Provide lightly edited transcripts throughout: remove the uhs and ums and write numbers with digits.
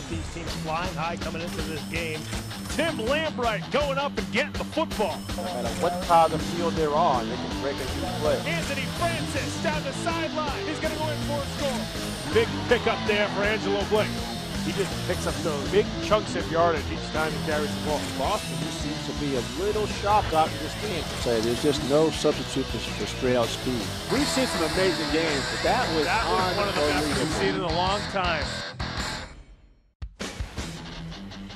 both these teams flying high coming into this game. Tim Lambright going up and getting the football. No matter what part of the field they're on, they can break a huge play. Anthony Francis down the sideline. He's going to go in for a score. Big pickup there for Angelo Blake. He just picks up those big chunks of yardage each time he carries the ball. Boston, he seems to be a little sharp out in this game. There's just no substitute for straight-out speed. We've seen some amazing games, but that was one of the best we've seen in a long time.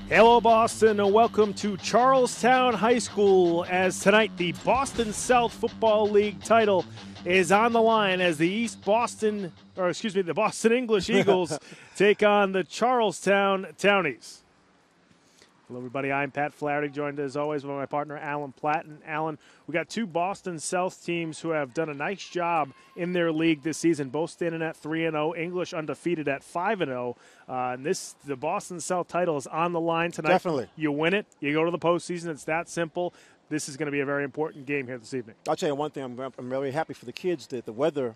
Hello, Boston, and welcome to Charlestown High School, as tonight the Boston South Football League title is on the line as the Boston English Eagles take on the Charlestown Townies. Hello, everybody. I'm Pat Flaherty, joined as always by my partner, Alan Platt. And Alan, we got two Boston South teams who have done a nice job in their league this season, both standing at 3-0, English undefeated at 5-0. And the Boston South title is on the line tonight. Definitely. You win it, you go to the postseason. It's that simple. This is going to be a very important game here this evening. I'll tell you one thing. I'm really happy for the kids that the weather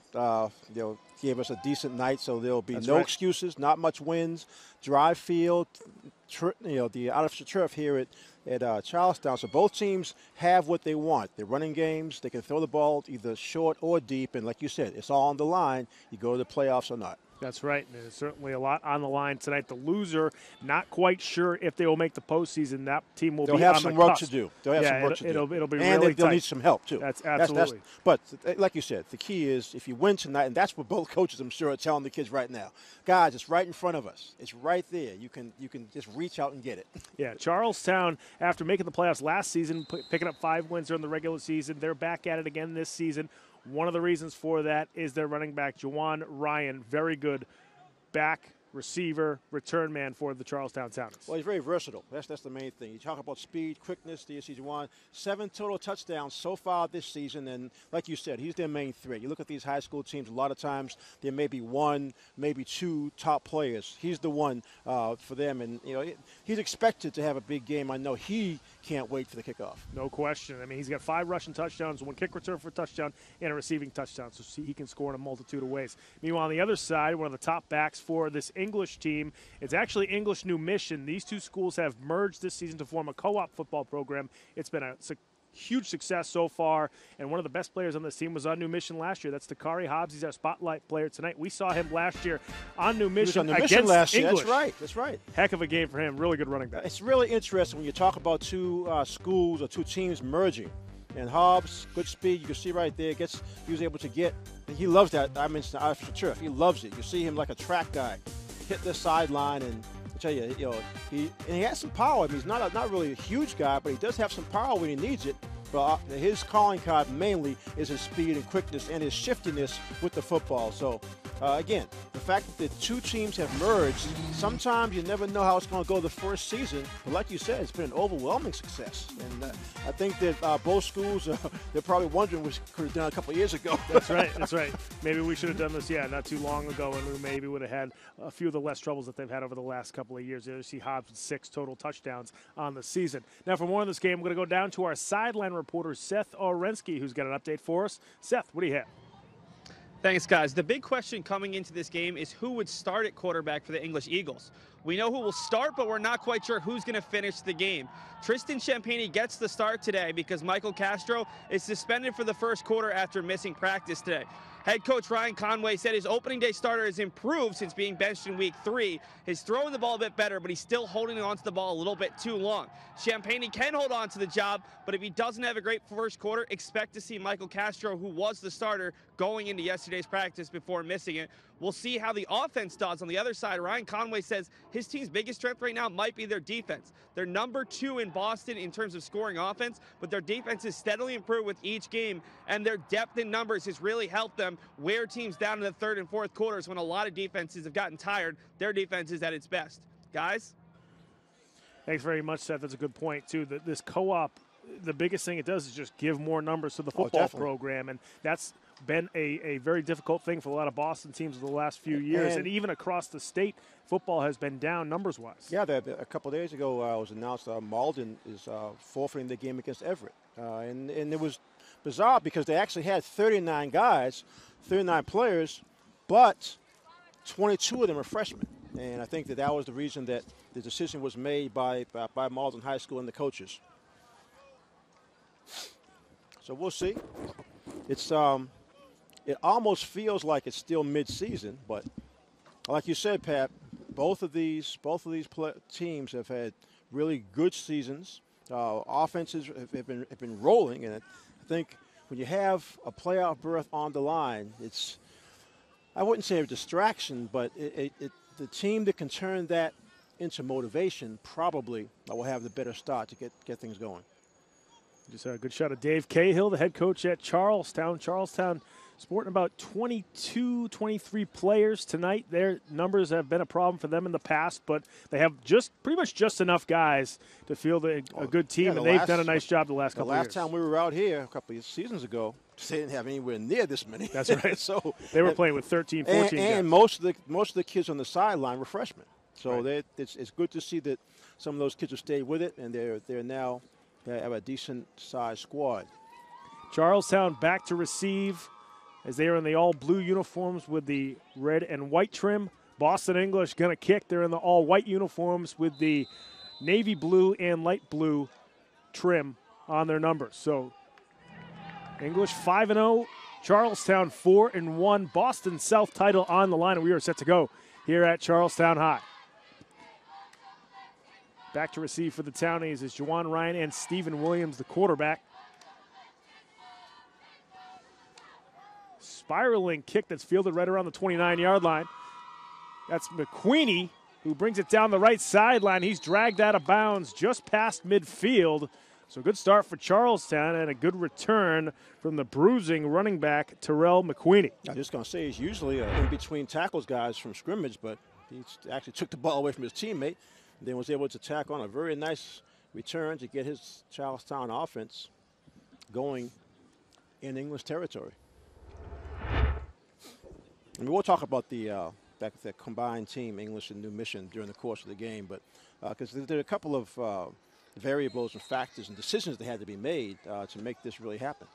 gave us a decent night, so there'll be no excuses, not much winds, dry field, the artificial turf here at Charlestown. So both teams have what they want. They're running games. They can throw the ball either short or deep, and like you said, it's all on the line. You go to the playoffs or not. That's right. There's certainly a lot on the line tonight. The loser, not quite sure if they will make the postseason. That team will They'll have some work to do. They'll have some work to do. It'll be and really they'll tight. need some help, too. That's absolutely. But like you said, the key is if you win tonight, and that's what both coaches, I'm sure, are telling the kids right now. Guys, it's right in front of us. It's right there. You can just reach out and get it. Yeah, Charlestown, after making the playoffs last season, picking up 5 wins during the regular season, they're back at it again this season. One of the reasons for that is their running back, Juwan Ryan, very good back, receiver, return man for the Charlestown Townies. Well, he's very versatile. That's the main thing. You talk about speed, quickness, the Juwan. 7 total touchdowns so far this season, and like you said, he's their main threat. You look at these high school teams, a lot of times there may be 1, maybe 2 top players. He's the one for them, and he's expected to have a big game. I know he can't wait for the kickoff. No question. I mean, he's got 5 rushing touchdowns, 1 kick return for a touchdown, and a receiving touchdown, so he can score in a multitude of ways. Meanwhile, on the other side, one of the top backs for this English team, it's actually English New Mission. These two schools have merged this season to form a co-op football program. It's been a huge success so far, and one of the best players on this team was on New Mission last year. That's Takari Hobbs. He's our spotlight player tonight. We saw him last year on New Mission against last year. English. That's right. Heck of a game for him. Really good running back. It's really interesting when you talk about 2 schools or 2 teams merging. And Hobbs, good speed, you can see right there, he was able to get, and he loves that. I mentioned the artificial turf. He loves it. You see him like a track guy, hit the sideline, and I tell you, he has some power. I mean, he's not really a huge guy, but he does have some power when he needs it. But his calling card mainly is his speed and quickness and his shiftiness with the football. So, again, the fact that the 2 teams have merged, sometimes you never know how it's going to go the first season. But like you said, it's been an overwhelming success. And I think that both schools, they're probably wondering what we could have done a couple of years ago. That's right. Maybe we should have done this, not too long ago, and we maybe would have had a few of the less troubles that they've had over the last couple of years. You see Hobbs with 6 total touchdowns on the season. Now, for more on this game, we're going to go down to our sideline reporter, Seth Orensky, who's got an update for us. Seth, what do you have? Thanks, guys. The big question coming into this game is who would start at quarterback for the English Eagles. We know who will start, but we're not quite sure who's going to finish the game. Tristan Champagny gets the start today because Michael Castro is suspended for the first quarter after missing practice today. Head coach Ryan Conway said his opening day starter has improved since being benched in week 3. He's throwing the ball a bit better, but he's still holding on to the ball a little bit too long. Champagny can hold on to the job, but if he doesn't have a great first quarter, expect to see Michael Castro, who was the starter, going into yesterday's practice before missing it. We'll see how the offense does. On the other side, Ryan Conway says his team's biggest strength right now might be their defense. They're number 2 in Boston in terms of scoring offense, but their defense has steadily improved with each game, and their depth in numbers has really helped them wear teams down in the 3rd and 4th quarters when a lot of defenses have gotten tired. Their defense is at its best. Guys? Thanks very much, Seth. That's a good point, too. This co-op, the biggest thing it does is just give more numbers to the football program, and that's been a very difficult thing for a lot of Boston teams over the last few years, and even across the state, football has been down numbers-wise. Yeah, a couple of days ago it was announced Malden is forfeiting the game against Everett, and it was bizarre because they actually had 39 guys, 39 players, but 22 of them are freshmen. And I think that was the reason that the decision was made by Malden High School and the coaches. So we'll see. It's it almost feels like it's still mid-season, but like you said, Pat, both of these teams have had really good seasons. Offenses have been rolling, and I think when you have a playoff berth on the line, it's, I wouldn't say a distraction, but the team that can turn that into motivation probably will have the better start to get things going. Just a good shot of Dave Cahill, the head coach at Charlestown. Charlestown sporting about 22, 23 players tonight. Their numbers have been a problem for them in the past, but they have pretty much just enough guys to field a good team, and they've done a nice job the last couple of years. The last time we were out here a couple of seasons ago, they didn't have anywhere near this many. That's right. So they were playing with 13, 14 guys. And most of the kids on the sideline were freshmen. So right. It's good to see that some of those kids have stayed with it, and they're now have a decent-sized squad. Charlestown back to receive as they are in the all-blue uniforms with the red and white trim. Boston English going to kick. They're in the all-white uniforms with the navy blue and light blue trim on their numbers. So English 5-0, Charlestown 4-1. Boston South title on the line, and we are set to go here at Charlestown High. Back to receive for the Townies is Juwan Ryan and Stephen Williams, the quarterback. Spiraling kick that's fielded right around the 29-yard line. That's McQueenie who brings it down the right sideline. He's dragged out of bounds just past midfield. So good start for Charlestown and a good return from the bruising running back Terrell McQueenie. I'm just going to say he's usually in between tackles guys from scrimmage, but he actually took the ball away from his teammate. Then was able to tack on a very nice return to get his Charlestown offense going in English territory. And we'll talk about the combined team, English and New Mission, during the course of the game, but because there are a couple of variables and factors and decisions that had to be made to make this really happen.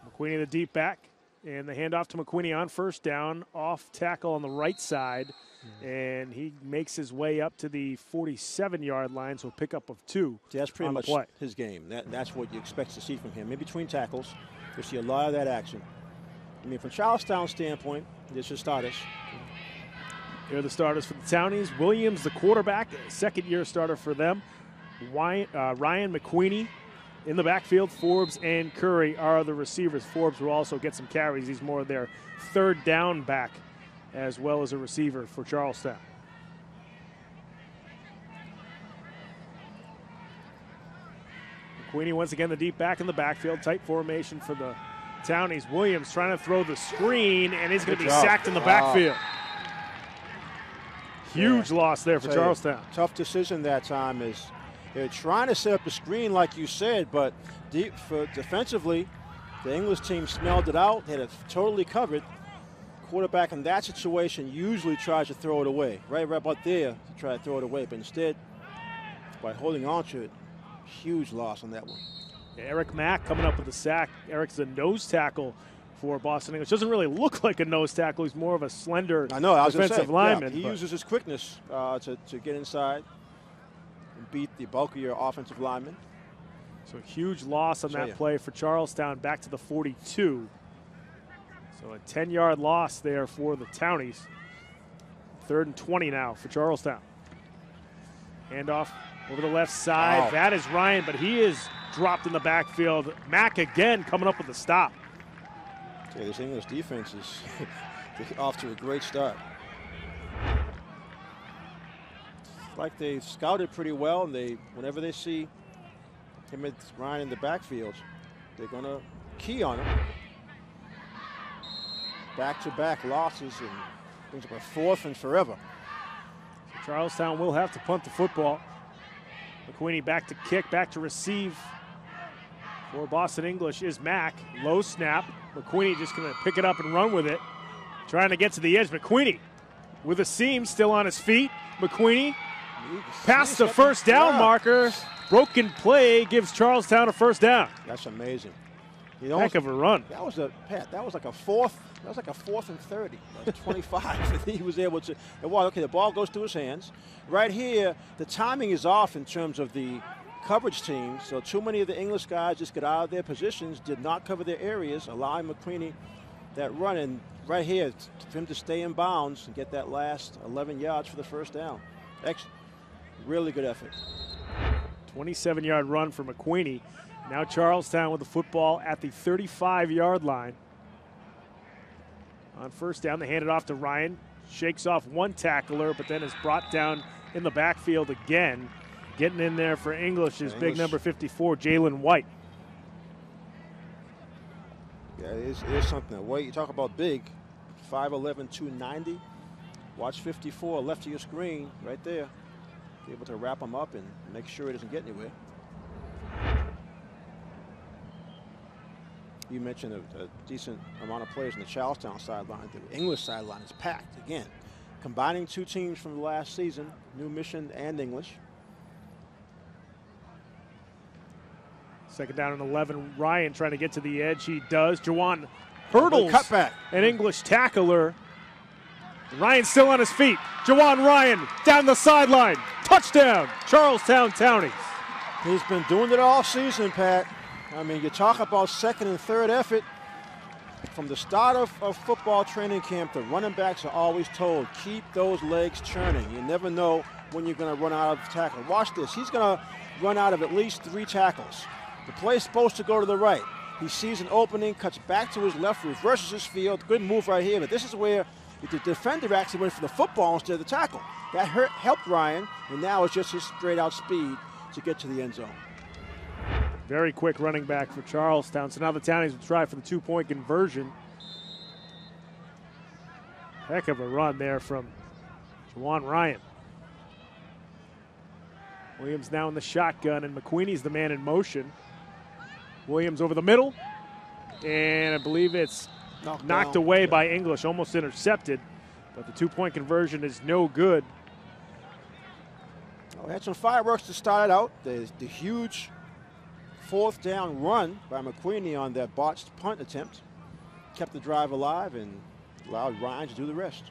McQueenie the deep back, and the handoff to McQueenie on first down, off tackle on the right side. And he makes his way up to the 47-yard line, so a pickup of 2. That's pretty much his game. That's what you expect to see from him. In between tackles, you'll see a lot of that action. I mean, from Charlestown's standpoint, this is starters. Here are the starters for the Townies. Williams, the quarterback, second-year starter for them. Ryan McQueenie in the backfield. Forbes and Curry are the receivers. Forbes will also get some carries. He's more of their third down back, as well as a receiver for Charlestown. McQueenie once again the deep back in the backfield. Tight formation for the Townies. Williams trying to throw the screen, and he's going to be sacked in the backfield. Huge loss there for Charlestown. Tough decision that time. Is they're trying to set up a screen like you said, but defensively, the English team smelled it out, had it totally covered. Quarterback in that situation usually tries to throw it away, right about there to try to throw it away, but instead, by holding on to it, huge loss on that one. Yeah, Eric Mack coming up with the sack. Eric's a nose tackle for Boston English. Doesn't really look like a nose tackle. He's more of a slender defensive lineman. He uses his quickness to get inside and beat the bulkier offensive lineman. So a huge loss on that play for Charlestown, back to the 42. So a 10-yard loss there for the Townies. 3rd and 20 now for Charlestown. Handoff over the left side. Wow. That is Ryan, but he is dropped in the backfield. Mack again coming up with the stop. Yeah, this English defense is off to a great start. It's like they've scouted pretty well, and whenever they see him and Ryan in the backfield, they're going to key on him. Back-to-back losses, and brings up a 4th and forever. So Charlestown will have to punt the football. McQueenie back to kick, back to receive. For Boston English is Mack. Low snap. McQueenie just going to pick it up and run with it. Trying to get to the edge. McQueenie with a seam still on his feet. McQueenie past the first down marker. Broken play gives Charlestown a first down. That's amazing. Heck of a run. That was like a fourth. That was like a 4th and 30. That was 25. He was able to. Okay, the ball goes through his hands. Right here, the timing is off in terms of the coverage team. So too many of the English guys just get out of their positions, did not cover their areas, allowing McQueenie that run. And right here, for him to stay in bounds and get that last 11 yards for the first down. Really good effort. 27-yard run for McQueenie. Now Charlestown with the football at the 35-yard line. On first down, they hand it off to Ryan. Shakes off one tackler, but then is brought down in the backfield again. Getting in there for English is big number 54, Jalen White. Yeah, it is something. White, you talk about big, 5'11", 290. Watch 54 left of your screen right there. Be able to wrap him up and make sure he doesn't get anywhere. You mentioned a decent amount of players on the Charlestown sideline. The English sideline is packed again. Combining two teams from the last season, New Mission and English. Second down and 11. Ryan trying to get to the edge. He does. Jawan hurdles cutback. An English tackler. Ryan still on his feet. Jawan Ryan down the sideline. Touchdown, Charlestown Townies. He's been doing it all season, Pat. I mean, you talk about second and third effort. From the start of football training camp, the running backs are always told, keep those legs churning. You never know when you're going to run out of tackle. Watch this. He's going to run out of at least 3 tackles. The play's supposed to go to the right. He sees an opening, cuts back to his left, reverses his field. Good move right here, but this is where the defender actually went for the football instead of the tackle. That helped Ryan, and now it's just his straight-out speed to get to the end zone. Very quick running back for Charlestown. So now the Townies will try for the 2-point conversion. Heck of a run there from Jawan Ryan. Williams now in the shotgun, and McQueenie's the man in motion. Williams over the middle, and I believe it's knocked away by English, almost intercepted, but the 2-point conversion is no good. Well, we had some fireworks to start it out. The huge 4th down run by McQueenie on that botched punt attempt kept the drive alive and allowed Ryan to do the rest.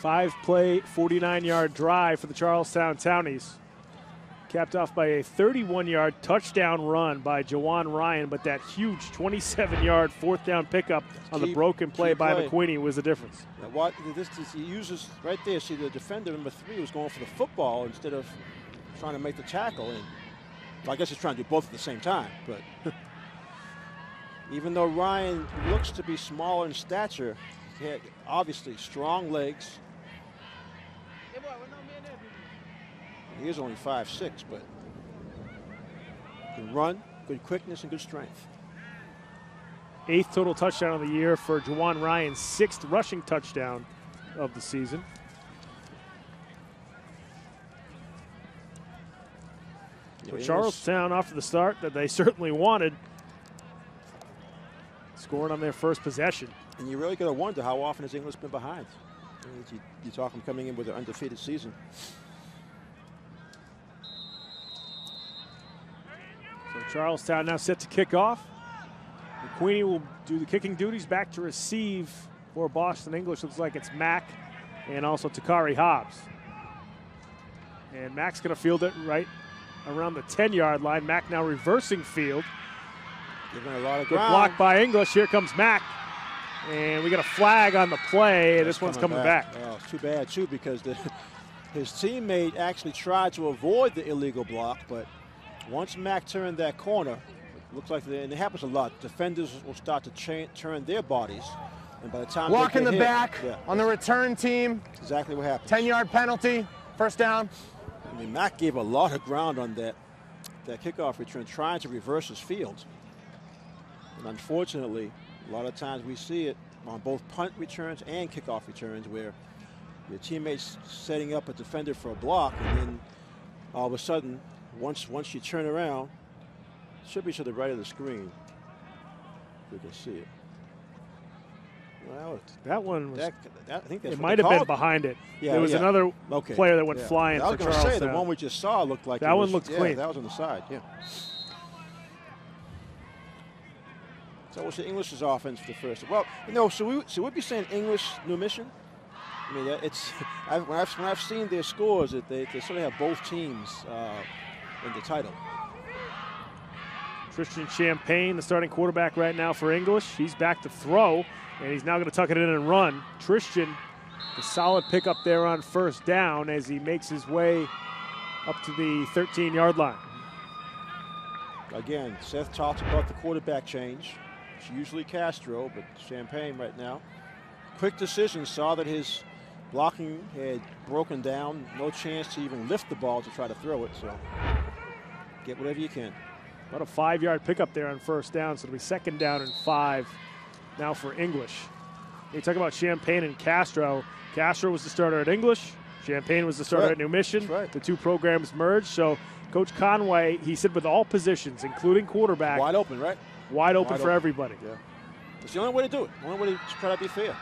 5-play, 49-yard drive for the Charlestown Townies. Capped off by a 31-yard touchdown run by Jawan Ryan, but that huge 27-yard 4th down pickup on the broken play by McQueenie was the difference. Now what he uses right there, see the defender number 3 was going for the football instead of trying to make the tackle. And well, I guess he's trying to do both at the same time, but even though Ryan looks to be smaller in stature, he had obviously strong legs. He is only 5'6", but can run, good quickness, and good strength. 8th total touchdown of the year for Jawan Ryan, 6th rushing touchdown of the season. So Charlestown off to the start that they certainly wanted, scoring on their first possession. And you really got to wonder how often has English been behind. You talk them coming in with an undefeated season. So Charlestown now set to kick off. McQueenie will do the kicking duties, back to receive for Boston English. Looks like it's Mack and also Takari Hobbs. And Mack's going to field it right around the 10-yard line. Mack now reversing field. Giving a lot of Good ground. block by English. Here comes Mack. And we got a flag on the play. This one's coming back. Oh, it's too bad, too, because his teammate actually tried to avoid the illegal block, but once Mack turned that corner, it looks like, and it happens a lot, defenders will start to turn their bodies. And by the time walk they in the hit, back on the return team. Exactly what happens. 10-yard penalty, first down. I mean, Mack gave a lot of ground on that kickoff return, trying to reverse his field. And unfortunately, a lot of times we see it on both punt returns and kickoff returns where your teammate's setting up a defender for a block, and then all of a sudden, once you turn around, it should be to the right of the screen. You can see it. Well, that one was, I think that's it might have been behind it. Yeah, there was another player that went flying I for was going to Charlestown. say, the one we just saw looked like that one looked clean. That was on the side, yeah. So what's the English's offense for the first? Well, you know, so we'd be saying English new mission. I mean, it's when I've seen their scores, that they sort of have both teams in the title. Tristan Champagne, the starting quarterback right now for English. He's back to throw, and he's now going to tuck it in and run. Tristan, the solid pickup there on first down as he makes his way up to the 13-yard line. Again, Seth talks about the quarterback change. It's usually Castro, but Champagne right now. Quick decision, saw that his blocking had broken down. No chance to even lift the ball to try to throw it, so get whatever you can. About a 5-yard pickup there on first down, so it'll be 2nd down and 5 now for English. You talk about Champagne and Castro. Castro was the starter at English. Champagne was the starter at New Mission. Right. The two programs merged, so Coach Conway, he said with all positions, including quarterback. Wide open, right? Wide open for everybody. Yeah. It's the only way to do it. The only way to try to be fair.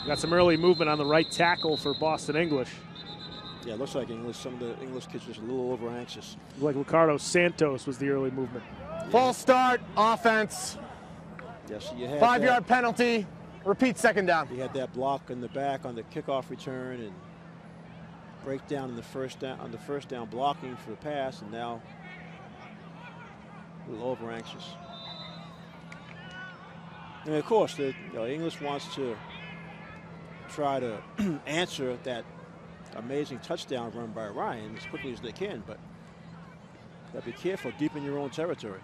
Got some early movement on the right tackle for Boston English. Yeah, it looks like English. Some of the English kids just a little over anxious. Like Ricardo Santos was the early movement. Yeah. False start, offense. Yes, you had 5-yard penalty. Repeat 2nd down. He had that block in the back on the kickoff return and breakdown in the first down blocking for the pass, and now a little over anxious. And of course, English wants to try to answer that amazing touchdown run by Ryan as quickly as they can, but gotta be careful deep in your own territory.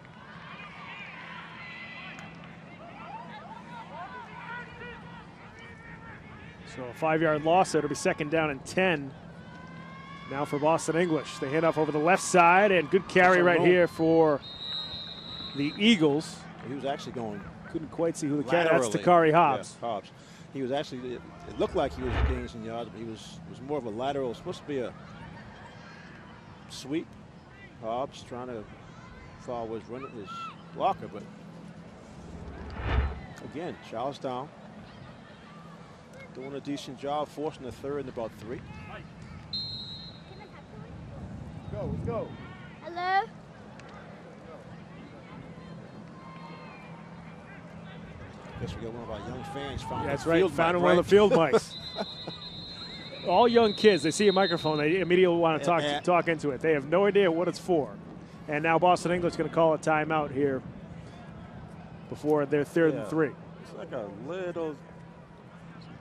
So a 5-yard loss there. It'll be 2nd down and 10. Now for Boston English. They hand off over the left side, and good carry right here for the Eagles. He was actually going. Couldn't quite see who the carry. That's Laterally. Takari Hobbs. Yeah, Hobbs. He was actually. It looked like he was gaining some yards, but he was more of a lateral. It was supposed to be a sweep. Hobbs trying to follow his blocker, but again, Charlestown doing a decent job, forcing the 3rd and about 3. Let's go. Hello? Guess we got one of our young fans found. That's the right, field found mic, one right? of the field mics. All young kids, they see a microphone, they immediately want to talk into it. They have no idea what it's for. And now Boston English is going to call a timeout here before their 3rd and 3. It's like a little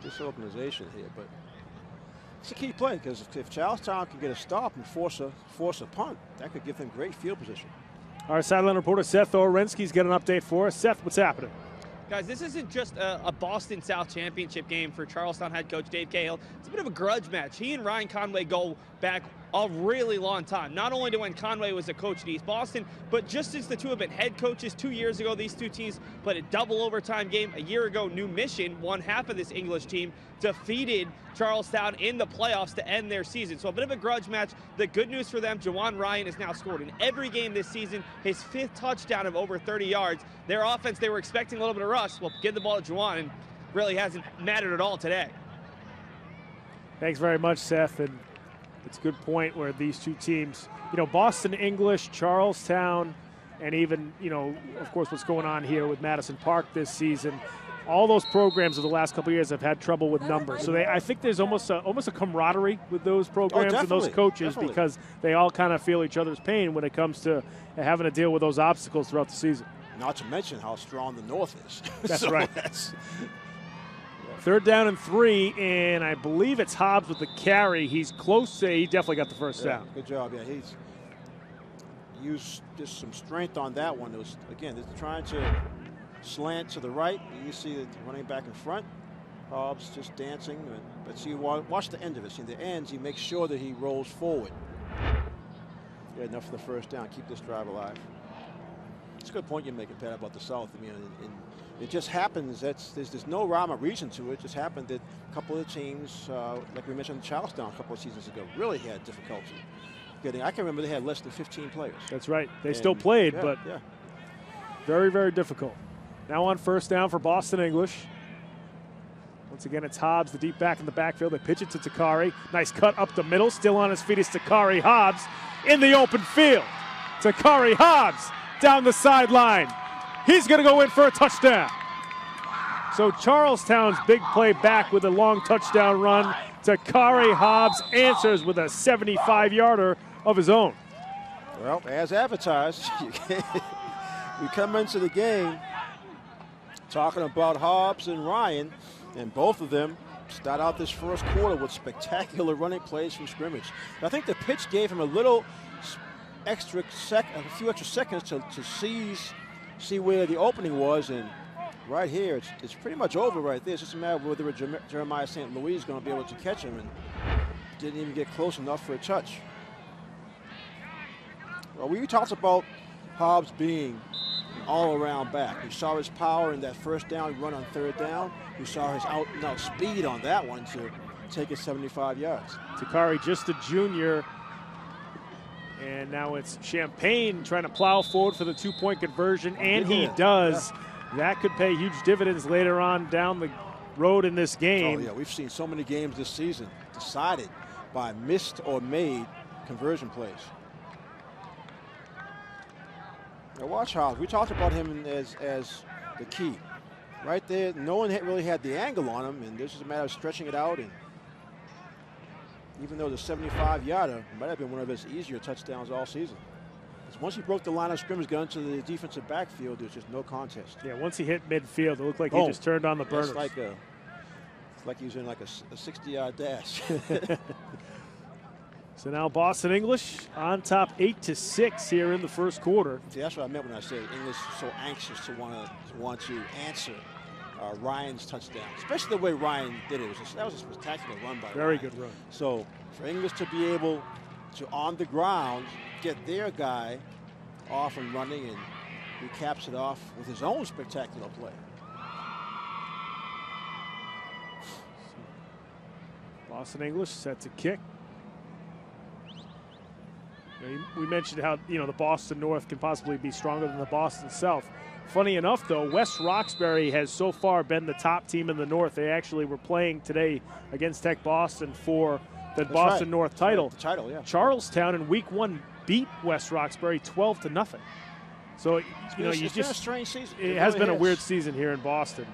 disorganization here, but it's a key play because if Charlestown can get a stop and force a punt, that could give them great field position. Our sideline reporter Seth Orensky's got an update for us. Seth, what's happening? Guys, this isn't just a Boston South championship game for Charlestown head coach Dave Cahill. It's a bit of a grudge match. He and Ryan Conway go back a really long time. Not only to when Conway was a coach at East Boston, but just since the two have been head coaches 2 years ago, these two teams played a double overtime game. A year ago, New Mission, one half of this English team, defeated Charlestown in the playoffs to end their season. So a bit of a grudge match. The good news for them, Jawan Ryan has now scored in every game this season, his 5th touchdown of over 30 yards. Their offense, they were expecting a little bit of rust. Well, give the ball to Jawan, and really hasn't mattered at all today. Thanks very much, Seth. And it's a good point where these two teams, Boston English, Charlestown, and even, of course, what's going on here with Madison Park this season. All those programs over the last couple of years have had trouble with numbers. So I think there's almost a camaraderie with those programs and those coaches because they all kind of feel each other's pain when it comes to having to deal with those obstacles throughout the season. Not to mention how strong the North is. That's right. 3rd down and 3, and I believe it's Hobbs with the carry. He's close. He definitely got the first down. Good job. Yeah, he's used just some strength on that one. It was, again, they're trying to slant to the right. You see the running back in front. Hobbs just dancing. But see, watch the end of it. See, the ends, he makes sure that he rolls forward. Yeah, enough for the first down. Keep this drive alive. It's a good point you're making, Pat, about the South. I mean, it just happens. There's no rhyme or reason to it. It just happened that a couple of teams, like we mentioned, Charlestown a couple of seasons ago, really had difficulty getting. I can remember they had less than 15 players. That's right. They still played, but very, very difficult. Now on first down for Boston English. Once again, it's Hobbs, the deep back in the backfield. They pitch it to Takari. Nice cut up the middle. Still on his feet is Takari Hobbs in the open field. Takari Hobbs down the sideline. He's going to go in for a touchdown. So Charlestown's big play back with a long touchdown run. Takari Hobbs answers with a 75-yarder of his own. Well, as advertised, we come into the game talking about Hobbs and Ryan, and both of them start out this first quarter with spectacular running plays from scrimmage. I think the pitch gave him a little a few extra seconds to see where the opening was, and right here, it's pretty much over right there. It's just a matter of whether Jeremiah St. Louis is going to be able to catch him, and didn't even get close enough for a touch. Well, we talked about Hobbs being an all-around back. We saw his power in that first down run on third down. We saw his out-and-out speed on that one to take it 75 yards. Takari just a junior. And now it's Champagne trying to plow forward for the two-point conversion, and he does. Yeah. That could pay huge dividends later on down the road in this game. Oh, yeah, we've seen so many games this season decided by missed or made conversion plays. Now watch Hobbs. We talked about him as the key. Right there, no one really had the angle on him, and this is a matter of stretching it out. And even though the 75-yarder might have been one of his easier touchdowns all season. Once he broke the line of scrimmage, got into the defensive backfield, there's just no contest. Yeah, once he hit midfield, it looked like he just turned on the burners. It's like he was in like a 60-yard dash. So now Boston English on top 8-6 here in the first quarter. See, that's what I meant when I said English is so anxious to want to answer Ryan's touchdown, especially the way Ryan did it. That was a spectacular run by Ryan. Very good run. So for English to be able to, on the ground, get their guy off and running, and he caps it off with his own spectacular play. Boston English set to kick. We mentioned how the Boston North can possibly be stronger than the Boston South. Funny enough, though, West Roxbury has so far been the top team in the North. They actually were playing today against Tech Boston for the Boston North title. The title, yeah. Charlestown in Week 1 beat West Roxbury 12-0. So it's been a strange season. It has been a weird season here in Boston.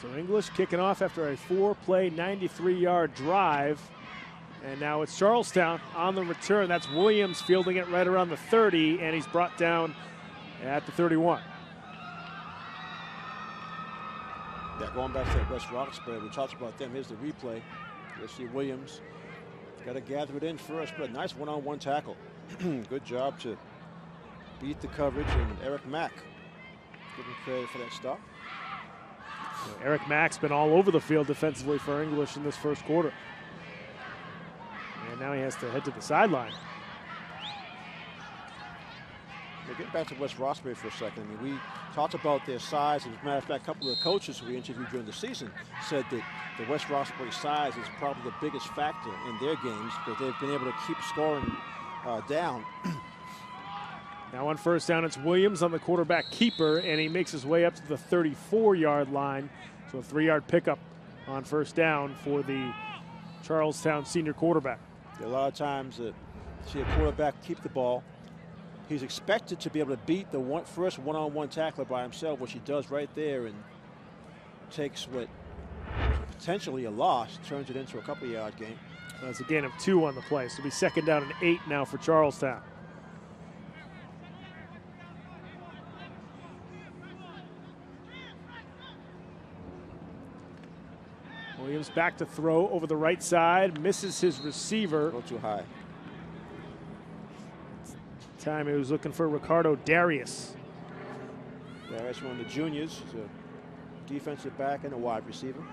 So English kicking off after a 4-play, 93-yard drive. And now it's Charlestown on the return. That's Williams fielding it right around the 30, and he's brought down at the 31. Yeah, going back to West Roxbury, we talked about them. Here's the replay. You'll see Williams got to gather it in first, but a nice one-on-one tackle. Good job to beat the coverage, and Eric Mack giving credit for that stop. Eric Mack's been all over the field defensively for English in this first quarter. And now he has to head to the sideline. We'll get back to West Roxbury for a second. I mean, we talked about their size. As a matter of fact, a couple of the coaches we interviewed during the season said that the West Roxbury size is probably the biggest factor in their games because they've been able to keep scoring down. Now on first down, it's Williams on the quarterback keeper, and he makes his way up to the 34-yard line. So a 3-yard pickup on first down for the Charlestown senior quarterback. A lot of times see a quarterback keep the ball. He's expected to be able to beat the first one-on-one tackler by himself, which he does right there, and takes what potentially a loss, turns it into a couple-yard gain. That's a gain of 2 on the play. So it'll be second down and 8 now for Charlestown. Williams back to throw over the right side, misses his receiver. Go too high. Time he was looking for Ricardo Darius. Darius, one of the juniors, a defensive back and a wide receiver.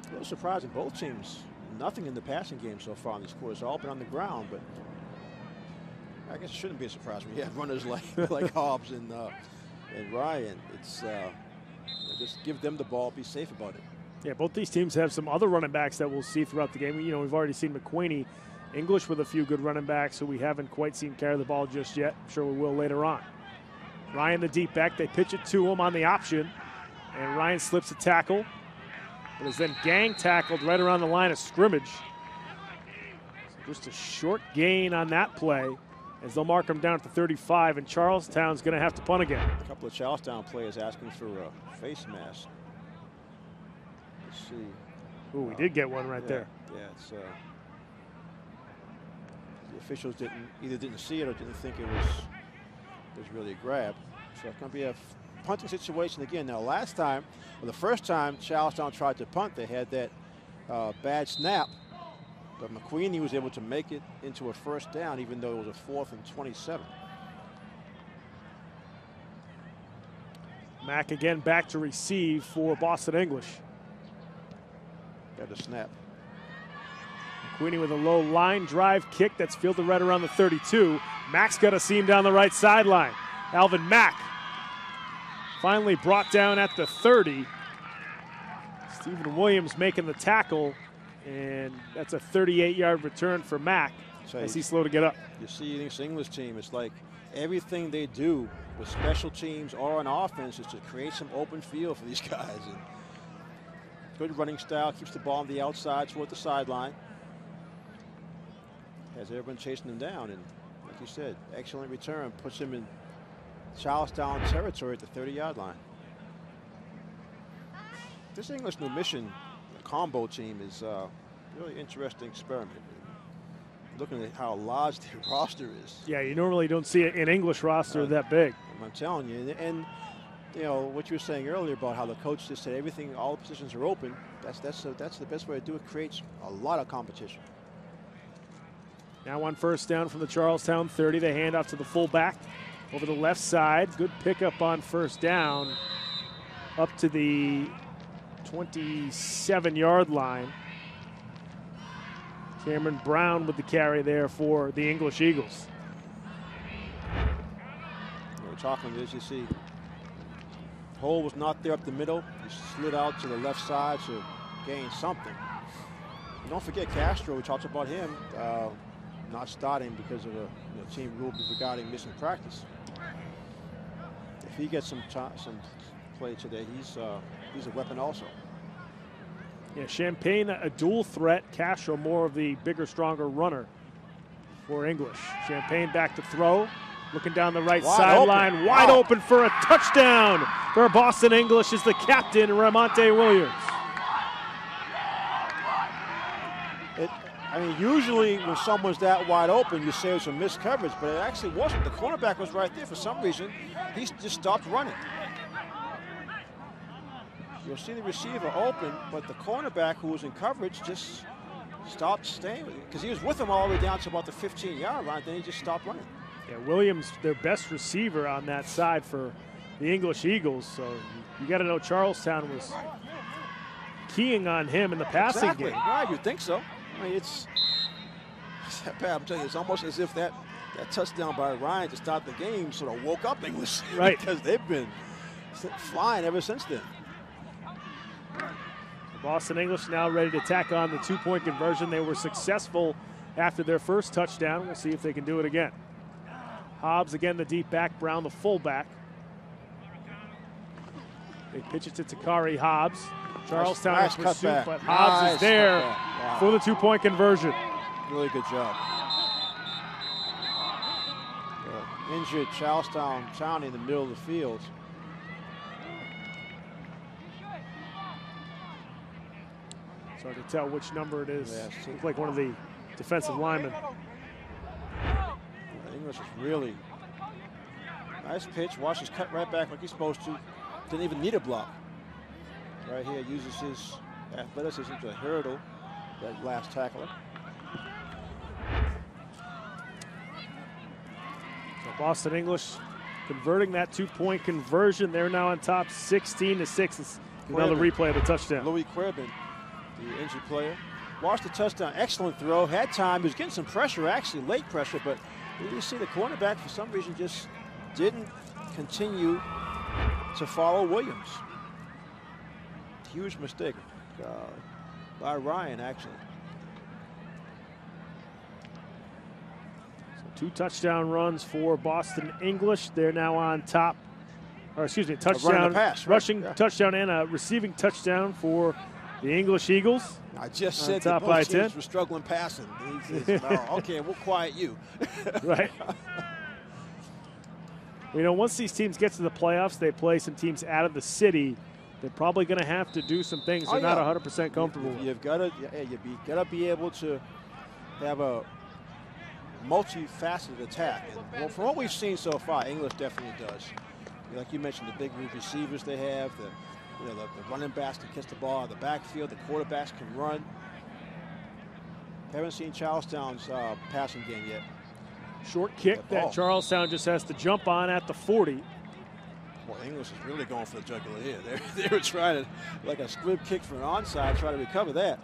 A little surprising, both teams, nothing in the passing game so far in this quarter. It's all been on the ground, but I guess it shouldn't be a surprise when you have runners like Hobbs and Ryan. It's just give them the ball, be safe about it. Yeah, both these teams have some other running backs that we'll see throughout the game. We've already seen McQueeney, English with a few good running backs who we haven't quite seen carry the ball just yet. I'm sure we will later on. Ryan the deep back, they pitch it to him on the option, and Ryan slips a tackle, but is then gang tackled right around the line of scrimmage. So Just a short gain on that play as they'll mark him down at the 35, and Charlestown's going to have to punt again. A couple of Charlestown players asking for a face mask. Let's see. Ooh, we did get one right there. Yeah, it's the officials didn't see it or didn't think it was really a grab. So it's going to be a punting situation again. Now, last time, or the first time Charlestown tried to punt, they had that bad snap. But McQueenie was able to make it into a first down, even though it was a 4th and 27. Mack again back to receive for Boston English. Got a snap. McQueenie with a low line drive kick that's fielded right around the 32. Mack's got a seam down the right sideline. Alvin Mack finally brought down at the 30. Stephen Williams making the tackle, and that's a 38-yard return for Mack as he's slow to get up. You see this English team, it's like everything they do with special teams or on offense is to create some open field for these guys. And good running style, keeps the ball on the outside toward the sideline. Has everyone chasing him down, and like you said, excellent return, puts him in Charlestown territory at the 30-yard line. This English New Mission combo team is a really interesting experiment. Looking at how large the roster is. Yeah, you normally don't see an English roster that big. I'm telling you, and you know what you were saying earlier about how the coach just said everything, all the positions are open. That's the best way to do it. Creates a lot of competition. Now on first down from the Charlestown 30, they hand off to the fullback over the left side. Good pickup on first down up to the 27-yard line. Cameron Brown with the carry there for the English Eagles. We're talking as you see, Hole was not there up the middle. He slid out to the left side to gain something. And don't forget Castro, we talked about him not starting because of a team rule regarding missing practice. If he gets some play today, he's a weapon also. Yeah, Champagne a dual threat. Castro more of the bigger, stronger runner for English. Champagne back to throw. Looking down the right sideline. Wide open for a touchdown for Boston English is the captain, Ramonte Williams. I mean, usually when someone's that wide open, you say it's a missed coverage, but it actually wasn't. The cornerback was right there. For some reason, he just stopped running. You'll see the receiver open, but the cornerback who was in coverage just stopped staying with it because he was with him all the way down to about the 15-yard line. Then he just stopped running. Yeah, Williams, their best receiver on that side for the English Eagles. So you got to know Charlestown was keying on him in the passing game. Right, you'd think so. I mean, it's that bad. I'm telling you, it's almost as if that touchdown by Ryan to start the game sort of woke up English, right? Because they've been flying ever since then. Boston English now ready to tack on the 2-point conversion. They were successful after their first touchdown. We'll see if they can do it again. Hobbs again, the deep back. Brown, the fullback. They pitch it to Takari Hobbs. Charlestown in pursuit, but Hobbs is there for the 2-point conversion. Really good job. Injured Charlestown Townie in the middle of the field. It's hard to tell which number it is. Yeah, looks like one of the defensive linemen. English is really nice pitch. Watch his cut right back like he's supposed to. Didn't even need a block. Right here, uses his athleticism to hurdle that last tackler. So Boston English converting that 2-point conversion. They're now on top 16-6. Another replay of the touchdown. Louis Querbin, the injured player. Watch the touchdown. Excellent throw. Had time. He was getting some pressure, actually, late pressure, but you see the cornerback for some reason just didn't continue to follow Williams. Huge mistake by Ryan, actually. So 2 touchdown runs for Boston English. They're now on top. Or excuse me, touchdown, pass, right? rushing touchdown and a receiving touchdown for The English Eagles. I just said top that by both teams 10. were struggling passing. He says, "Oh, okay, we'll quiet you." Right. You know, once these teams get to the playoffs, they play some teams out of the city. They're probably going to have to do some things they're not 100% comfortable with. You've got to be able to have a multifaceted attack. And, well, from what we've seen so far, English definitely does. Like you mentioned, the big receivers they have, the running backs can catch the ball in the backfield, the quarterbacks can run. Haven't seen Charlestown's passing game yet. Short kick that Charlestown just has to jump on at the 40. Well, English is really going for the jugular here. They were trying to, like a squib kick from an onside, try to recover that.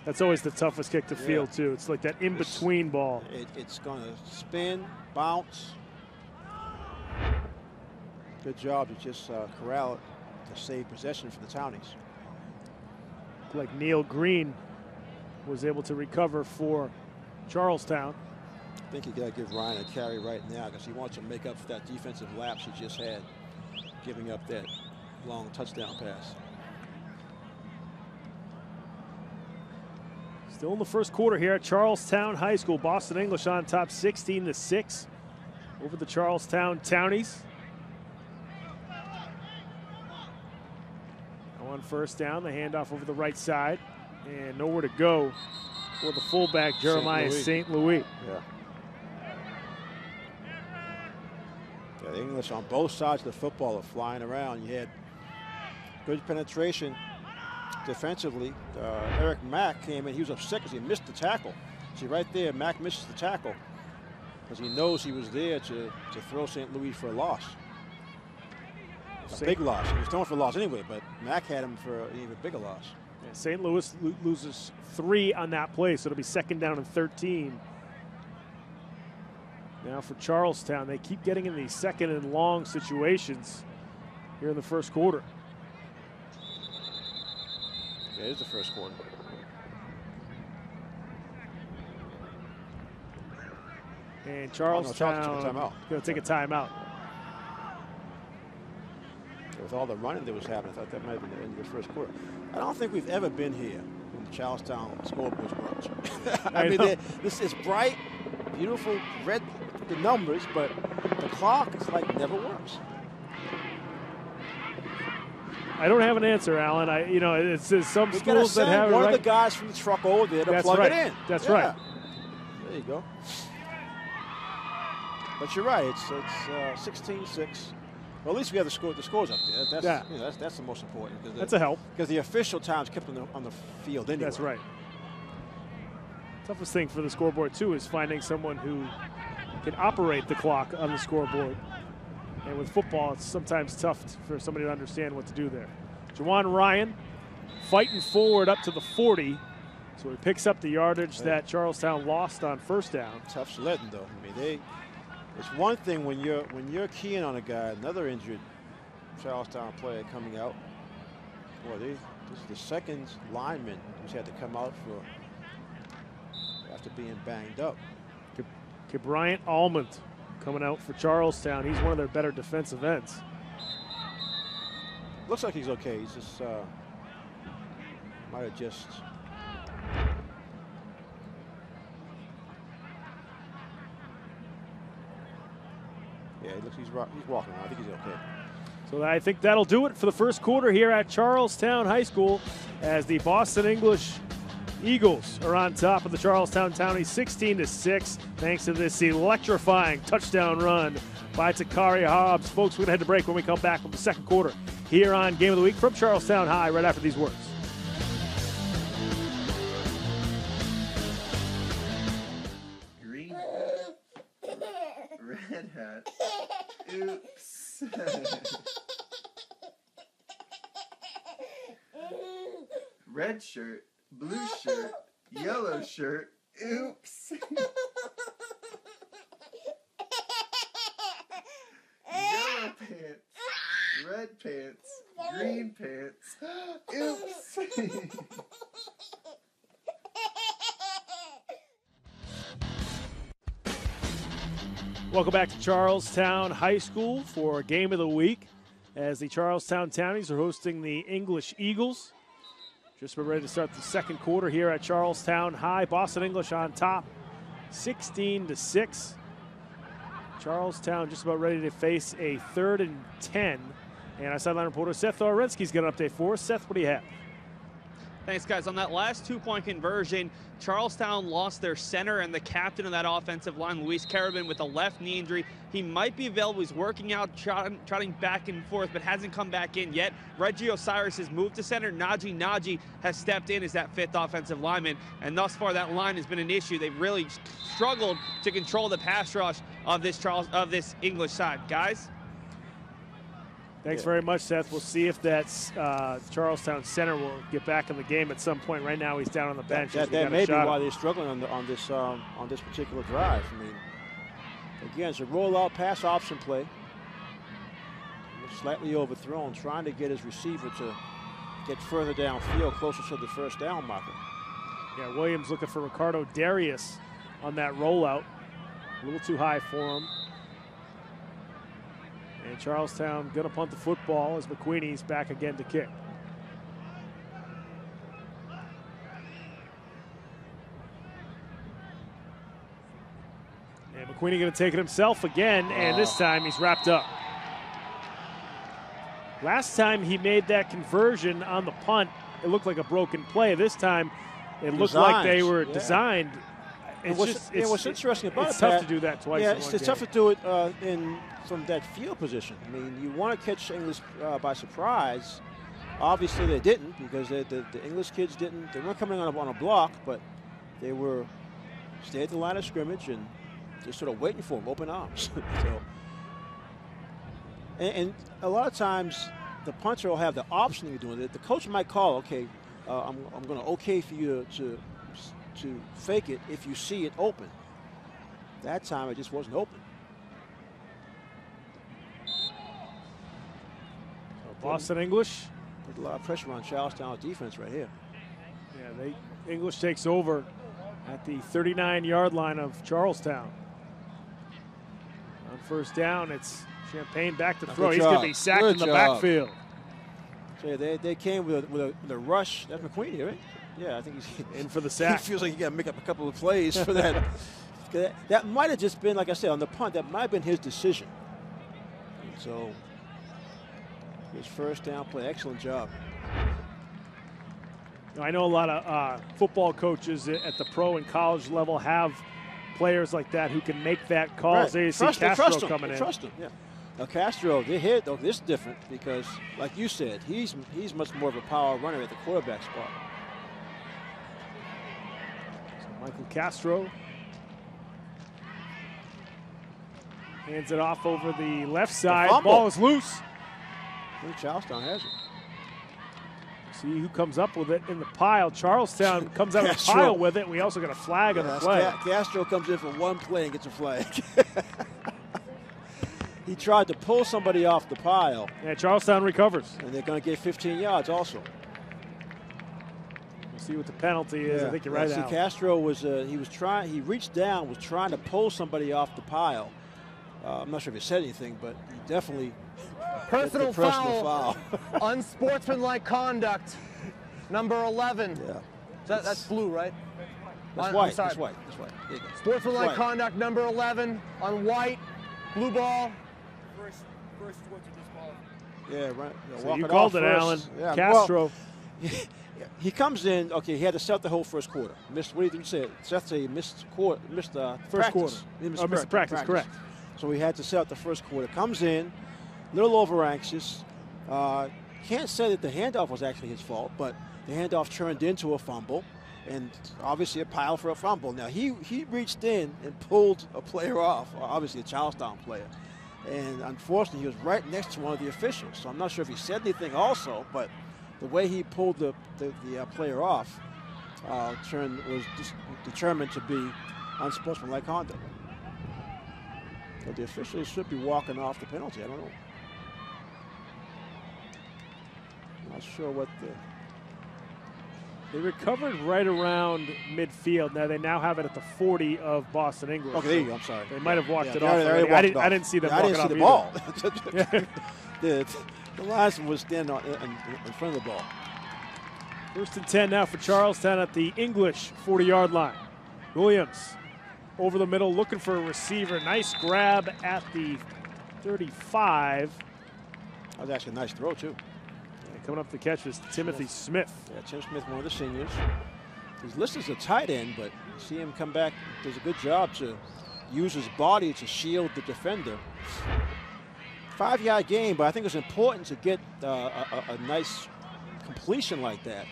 That's always the toughest kick to field, too. It's like that in-between ball. It's going to spin, bounce. Good job to just corral it to save possession for the Townies. Like Neil Green was able to recover for Charlestown. I think you got to give Ryan a carry right now because he wants to make up for that defensive lapse he just had, giving up that long touchdown pass. Still in the first quarter here at Charlestown High School. Boston English on top 16-6 over the Charlestown Townies. On first down, the handoff over the right side, and nowhere to go for the fullback, Jeremiah St. Louis. The English on both sides of the football are flying around. You had good penetration defensively. Eric Mack came in. He was upset because he missed the tackle. See right there, Mack misses the tackle because he knows he was there to throw St. Louis for a loss. A big loss. He was throwing for a loss anyway, but Mack had him for an even bigger loss. Yeah, St. Louis loses 3 on that play, so it'll be second down and 13. Now for Charlestown, they keep getting in these second and long situations here in the first quarter. Yeah, it is the first quarter. And Charlestown going to take a timeout. With all the running that was happening, I thought that might have been the end of the first quarter. I don't think we've ever been here when the Charlestown scoreboards were. I mean, this is bright, beautiful, red, the numbers, but the clock is like never works. I don't have an answer, Alan. It's some schools that have one of the guys from the truck over there to plug it in. That's right. There you go. But you're right. It's 16-6. Well, at least we have the scores up there. That's the most important. That's a help. Because the official time's kept on the field anyway. That's right. Toughest thing for the scoreboard, too, is finding someone who can operate the clock on the scoreboard. And with football, it's sometimes tough for somebody to understand what to do there. Juwan Ryan fighting forward up to the 40. So he picks up the yardage that Charlestown lost on first down. Tough sledding, though. I mean, it's one thing when you're keying on a guy, another injured Charlestown player coming out. Boy, this is the second lineman who's had to come out after being banged up. Bryant Almond coming out for Charlestown. He's one of their better defensive ends. Looks like he's okay. He's just might have just. Yeah, he's walking around. I think he's okay. So I think that'll do it for the first quarter here at Charlestown High School as the Boston English Eagles are on top of the Charlestown Townies 16-6 thanks to this electrifying touchdown run by Takari Hobbs. Folks, we're going to head to break when we come back with the second quarter here on Game of the Week from Charlestown High right after these words. Green hat, red hat, oops. Red shirt, blue shirt, yellow shirt, oops. Yellow pants, red pants, green pants, oops. Welcome back to Charlestown High School for Game of the Week. as the Charlestown Townies are hosting the English Eagles. Just about ready to start the second quarter here at Charlestown High. Boston English on top, 16-6. Charlestown just about ready to face a 3rd and 10. And our sideline reporter Seth Orensky's got an update for us. Seth, what do you have? Thanks, guys. On that last two-point conversion, Charlestown lost their center and the captain of that offensive line, Luis Carabin, with a left knee injury. He might be available. He's working out, trotting back and forth, but hasn't come back in yet. Reggie Osiris has moved to center. Najee has stepped in as that 5th offensive lineman, and thus far that line has been an issue. They've really struggled to control the pass rush of this English side. Guys? Thanks very much, Seth. We'll see if that Charlestown center will get back in the game at some point. Right now, he's down on the bench. That may be why they're struggling on this particular drive. I mean, again, it's a rollout pass option play. Slightly overthrown, trying to get his receiver to get further downfield, closer to the first down marker. Yeah, Williams looking for Ricardo Darius on that rollout. A little too high for him. And Charlestown going to punt the football as McQueenie's back again to kick. And McQueenie going to take it himself again, and this time he's wrapped up. Last time he made that conversion on the punt, it looked like a broken play. This time it looked like they were designed. What's interesting about it's tough to do that twice. Yeah, it's tough to do it from that field position. I mean, you want to catch English by surprise. Obviously, they didn't because the English kids didn't. They weren't coming on a block, but they were stayed at the line of scrimmage and just sort of waiting for them, open arms. and a lot of times, the punter will have the option of doing it. The coach might call, okay, I'm going to okay for you to fake it if you see it open. That time it just wasn't open. So Boston English put a lot of pressure on Charlestown's defense right here. Yeah, English takes over at the 39-yard line of Charlestown. On first down, it's Champagne back to throw. He's going to be sacked in the backfield. So yeah, they came with a rush. That's McQueenie, right? Yeah, I think he's in for the sack. He feels like he got to make up a couple of plays for that. That might have just been, like I said, on the punt, that might have been his decision. And so his first down play, excellent job. I know a lot of football coaches at the pro and college level have players like that who can make that call. Right. So you see Castro coming in. Trust him, yeah. Now Castro, they hit, though, this is different because, like you said, he's much more of a power runner at the quarterback spot. So Michael Castro hands it off over the left side. Ball is loose. I think Charlestown has it. See who comes up with it in the pile. Charlestown comes out of the pile with it. We also got a flag on the play. Castro comes in for one play and gets a flag. He tried to pull somebody off the pile. Yeah, Charlestown recovers. And they're going to get 15 yards also. We'll see what the penalty is. Yeah. I think you're right. See, Castro was he reached down, was trying to pull somebody off the pile. I'm not sure if he said anything, but he definitely personal foul. Unsportsmanlike conduct. Number 11. Yeah. That's blue, right? That's white. That's white. That's white. There you go. Sportsmanlike conduct, number 11 on white. Blue ball. First switch of this ball. Yeah, right. So you called it, Alan. Yeah, Castro. Well, he comes in. Okay, he had to set the whole first quarter. Missed. What did you say? Seth said he missed quarter. Missed first quarter. He missed practice. Correct. So he had to set the first quarter. Comes in, a little over anxious. Can't say that the handoff was actually his fault, but the handoff turned into a fumble, and obviously a pile for a fumble. Now he reached in and pulled a player off, obviously a Charlestown player, and unfortunately he was right next to one of the officials. So I'm not sure if he said anything also, but the way he pulled the player off was just determined to be unsportsmanlike conduct. So the officials should be walking off the penalty. I don't know. I'm not sure what They recovered right around midfield. Now they have it at the 40 of Boston English. Okay, there you go. I'm sorry. They might have walked it off. I didn't see them walk it off. I didn't see the ball. The linesman was standing in front of the ball. 1st and 10 now for Charlestown at the English 40-yard line. Williams over the middle looking for a receiver. Nice grab at the 35. That was actually a nice throw, too. And coming up to catch is Timothy Smith. Yeah, Tim Smith, one of the seniors. He's listed as a tight end, but you see him come back, does a good job to use his body to shield the defender. 5-yard gain, but I think it's important to get a nice completion like that.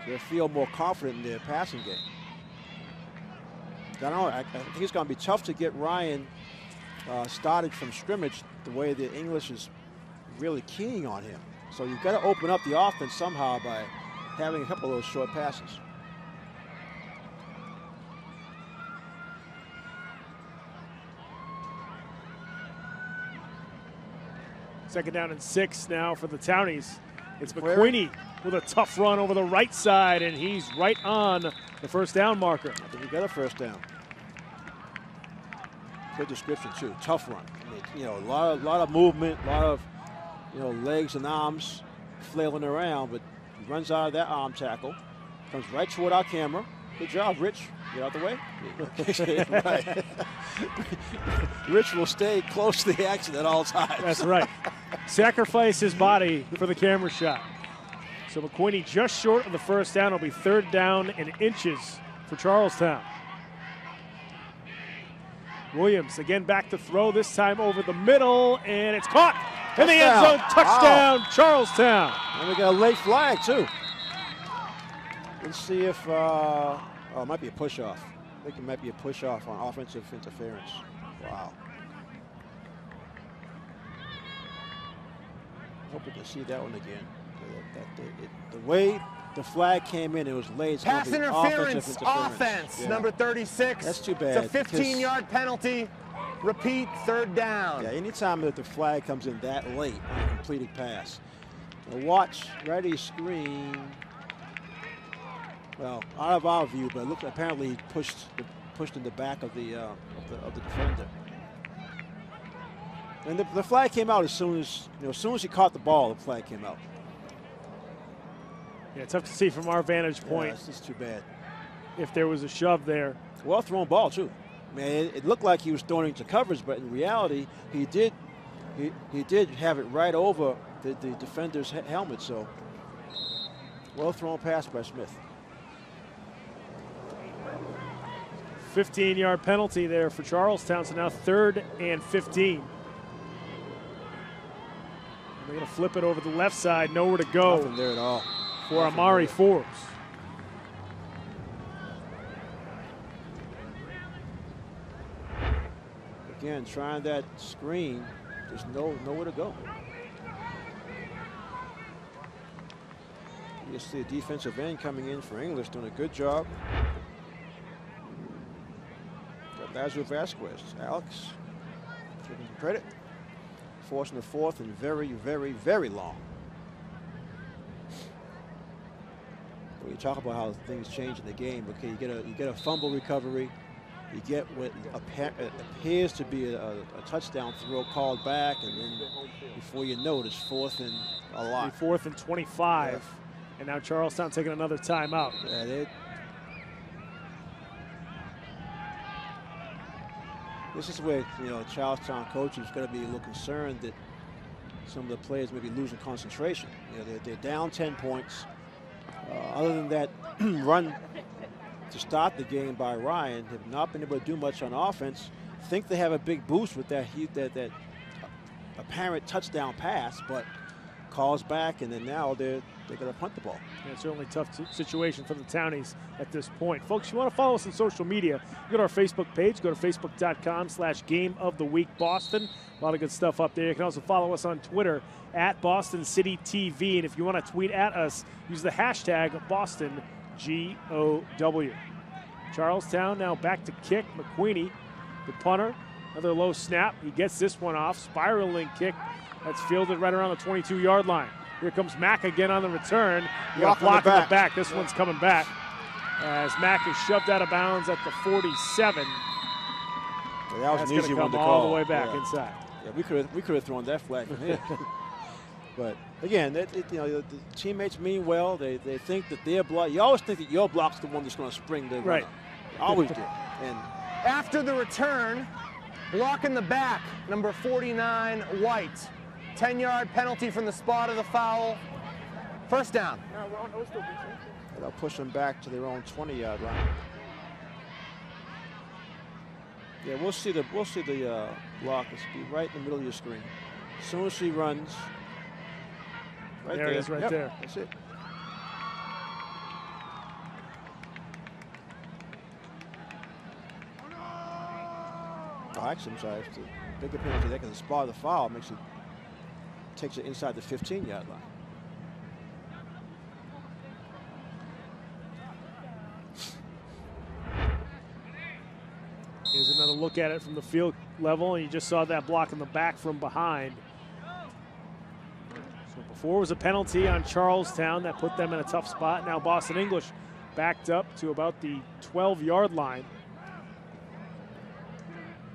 So they feel more confident in their passing game. I don't know, I think it's going to be tough to get Ryan started from scrimmage the way the English is really keying on him. So you've got to open up the offense somehow by having a couple of those short passes. Second down and 6 now for the Townies. It's McQueenie with a tough run over the right side, and he's right on the first down marker. I think he got a first down. Good description too. Tough run. I mean, you know, a lot of movement, a lot of legs and arms flailing around, but he runs out of that arm tackle, comes right toward our camera. Good job, Rich. Get out the way. Right. Rich will stay close to the action at all times. That's right. Sacrifice his body for the camera shot. So McQueenie just short of the first down. It'll be 3rd down and inches for Charlestown. Williams again back to throw, this time over the middle, and it's caught in the end zone. Touchdown, wow. Charlestown. And we got a late flag too. Let's see if oh, it might be a push-off. I think it might be a push-off on offensive interference. Wow. Hope we can see that one again. The way the flag came in, it was late. Pass interference, offense, yeah. Number 36. That's too bad. It's a 15-yard penalty. Repeat, 3rd down. Yeah, anytime that the flag comes in that late on a completed pass. Now watch, ready, screen. Well, out of our view, but it looked apparently he pushed in the back of the defender. And the flag came out as soon as he caught the ball, the flag came out. Yeah, tough to see from our vantage point. Yeah, it's just too bad. If there was a shove there. Well thrown ball too. Man, it looked like he was throwing into coverage, but in reality, he did have it right over the defender's helmet. So, well thrown pass by Smith. 15-yard penalty there for Charlestown. So now 3rd and 15. They're going to flip it over the left side. Nowhere to go. Nothing there at all. For Amari Forbes. Again, trying that screen, there's nowhere to go. You see a defensive end coming in for English, doing a good job. Got Lazarus Vasquez, Alex, giving him credit. Forcing the 4th and very, very, very long. When you talk about how things change in the game, okay, you get a fumble recovery, you get what appears to be a touchdown throw called back, and then before you know it, it's 4th and a lot. 4th and 25, yeah. And now Charlestown taking another timeout. Yeah, this is where Charlestown coaches got to be a little concerned that some of the players may be losing concentration. They're down 10 points. Other than that run to start the game by Ryan, have not been able to do much on offense. Think they have a big boost with that apparent touchdown pass, but calls back, and then now they're going to punt the ball. Yeah, it's certainly a tough situation for the Townies at this point. Folks, you want to follow us on social media, go to our Facebook page, go to facebook.com/GameOfTheWeekBoston. A lot of good stuff up there. You can also follow us on Twitter at Boston City TV. And if you want to tweet at us, use the hashtag BostonGOW. Charlestown now back to kick. McQueenie, the punter, another low snap. He gets this one off. Spiraling kick that's fielded right around the 22-yard line. Here comes Mack again on the return. You got a block in the back. This one's coming back as Mack is shoved out of bounds at the 47. That was That's an easy one to call. all the way back inside. Yeah, we could have thrown that flag from here. But again, the teammates mean well. They think that their block. You always think that your block's the one that's going to spring the right. Always do. And After the return, block in the back, number 49, White. 10-yard penalty from the spot of the foul. First down. they'll push them back to their own 20-yard line. Yeah, we'll see the block. It's be right in the middle of your screen. As soon as she runs, right there it is, right yep, there. That's it. Oh, actually, I'm sorry. It's the bigger penalty there because the spot of the foul takes it inside the 15-yard line. Here's another look at it from the field level, and you just saw that block in the back from behind. So before was a penalty on Charlestown that put them in a tough spot. Now Boston English backed up to about the 12-yard line.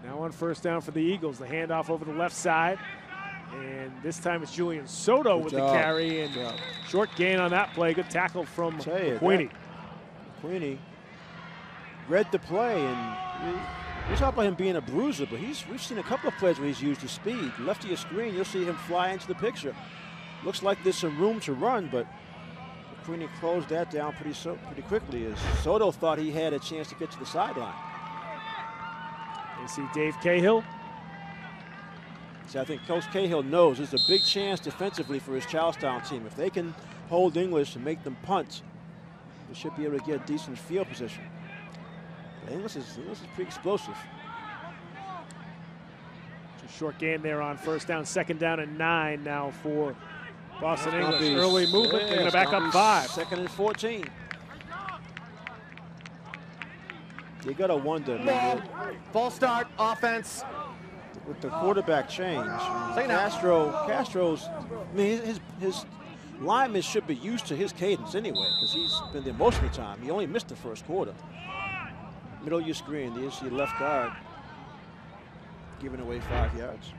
Now on first down for the Eagles. The handoff over the left side. And this time it's Julian Soto with the carry. And short gain on that play. Good tackle from McQueenie. McQueenie read the play, and we talk about him being a bruiser, but we've seen a couple of plays where he's used his speed. Left of your screen, you'll see him fly into the picture. Looks like there's some room to run, but McQueenie closed that down pretty quickly as Soto thought he had a chance to get to the sideline. You see Dave Cahill. See, I think Coach Cahill knows there's a big chance defensively for his Charlestown team. If they can hold English and make them punt, they should be able to get decent field position. English is pretty explosive. It's a short gain there on first down. Second down and 9 now for Boston English. Early movement. They're going to back up 5. Second and 14. You got to wonder. Full start, offense. With the quarterback change, Castro's, I mean, his linemen should be used to his cadence anyway, because he's been there most of the time. He only missed the first quarter. Middle of your screen, there's your left guard giving away 5 yards.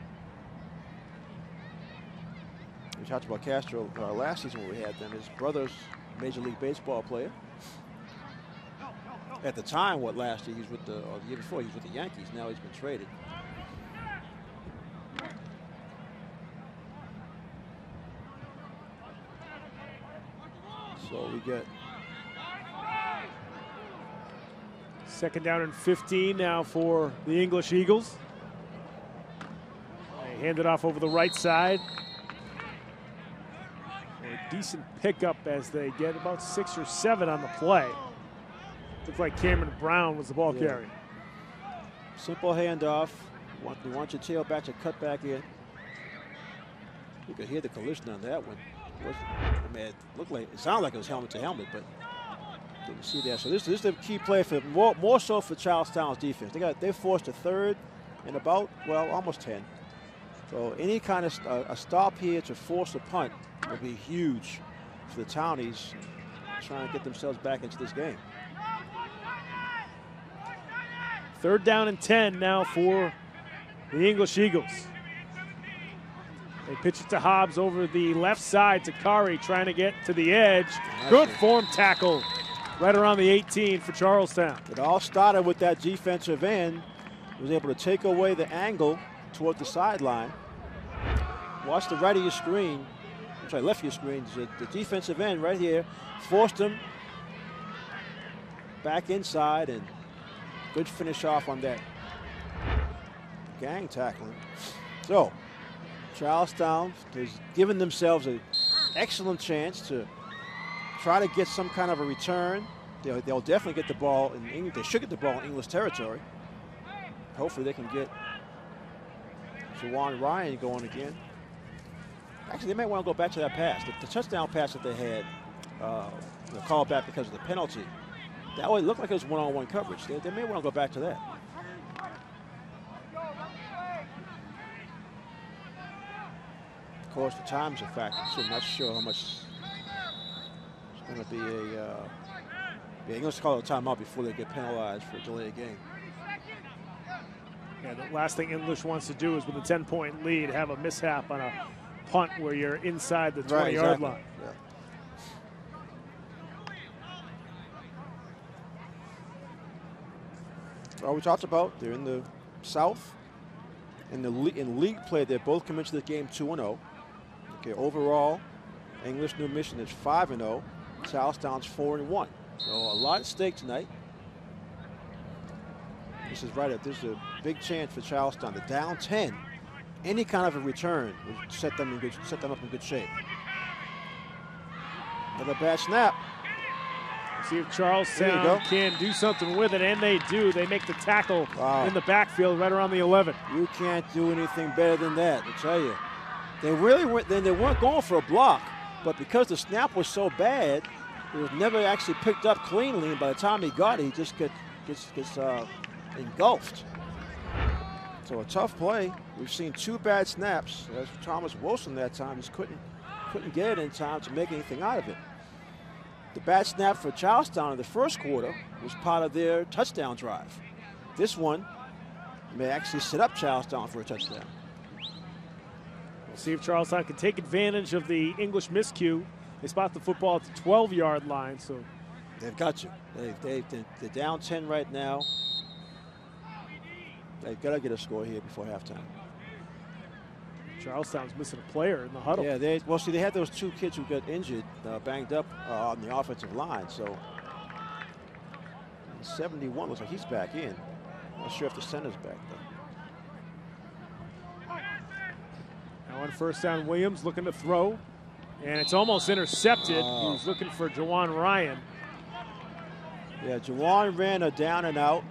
We talked about Castro last season when we had them. His brother's a Major League Baseball player. At the time, last year, he was with the year before, he was with the Yankees. Now he's been traded. So we get second down and 15 now for the English Eagles. They hand it off over the right side. A decent pickup as they get about 6 or 7 on the play. Looks like Cameron Brown was the ball carrier. Simple handoff. You want your tailback to cut back in. You could hear the collision on that one. I mean, it sounded like it was helmet to helmet, but didn't see that. So this is the key play for more so for Charlestown's defense. They forced a third and about almost 10. So any kind of a stop here to force a punt would be huge for the Townies trying to get themselves back into this game. Third down and 10 now for the English Eagles. They pitch it to Hobbs over the left side to Kari, trying to get to the edge. Good form tackle right around the 18 for Charlestown. It all started with that defensive end. He was able to take away the angle toward the sideline. Watch the right of your screen. I'm sorry, left of your screen. The defensive end right here forced him back inside, and good finish off on that gang tackling. So Charlestown has given themselves an excellent chance to try to get some kind of a return. They'll definitely get the ball in English. They should get the ball in English territory. Hopefully they can get Jawan Ryan going again. Actually, they might want to go back to that pass. The touchdown pass that they had, called back because of the penalty. That would look like it was one-on-one coverage. They may want to go back to that. Of course, the time's a factor, so I'm not sure how much it's going to be English call a timeout before they get penalized for a delayed game. Yeah, the last thing English wants to do is with a 10-point lead have a mishap on a punt where you're inside the 20-yard line. Yeah. Well, we talked about they're in the South. In league play, they both come into the game 2-0. Okay, overall, English New Mission is 5-0. Charlestown's 4-1. So a lot at stake tonight. This is right. There's a big chance for Charlestown. The down 10, any kind of a return would set them up in good shape. Another bad snap. See if Charlestown can do something with it, and they do. They make the tackle in the backfield right around the 11. You can't do anything better than that, I tell you. They really weren't. They weren't going for a block, but because the snap was so bad, it was never actually picked up cleanly. And by the time he got it, he just gets engulfed. So a tough play. We've seen 2 bad snaps. As for Thomas Wilson that time, just couldn't get it in time to make anything out of it. The bad snap for Charlestown in the first quarter was part of their touchdown drive. This one may actually set up Charlestown for a touchdown. We'll see if Charlestown can take advantage of the English miscue. They spot the football at the 12-yard line, so they've got to. They're down 10 right now. They've got to get a score here before halftime. Charlestown's missing a player in the huddle. Yeah, they had those 2 kids who got injured, banged up on the offensive line. So 71 looks like he's back in. Not sure if the center's back though. Now on first down, Williams looking to throw, and it's almost intercepted. He was looking for Jawan Ryan. Yeah, Jawan ran a down and out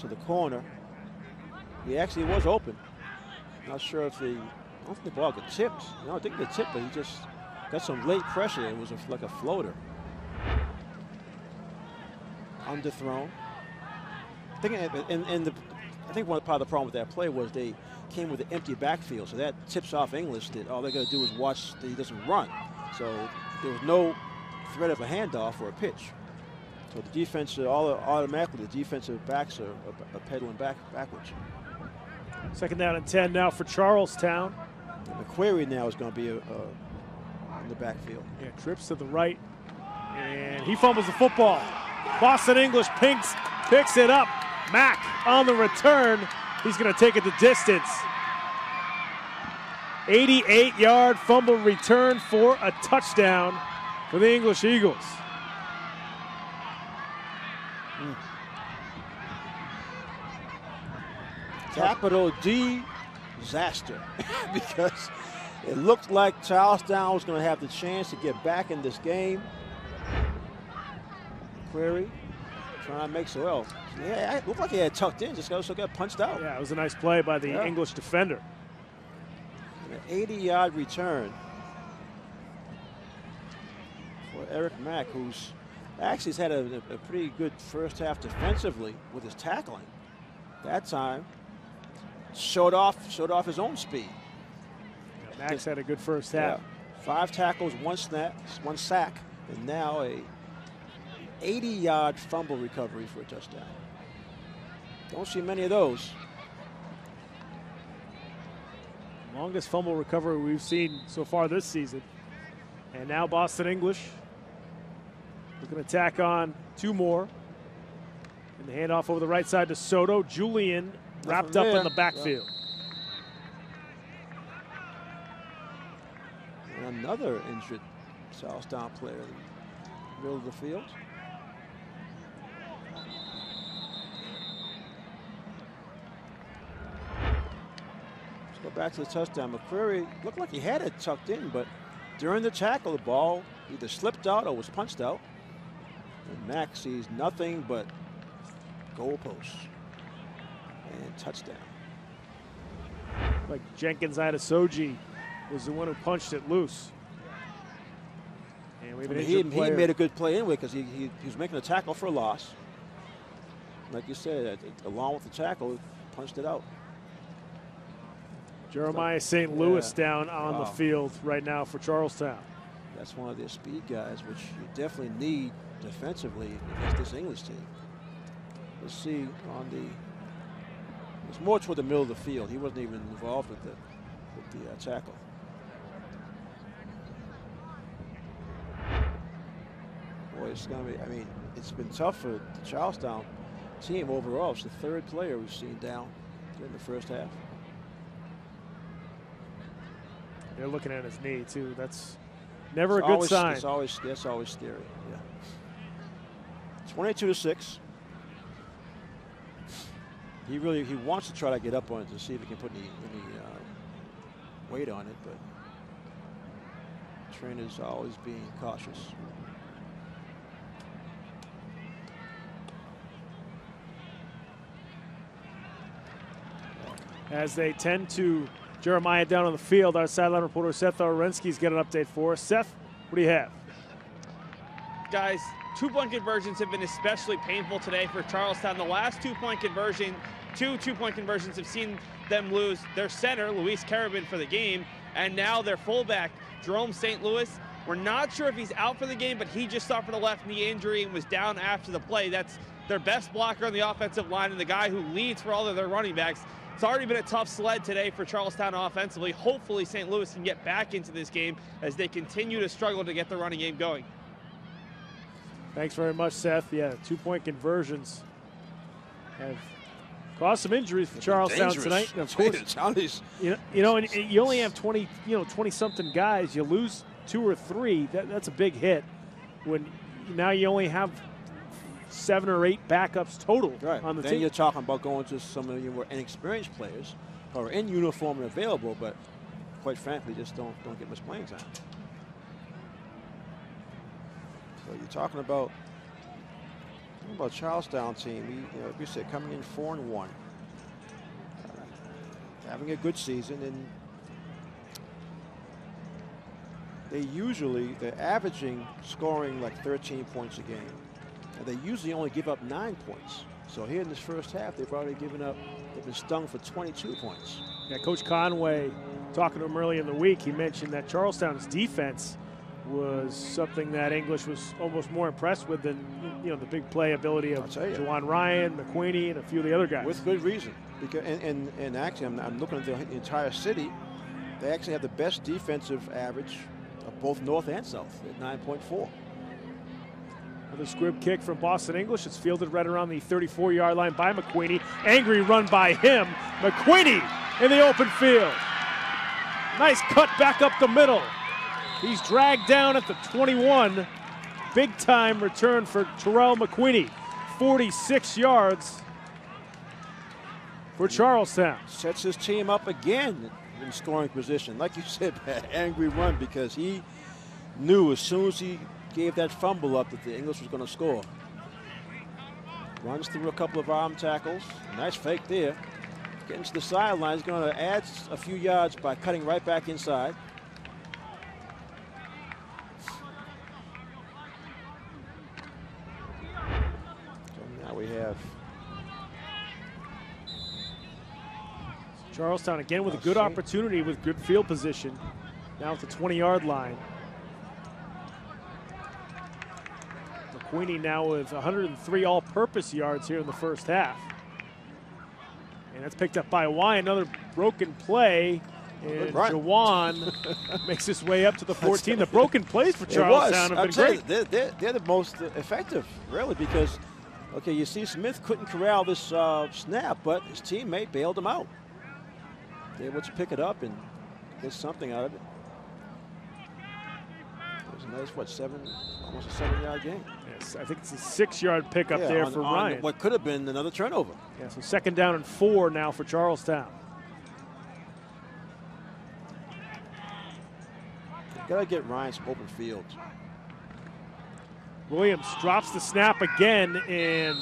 to the corner. He actually was open. Not sure if I don't think the ball got tipped. No, I think it tipped, but he just got some late pressure. It was like a floater. Underthrown. I think one part of the problem with that play was they came with an empty backfield, so that tips off English that all they got to do is watch that he doesn't run. So there was no threat of a handoff or a pitch. So the defense, automatically the defensive backs are pedaling backwards. Second down and 10 now for Charlestown. And McQuarrie now is going to be in the backfield. Yeah, trips to the right, and he fumbles the football. Boston English picks it up. Mack on the return. He's going to take it the distance. 88-yard fumble return for a touchdown for the English Eagles. Capital D disaster because it looked like Charlestown was going to have the chance to get back in this game. McQuarrie trying to make so well. Yeah, it looked like he had tucked in, just got punched out. Yeah, it was a nice play by the English defender. An 80-yard return for Eric Mack, who's actually has had a pretty good first half defensively with his tackling. That time showed off his own speed. Yeah, Max had a good first half. Yeah. 5 tackles, 1 sack, and now a 80-yard fumble recovery for a touchdown. Don't see many of those. Longest fumble recovery we've seen so far this season. And now Boston English looking to tack on 2 more. And the handoff over the right side to Soto. Julian wrapped up in the backfield. Yeah. And another injured Charlestown player in the middle of the field. Let's go back to the touchdown. McQuarrie looked like he had it tucked in, but during the tackle, the ball either slipped out or was punched out. And Mack sees nothing but goalposts. And touchdown. Like Jenkins Adesoji was the one who punched it loose. And he made a good play anyway because he was making a tackle for a loss. Like you said, along with the tackle, punched it out. Jeremiah St. Louis down on the field right now for Charlestown. That's one of their speed guys, which you definitely need defensively against this English team. Let's see on the It's more toward the middle of the field. He wasn't even involved with the tackle. Boy, it's going to be, I mean, it's been tough for the Charlestown team overall. It's the third player we've seen down in the first half. They're looking at his knee, too. That's never a good sign. That's always scary, yeah. 22-6. He wants to try to get up on it to see if he can put any weight on it, but trainer's always being cautious. As they tend to Jeremiah down on the field, our sideline reporter Seth Orensky's got an update for us. Seth, what do you have? Guys, 2-point conversions have been especially painful today for Charlestown. The last 2-point conversion, two 2-point conversions have seen them lose their center, Luis Carabin, for the game, and now their fullback, Jerome St. Louis. We're not sure if he's out for the game, but he just suffered a left knee injury and was down after the play. That's their best blocker on the offensive line and the guy who leads for all of their running backs. It's already been a tough sled today for Charlestown offensively. Hopefully St. Louis can get back into this game as they continue to struggle to get the running game going. Thanks very much, Seth. Yeah, 2-point conversions have caused some injuries for Charlestown tonight. And of course, and you only have 20-something guys. You lose 2 or 3. That's a big hit. When now you only have 7 or 8 backups total on the team. Then you're talking about going to some of your more inexperienced players who are in uniform and available, but quite frankly, just don't get much playing time. So you're talking about Charlestown team. We said coming in 4-1, having a good season, and they're averaging scoring like 13 points a game, and they usually only give up 9 points. So here in this first half, they've been stung for 22 points. Yeah, Coach Conway, talking to him early in the week, he mentioned that Charlestown's defense was something that English was almost more impressed with than the big play ability of Juwan Ryan, McQueenie, and a few of the other guys. With good reason, because and actually I'm looking at the entire city. They actually have the best defensive average of both North and South at 9.4. Another squib kick from Boston English. It's fielded right around the 34-yard line by McQueenie. Angry run by him. McQueenie in the open field. Nice cut back up the middle. He's dragged down at the 21. Big time return for Terrell McQueenie. 46 yards for Charlestown. Sets his team up again in scoring position. Like you said, angry run, because he knew as soon as he gave that fumble up that the English was going to score. Runs through a couple of arm tackles. Nice fake there. Getting to the sideline. He's going to add a few yards by cutting right back inside. We have Charlestown again with a good opportunity with good field position. Now at the 20-yard line. McQueenie now with 103 all-purpose yards here in the first half. And that's picked up by Y. Another broken play. And Jawan makes his way up to the 14. The broken plays for Charlestown have been great. They're the most effective, really, because okay, you see Smith couldn't corral this snap, but his teammate bailed him out. They were able to pick it up and get something out of it. It was a nice, almost a 7-yard gain. Yes, I think it's a 6-yard pickup there for Ryan. What could have been another turnover. Yeah, so 2nd down and 4 now for Charlestown. Got to get Ryan some open field. Williams drops the snap again, and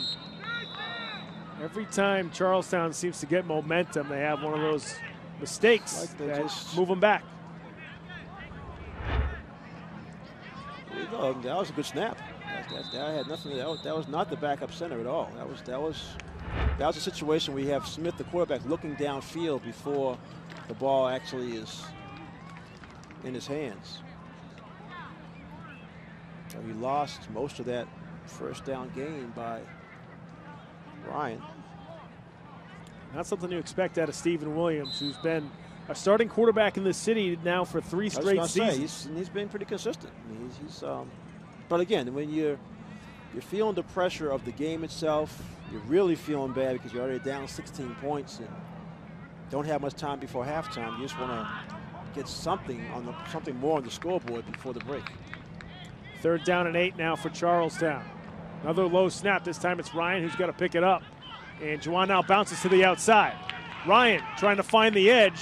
every time Charlestown seems to get momentum, they have one of those mistakes that move them back. That was a good snap. That had nothing. That was not the backup center at all. That was a situation where you have Smith, the quarterback, looking downfield before the ball actually is in his hands. So he lost most of that first down gain by Ryan. Not something you expect out of Stephen Williams, who's been a starting quarterback in the city now for 3 straight seasons. He's been pretty consistent. But again, when you're feeling the pressure of the game itself, you're really feeling bad because you're already down 16 points and don't have much time before halftime. You just want to get something more on the scoreboard before the break. 3rd down and 8 now for Charlestown. Another low snap. This time it's Ryan who's got to pick it up. And Juwan now bounces to the outside. Ryan trying to find the edge,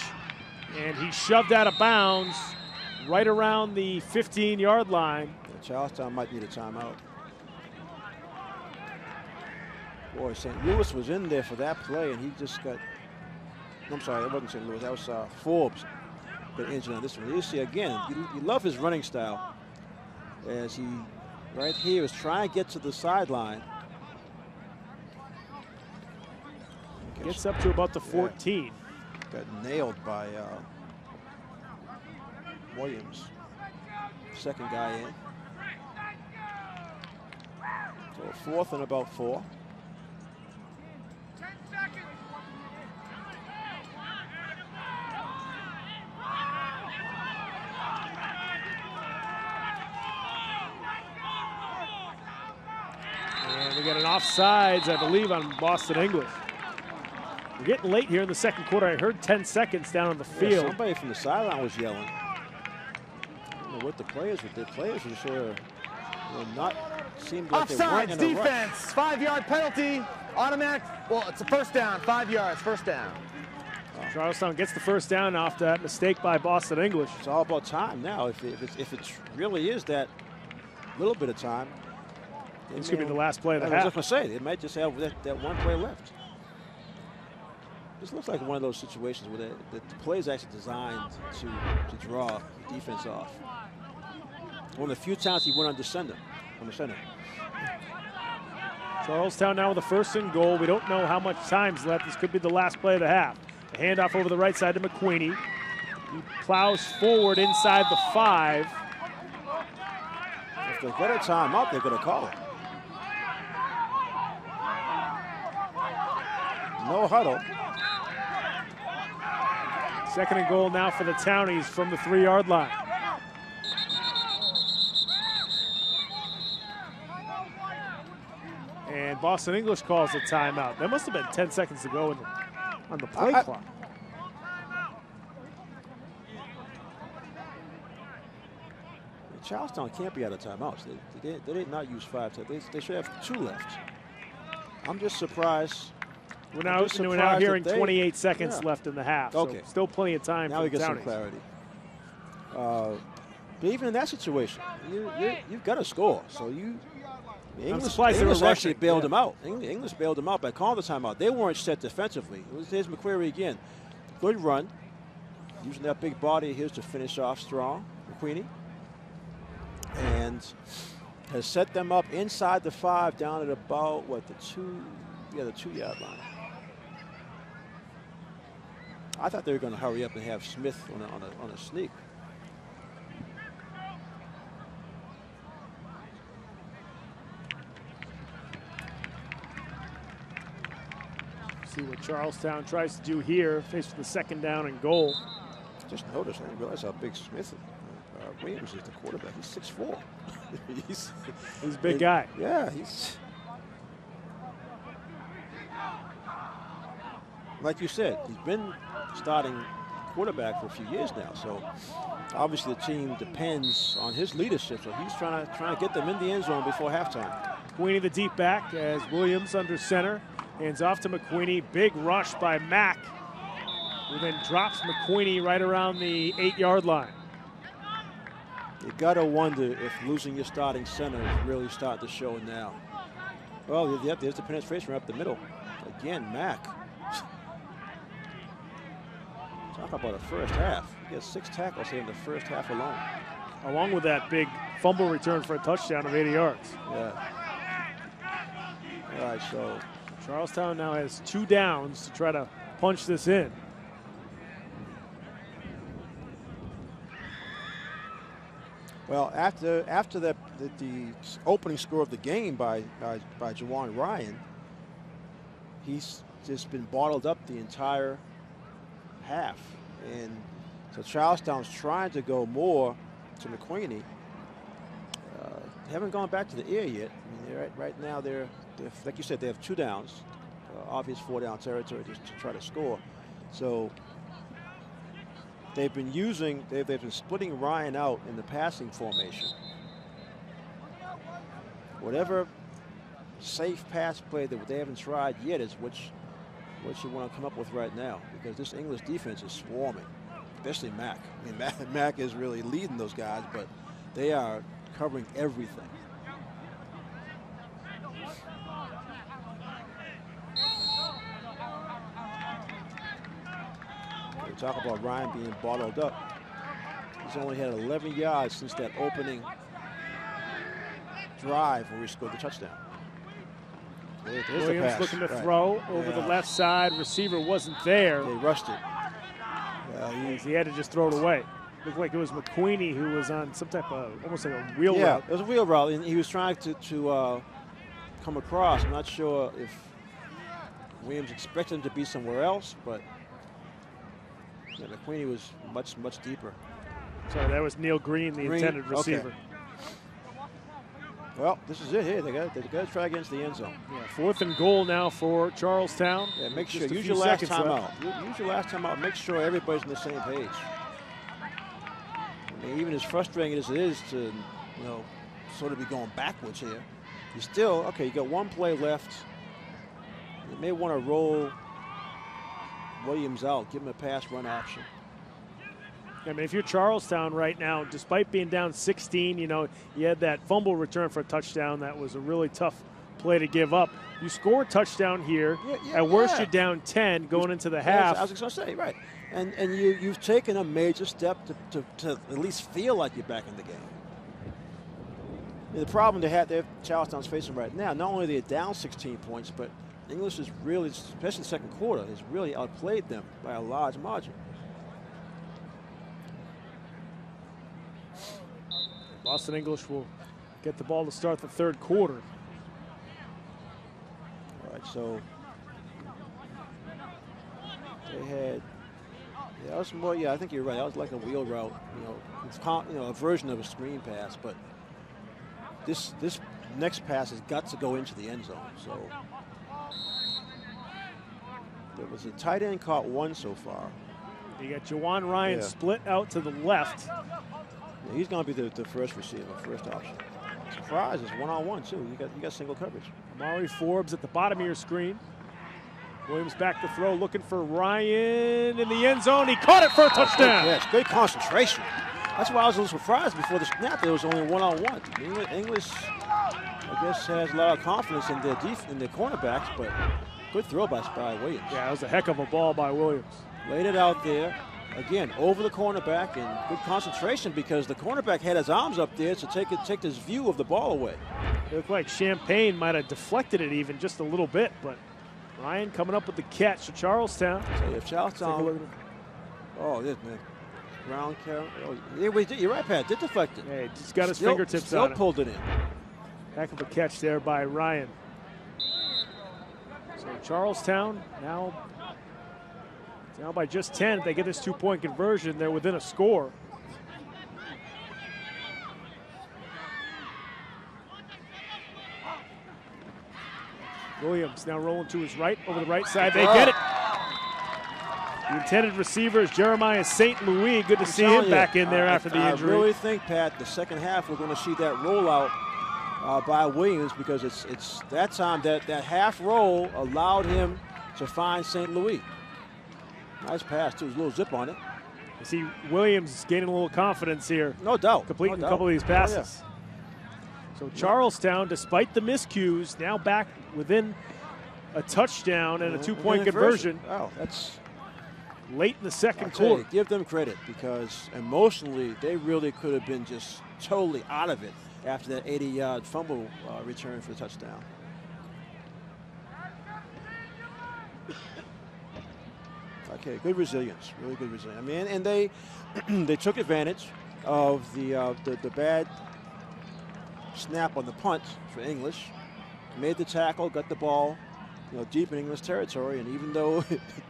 and he's shoved out of bounds right around the 15-yard line. Yeah, Charlestown might need a timeout. Boy, St. Louis was in there for that play, and he just got, I'm sorry, it wasn't St. Louis. That was Forbes got injured on this one. You see, again, you love his running style as he, right here, is trying to get to the sideline. Gets up to about the 14. Yeah. Got nailed by Williams. 2nd guy in. So 4th and about 4. And we got an offsides, I believe, on Boston English. We're getting late here in the 2nd quarter. I heard 10 seconds down on the field. Somebody from the sideline was yelling. I don't know what the players were. The players were sort of not seemed like they weren't in a defense, rush. 5-yard penalty, automatic. Well, it's a 1st down, 5 yards, 1st down. Charlestown gets the 1st down after that mistake by Boston English. It's all about time now. If it really is that little bit of time, this could be the last play of the half. I was just going to say, they might just have that one play left. This looks like one of those situations where the play is actually designed to draw the defense off. One of the few times he went on the center. Charlestown now with a 1st and goal. We don't know how much time's left. This could be the last play of the half. A handoff over the right side to McQueenie. He plows forward inside the 5. If they get a timeout, they're going to call it. No huddle. 2nd and goal now for the Townies from the 3-yard line. And Boston English calls a timeout. There must have been 10 seconds to go on the play clock. Charlestown can't be out of timeouts. They did not use 5. They should have 2 left. I'm just surprised. We're now hearing 28 seconds left in the half. Okay. So still plenty of time now for the we get Townies. some clarity. But even in that situation, you've got to score. So English actually bailed them out. English bailed them out by calling the timeout. They weren't set defensively. Here's McQuarrie again. Good run. Using that big body of his to finish off strong, McQueenie. And has set them up inside the 5 down at about, what, the 2-yard line. I thought they were going to hurry up and have Smith on a sneak. See what Charlestown tries to do here, faced with the 2nd down and goal. Just noticed, I didn't realize how big Smith Williams is, the quarterback. He's 6'4". he's a big guy. Yeah, he's. Like you said, he's been starting quarterback for a few years now. So obviously the team depends on his leadership. So he's trying to get them in the end zone before halftime. McQueenie the deep back as Williams under center. Hands off to McQueenie. Big rush by Mack, who then drops McQueenie right around the 8-yard line. You got to wonder if losing your starting center is really starting to show now. Well, there's the penetration right up the middle. Again, Mack. Talk about a first half. He has 6 tackles here in the first half alone. Along with that big fumble return for a touchdown of 80 yards. Yeah. All right, so Charlestown now has 2 downs to try to punch this in. Well, after the opening score of the game by Juwan Ryan, he's just been bottled up the entire half. And so Charlestown's trying to go more to McQueenie. They haven't gone back to the air yet. I mean, right now they're like you said, they have 2 downs, obvious 4-down territory just to try to score. So they've been splitting Ryan out in the passing formation. Whatever safe pass play that they haven't tried yet is what you want to come up with right now, because this English defense is swarming, especially Mack. I mean, Mack is really leading those guys, but they are covering everything. We talk about Ryan being bottled up. He's only had 11 yards since that opening drive where he scored the touchdown. There's Williams looking to throw over the left side. Receiver wasn't there. They rushed it. He had to just throw it away. Looked like it was McQueenie who was on some type of, almost like a wheel route. Yeah, it was a wheel route, and he was trying to come across. I'm not sure if Williams expected him to be somewhere else, but yeah, McQueenie was much deeper. So that was Neil Green, the intended receiver. Okay. Well, this is it here. They got to try against the end zone. Yeah, 4th and goal now for Charlestown. Yeah, make sure, use your last time out. Use your last time out. Make sure everybody's on the same page. I mean, even as frustrating as it is to, sort of be going backwards here, you still, okay, you got 1 play left. You may want to roll Williams out, give him a pass run option. I mean, if you're Charlestown right now, despite being down 16, you had that fumble return for a touchdown. That was a really tough play to give up. You score a touchdown here. At worst, you're down 10 going into the half. I was going to say, right. And you've taken a major step to at least feel like you're back in the game. And the problem that Charlestown's facing right now, not only are they down 16 points, but English is really, especially in the second quarter, has really outplayed them by a large margin. Boston English will get the ball to start the 3rd quarter. All right, so they had, that was more, I think you're right. That was like a wheel route, it's a version of a screen pass, but this next pass has got to go into the end zone. So there was a tight end caught 1 so far. You got Jawan Ryan split out to the left. Yeah, he's going to be the first receiver, first option. Surprise is 1-on-1 too. You got single coverage. Amari Forbes at the bottom of your screen. Williams back to throw, looking for Ryan in the end zone. He caught it for a touchdown. Yeah, it's good concentration. That's why I was a little surprised before the snap. There was only 1-on-1. English, I guess, has a lot of confidence in their cornerbacks, but good throw by Williams. Yeah, it was a heck of a ball by Williams. Laid it out there. Again, over the cornerback, and good concentration because the cornerback had his arms up there to take this view of the ball away. It looked like Champagne might have deflected it even just a little bit, but Ryan coming up with the catch to Charlestown. So if Charlestown, ground carry. Oh, you're right, Pat. Did deflect it. Yeah, he just got his fingertips still on it. Pulled it in. Heck of a catch there by Ryan. So Charlestown now by just 10. If they get this 2-point conversion, they're within a score. Williams now rolling to his right, over the right side. They get it. The intended receiver is Jeremiah St. Louis. Good to see him back in there after the injury. I really think, Pat, the second half we're going to see that rollout by Williams, because it's that time that half roll allowed him to find St. Louis. Nice pass, too. There's a little zip on it. You see Williams gaining a little confidence here. No doubt. Completing a couple of these passes. So Charlestown, despite the miscues, now back within a touchdown and a 2-point conversion. Oh, that's late in the second quarter. Give them credit, because emotionally they really could have been just totally out of it after that 80-yard fumble return for the touchdown. Okay, good resilience, really good resilience. I mean, and they took advantage of the bad snap on the punt for English. Made the tackle, got the ball deep in English territory. And even though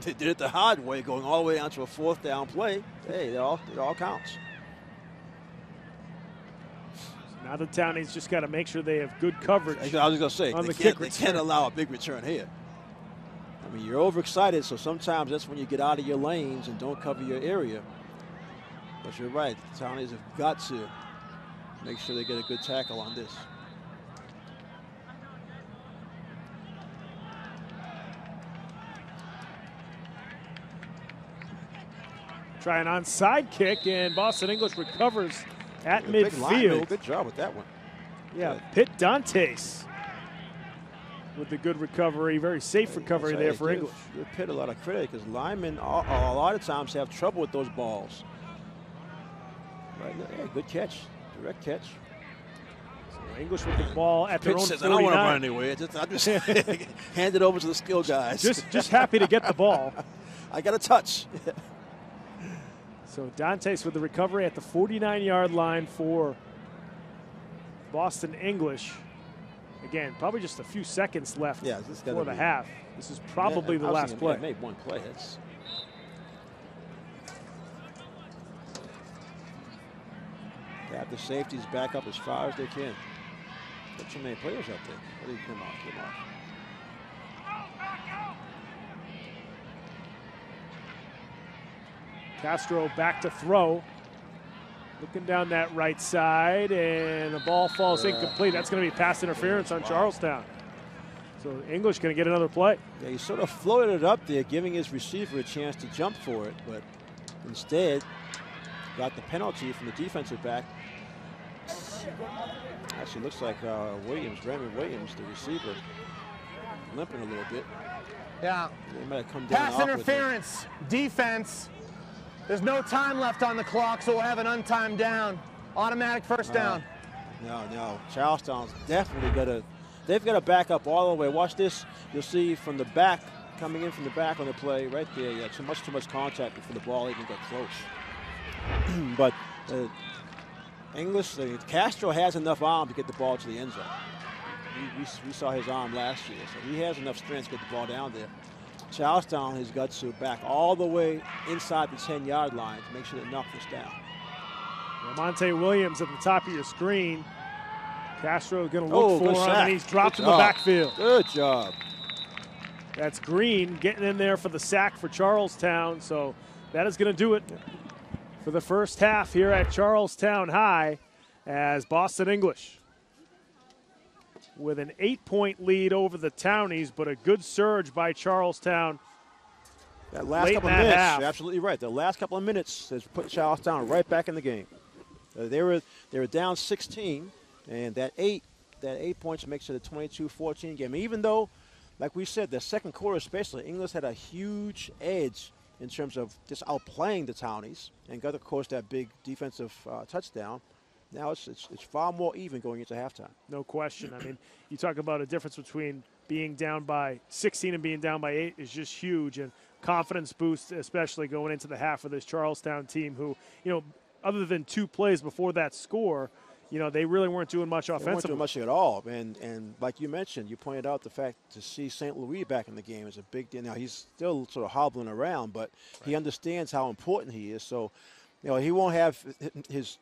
they did it the hard way, going all the way down to a 4th down play, hey, it all counts. Now the Townies just got to make sure they have good coverage. I was going to say, they can't allow a big return here. I mean, you're overexcited, so sometimes that's when you get out of your lanes and don't cover your area. But you're right, the Townies have got to make sure they get a good tackle on this. Try an onside kick, and Boston English recovers at midfield. Good job with that one. Yeah, Pitt Dantes with the good recovery, very safe recovery there for English. Give Pitt a lot of credit because linemen a lot of times have trouble with those balls. Right, yeah, good catch, direct catch. So English with the ball at their Pitt own says, 49. I don't want to run anywhere. I'm just hand it over to the skill guys. Just happy to get the ball. I got a touch. So Dantes with the recovery at the 49-yard line for Boston English. Again, probably just a few seconds left before the half. This is probably the last play. Made one play. That's got the safeties back up as far as they can. Got too many players out there. What do you come off? Come off. Castro back to throw. Looking down that right side, and the ball falls incomplete. That's going to be pass interference on Charlestown. So English going to get another play. Yeah, he sort of floated it up there, giving his receiver a chance to jump for it, but instead got the penalty from the defensive back. Actually looks like Raymond Williams, the receiver, limping a little bit. Yeah. They might have come down. Pass interference, defense. There's no time left on the clock, so we'll have an untimed down. Automatic first down. No. Charlestown's definitely they've got to back up all the way. Watch this. You'll see from the back, coming in from the back on the play right there. Yeah, too much contact before the ball even got close. But Castro has enough arm to get the ball to the end zone. We saw his arm last year, so he has enough strength to get the ball down there. Charlestown has got to back all the way inside the 10-yard line to make sure they knock this down. Lamonte Williams at the top of your screen. Castro going to look for him, and he's dropped in the backfield. Good job. That's Green getting in there for the sack for Charlestown. So that is going to do it for the first half here at Charlestown High, as Boston English with an 8-point lead over the Townies, but a good surge by Charlestown. That last couple of minutes, you're absolutely right. The last couple of minutes has put Charlestown right back in the game. They were down 16, and that 8 points makes it a 22-14 game. Even though, like we said, the second quarter especially, English had a huge edge in terms of just outplaying the Townies and got, of course, that big defensive touchdown. Now it's far more even going into halftime. No question. I mean, you talk about a difference between being down by 16 and being down by 8 is just huge, and confidence boost, especially going into the half for this Charlestown team who, other than 2 plays before that score, they really weren't doing much offensively. They weren't doing much at all. And like you mentioned, you pointed out the fact to see St. Louis back in the game is a big deal. Now, he's still sort of hobbling around, but he understands how important he is. So, he won't have his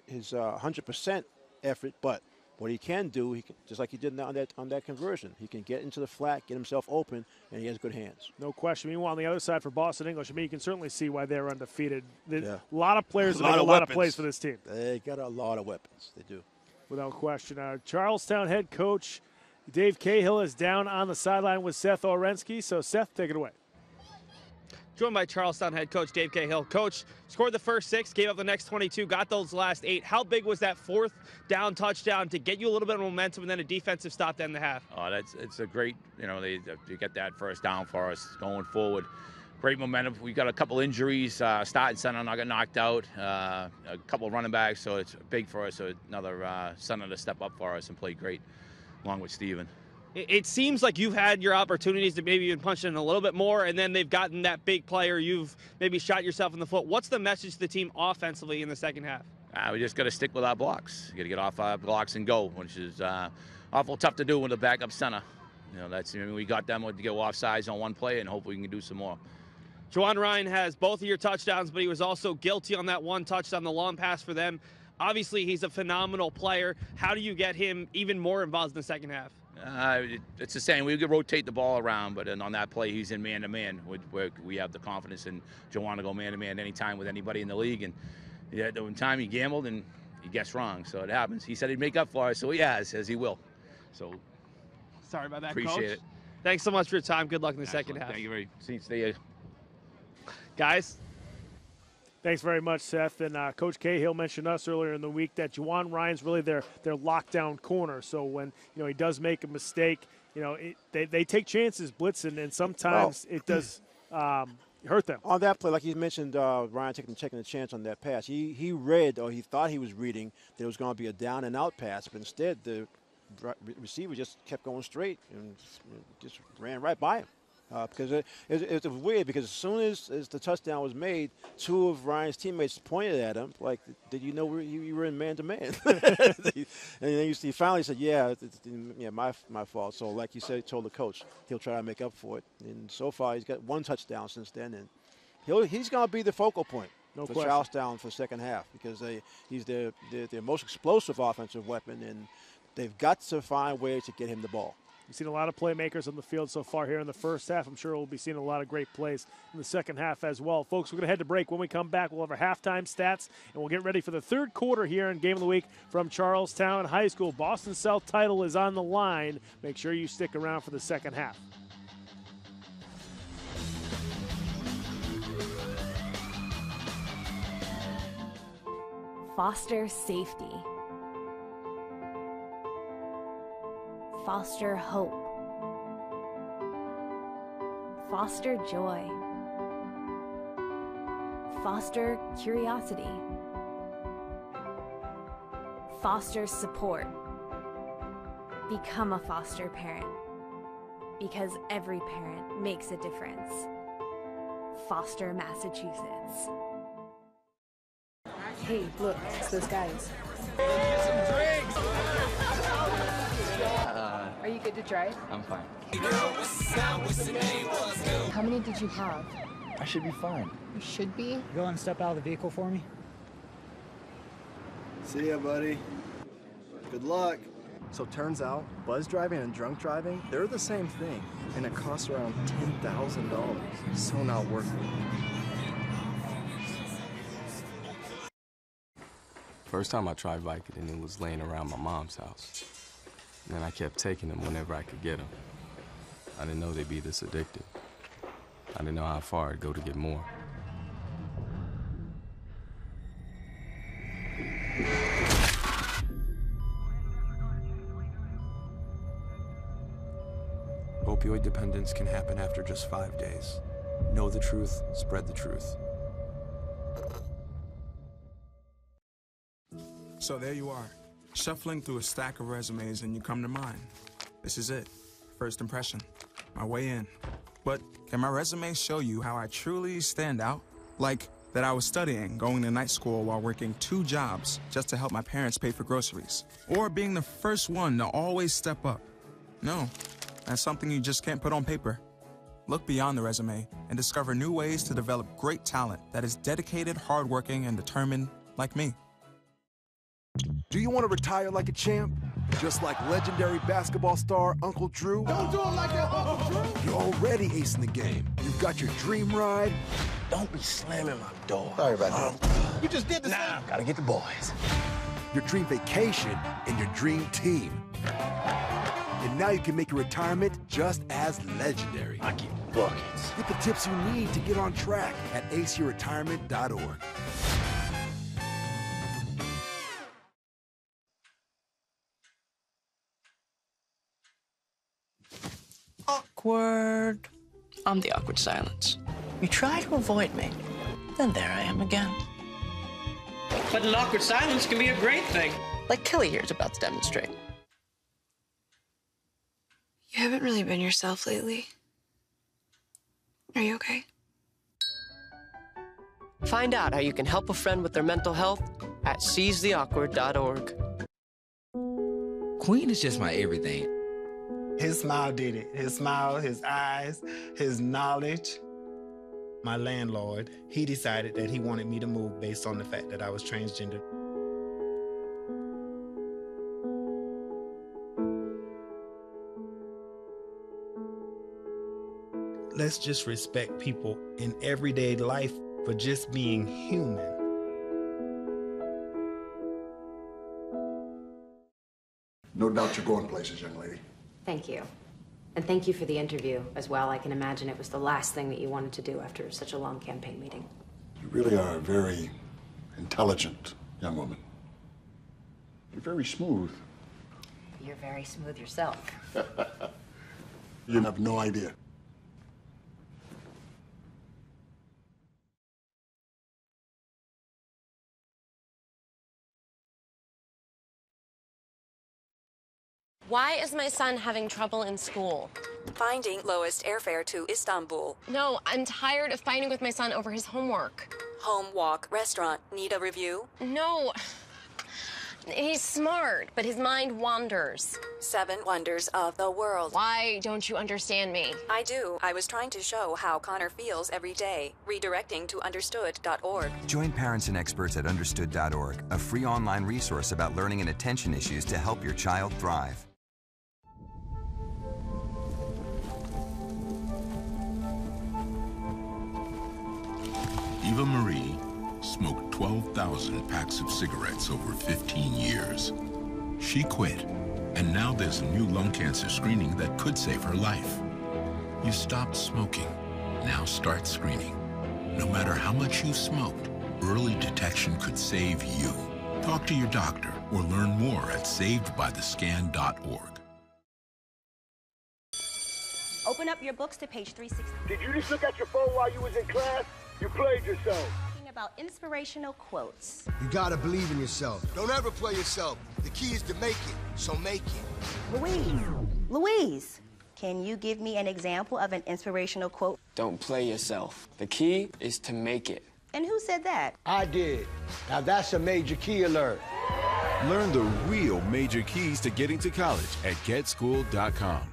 100% effort, but what he can do, just like he did on that conversion, he can get into the flat, get himself open, and he has good hands. No question. Meanwhile, on the other side for Boston English, you can certainly see why they're undefeated. A lot of players that make a lot of plays for this team. They got a lot of weapons. They do. Without question. Charlestown head coach Dave Cahill is down on the sideline with Seth Orensky. So, Seth, take it away. Joined by Charlestown head coach Dave Cahill. Coach, scored the first 6, gave up the next 22, got those last 8. How big was that 4th down touchdown to get you a little bit of momentum and then a defensive stop to end the half? Oh, it's a great, they get that first down for us going forward. Great momentum. We got a couple injuries. Starting center got knocked out. A couple running backs, so it's big for us. So another center to step up for us and play great, along with Steven. It seems like you've had your opportunities to maybe even punch in a little bit more, and then they've gotten that big player. You've maybe shot yourself in the foot. What's the message to the team offensively in the second half? We just got to stick with our blocks. You got to get off our blocks and go, which is awful tough to do with a backup center. we got them to go offsides on one play, and hopefully we can do some more. Juwan Ryan has both of your touchdowns, but he was also guilty on that one touchdown, the long pass for them. Obviously, he's a phenomenal player. How do you get him even more involved in the second half? It's the same. We could rotate the ball around, but on that play, he's in man-to-man. We have the confidence in Juwan to go man-to-man anytime with anybody in the league. And the one time he gambled and he guessed wrong, so it happens. He said he'd make up for it, so he has, as he will. So sorry about that, appreciate Coach. it. Thanks so much for your time. Good luck in the Excellent. second half. Thank you very much. Stay Guys. Thanks very much, Seth. And Coach Cahill mentioned us earlier in the week that Juwan Ryan's really their lockdown corner. So when he does make a mistake, they take chances blitzing, and sometimes it does hurt them. On that play, like you mentioned, Ryan taking a chance on that pass. He read, or he thought he was reading, that it was going to be a down and out pass, but instead the receiver just kept going straight and just ran right by him. Because it was weird, because as soon as the touchdown was made, two of Ryan's teammates pointed at him like, did you know you were in man-to-man? And then he finally said, yeah, my fault. So like you said, he told the coach he'll try to make up for it. And so far he's got one touchdown since then. And he's going to be the focal point for Charlestown for the second half, because he's their most explosive offensive weapon, and they've got to find ways to get him the ball. We've seen a lot of playmakers on the field so far here in the first half. I'm sure we'll be seeing a lot of great plays in the second half as well. Folks, we're going to head to break. When we come back, we'll have our halftime stats, and we'll get ready for the third quarter here in Game of the Week from Charlestown High School. Boston South title is on the line. Make sure you stick around for the second half. Foster safety. Foster hope. Foster joy. Foster curiosity. Foster support. Become a foster parent, because every parent makes a difference. Foster, Massachusetts. Hey, look, it's those guys. Are you good to drive? I'm fine. How many did you have? I should be fine. You should be. Go and step out of the vehicle for me. See ya, buddy. Good luck. So turns out, buzz driving and drunk driving, they're the same thing, and it costs around $10,000. So not worth it. First time I tried Vicodin, and it was laying around my mom's house. And then I kept taking them whenever I could get them. I didn't know they'd be this addictive. I didn't know how far I'd go to get more. Opioid dependence can happen after just 5 days. Know the truth, spread the truth. So there you are, shuffling through a stack of resumes, and you come to mine. This is it, first impression, my way in. But can my resume show you how I truly stand out? Like that I was studying, going to night school while working 2 jobs just to help my parents pay for groceries. Or being the first one to always step up. No, that's something you just can't put on paper. Look beyond the resume and discover new ways to develop great talent that is dedicated, hardworking, and determined like me. Do you want to retire like a champ? Just like legendary basketball star Uncle Drew? Don't do it like that, Uncle Drew! You're already acing the game. You've got your dream ride. Don't be slamming my door. Sorry about that. You just did the same. Gotta get the boys. Your dream vacation and your dream team. And now you can make your retirement just as legendary. I get buckets. Get the tips you need to get on track at aceyourretirement.org. Awkward. I'm the awkward silence. You try to avoid me, then there I am again. But an awkward silence can be a great thing. Like Kelly here is about to demonstrate. You haven't really been yourself lately. Are you okay? Find out how you can help a friend with their mental health at seizetheawkward.org. Queen is just my everything. His smile did it. His smile, his eyes, his knowledge. My landlord, he decided that he wanted me to move based on the fact that I was transgender. Let's just respect people in everyday life for just being human. No doubt you're going places, young lady. Thank you. And thank you for the interview as well. I can imagine it was the last thing that you wanted to do after such a long campaign meeting. You really are a very intelligent young woman. You're very smooth. You're very smooth yourself. You have no idea. Why is my son having trouble in school? Finding lowest airfare to Istanbul. No, I'm tired of fighting with my son over his homework. Home, walk, restaurant. Need a review? No. He's smart, but his mind wanders. 7 wonders of the world. Why don't you understand me? I do. I was trying to show how Connor feels every day. Redirecting to understood.org. Join parents and experts at understood.org, a free online resource about learning and attention issues to help your child thrive. Eva Marie smoked 12,000 packs of cigarettes over 15 years. She quit, and now there's a new lung cancer screening that could save her life. You stopped smoking. Now start screening. No matter how much you smoked, early detection could save you. Talk to your doctor or learn more at savedbythescan.org. Open up your books to page 360. Did you just look at your phone while you was in class? You played yourself. Talking about inspirational quotes. You gotta believe in yourself. Don't ever play yourself. The key is to make it, so make it. Louise, can you give me an example of an inspirational quote? Don't play yourself. The key is to make it. And who said that? I did. Now that's a major key alert. Learn the real major keys to getting to college at getschool.com.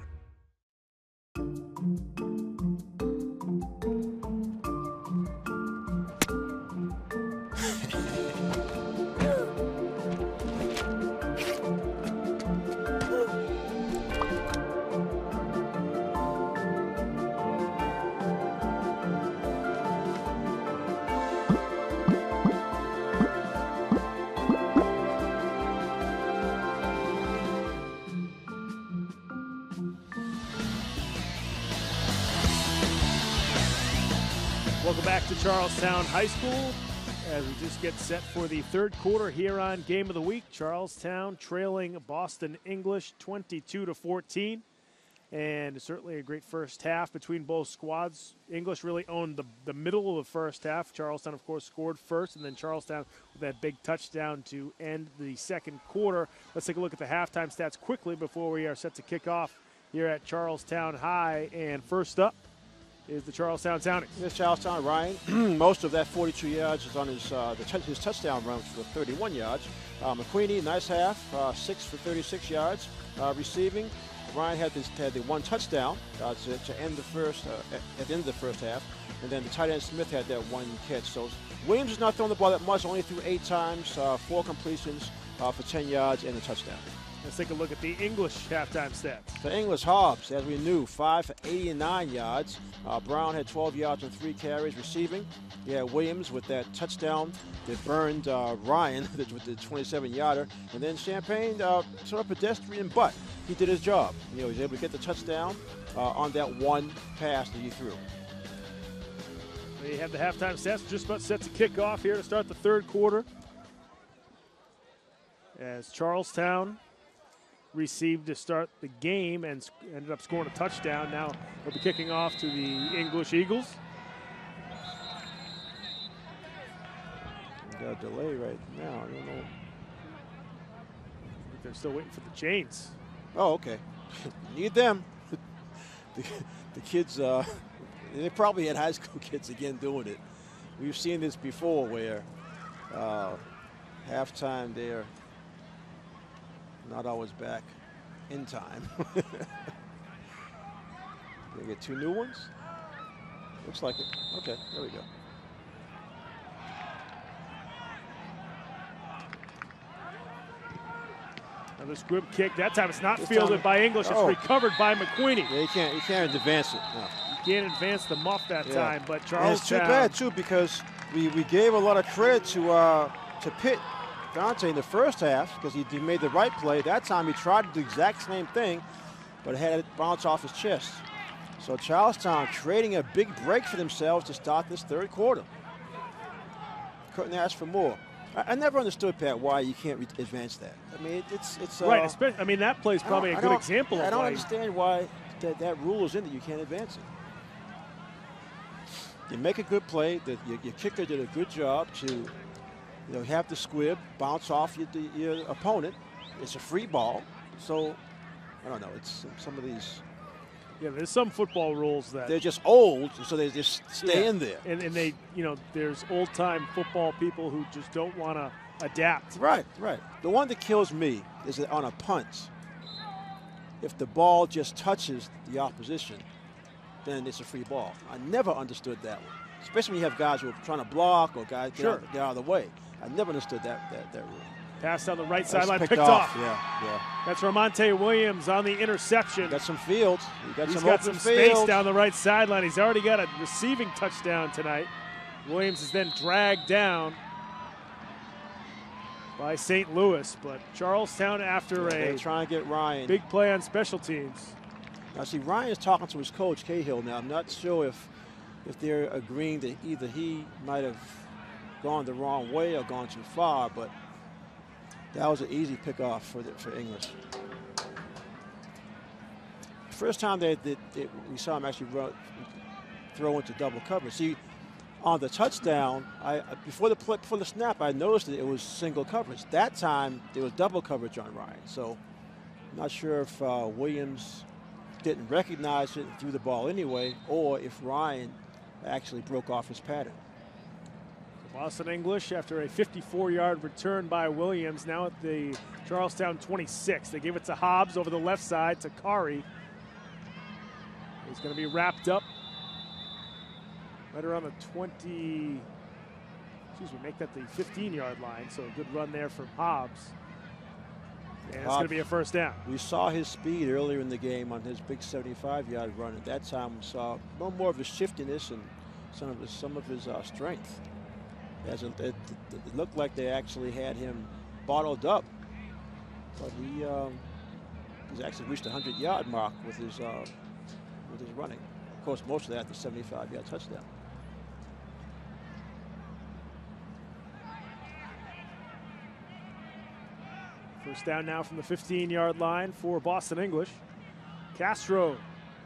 Welcome back to Charlestown High School as we just get set for the third quarter here on Game of the Week. Charlestown trailing Boston English 22-14. And certainly a great first half between both squads. English really owned the middle of the first half. Charlestown, of course, scored first, and then Charlestown with that big touchdown to end the second quarter. Let's take a look at the halftime stats quickly before we are set to kick off here at Charlestown High. And first up is the Charlestown Townies. This Charlestown, Ryan, most of that 42 yards is on his touchdown run for 31 yards. McQueenie, nice half, 6 for 36 yards. Receiving, Ryan had the one touchdown to end the first, at the end of the first half. And then the tight end Smith had that one catch. So Williams is not throwing the ball that much, only threw 8 times, 4 completions for 10 yards and a touchdown. Let's take a look at the English halftime stats. The English Hobbs, as we knew, 5 for 89 yards. Brown had 12 yards and 3 carries receiving. Yeah, Williams with that touchdown that burned Ryan with the 27-yarder. And then Champagne, sort of pedestrian, but he did his job. You know, he was able to get the touchdown on that one pass that he threw. We have the halftime stats just about set to kick off here to start the third quarter. As Charlestown received to start the game and ended up scoring a touchdown. Now they'll be kicking off to the English Eagles. Got a delay right now. I don't know. I think they're still waiting for the chains. Oh, okay. Need them. The kids, they probably had high school kids again doing it. We've seen this before where halftime they're not always back in time. We get 2 new ones. Looks like it. Okay, there we go. Another squib kick. That time it's not fielded by English. It's recovered by McQueenie. Yeah, you can't advance it. No. You can't advance the muff that time, but Charlestown. And it's too bad, too, because we gave a lot of credit to Pitt Dante in the first half because he made the right play. That time he tried to do the exact same thing, but had it bounce off his chest. So Charlestown creating a big break for themselves to start this third quarter. Couldn't ask for more. I never understood, Pat, why you can't advance that. I mean, it's right. I mean, that play is probably a good example of I don't why. understand why that rule is in that you can't advance it. You make a good play. Your kicker did a good job to, have the squib bounce off your opponent. It's a free ball, so I don't know. It's some of these. Yeah, there's some football rules that they're just old, so they just stay in there. And they, there's old-time football people who just don't want to adapt. Right. The one that kills me is that on a punt, if the ball just touches the opposition, then it's a free ball. I never understood that one, especially when you have guys who are trying to block or guys get out of the way. I never understood that rule. Pass down the right sideline, picked off. Yeah. That's Ramonte Williams on the interception. Got some fields. He's got some space down the right sideline. He's already got a receiving touchdown tonight. Williams is then dragged down by St. Louis, but Charlestown after they're trying to get Ryan. Big play on special teams. Now, see, Ryan's talking to his coach, Cahill, now. I'm not sure if they're agreeing that either he might have gone the wrong way or gone too far, but that was an easy pickoff for English. First time we saw him actually throw into double coverage. See, on the touchdown, before the snap, I noticed that it was single coverage. That time, there was double coverage on Ryan. So, I'm not sure if Williams didn't recognize it and threw the ball anyway, or if Ryan actually broke off his pattern. Boston English after a 54-yard return by Williams, now at the Charlestown 26. They gave it to Hobbs over the left side to Kari. He's going to be wrapped up right around the make that the 15-yard line, so a good run there from Hobbs. And it's going to be a first down. We saw his speed earlier in the game on his big 75-yard run. At that time, we saw no more of his shiftiness and some of his strength. It looked like they actually had him bottled up, but he's actually reached the 100-yard mark with his running. Of course, most of that the 75-yard touchdown. First down now from the 15-yard line for Boston English. Castro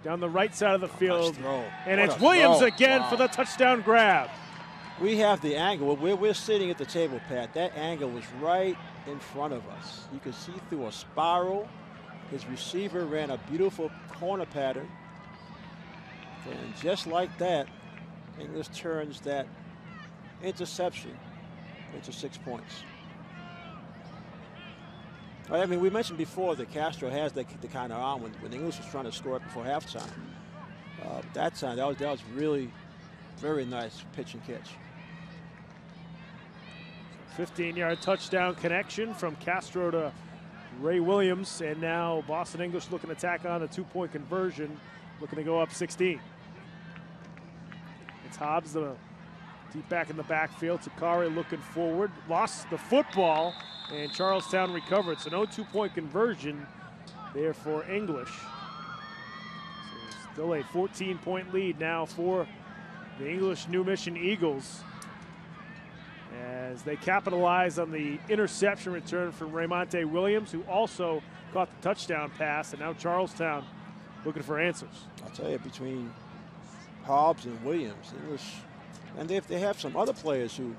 down the right side of the field, and it's Williams again for the touchdown grab. We have the angle. We're sitting at the table, Pat. That angle was right in front of us. You could see through a spiral. His receiver ran a beautiful corner pattern. And just like that, English turns that interception into 6 points. I mean, we mentioned before that Castro has the kind of arm when English was trying to score it before halftime. That time, that was really very nice pitch and catch. 15-yard touchdown connection from Castro to Ray Williams, and now Boston English looking to tack on a 2-point conversion, looking to go up 16. It's Hobbs, the deep back in the backfield. Takari looking forward, lost the football, and Charlestown recovered. So no 2-point conversion there for English. So still a 14-point lead now for the English New Mission Eagles, as they capitalize on the interception return from Ramonte Williams, who also caught the touchdown pass, and now Charlestown looking for answers. I'll tell you, between Hobbs and Williams, English, and they have some other players who,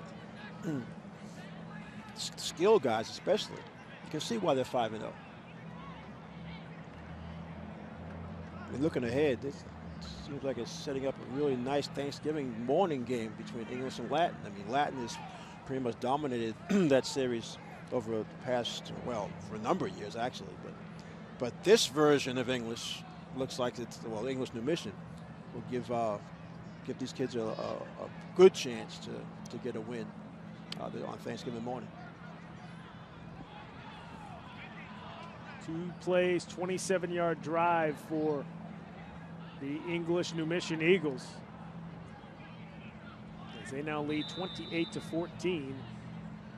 skill guys especially, you can see why they're 5-0. I mean, looking ahead, this seems like it's setting up a really nice Thanksgiving morning game between English and Latin. I mean, Latin has pretty much dominated that series over the past, well, for a number of years actually. But this version of English looks like it's, well, English New Mission will give these kids a good chance to get a win on Thanksgiving morning. 2 plays, 27-yard drive for the English New Mission Eagles, as they now lead 28-14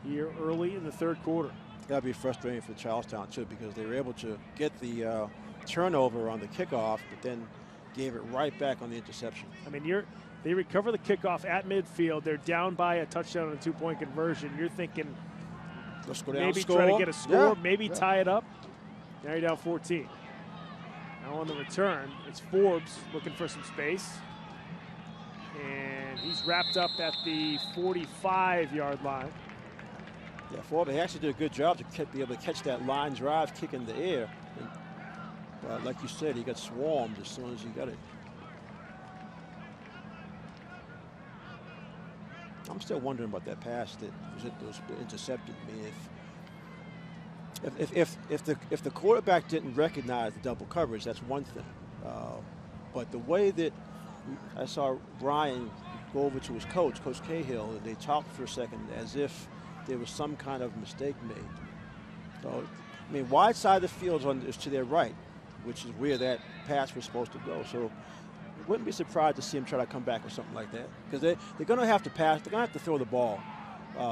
here early in the third quarter. That'd be frustrating for Charlestown too, because they were able to get the turnover on the kickoff, but then gave it right back on the interception. I mean, they recover the kickoff at midfield. They're down by a touchdown and a 2-point conversion. You're thinking let's go down, maybe score. try to get a score, maybe yeah. tie it up. Now you're down 14. Now on the return, it's Forbes looking for some space. And he's wrapped up at the 45-yard line. Yeah, Forbes, he actually did a good job to be able to catch that line drive kick in the air. But like you said, he got swarmed as soon as he got it. I'm still wondering about that pass that was intercepted. I mean, if the quarterback didn't recognize the double coverage, that's one thing. But the way that I saw Ryan go over to his coach, Coach Cahill, and they talked for a second as if there was some kind of mistake made. So, I mean, wide side of the field is to their right, which is where that pass was supposed to go. So, wouldn't be surprised to see him try to come back or something like that, because they're going to have to pass. They're going to have to throw the ball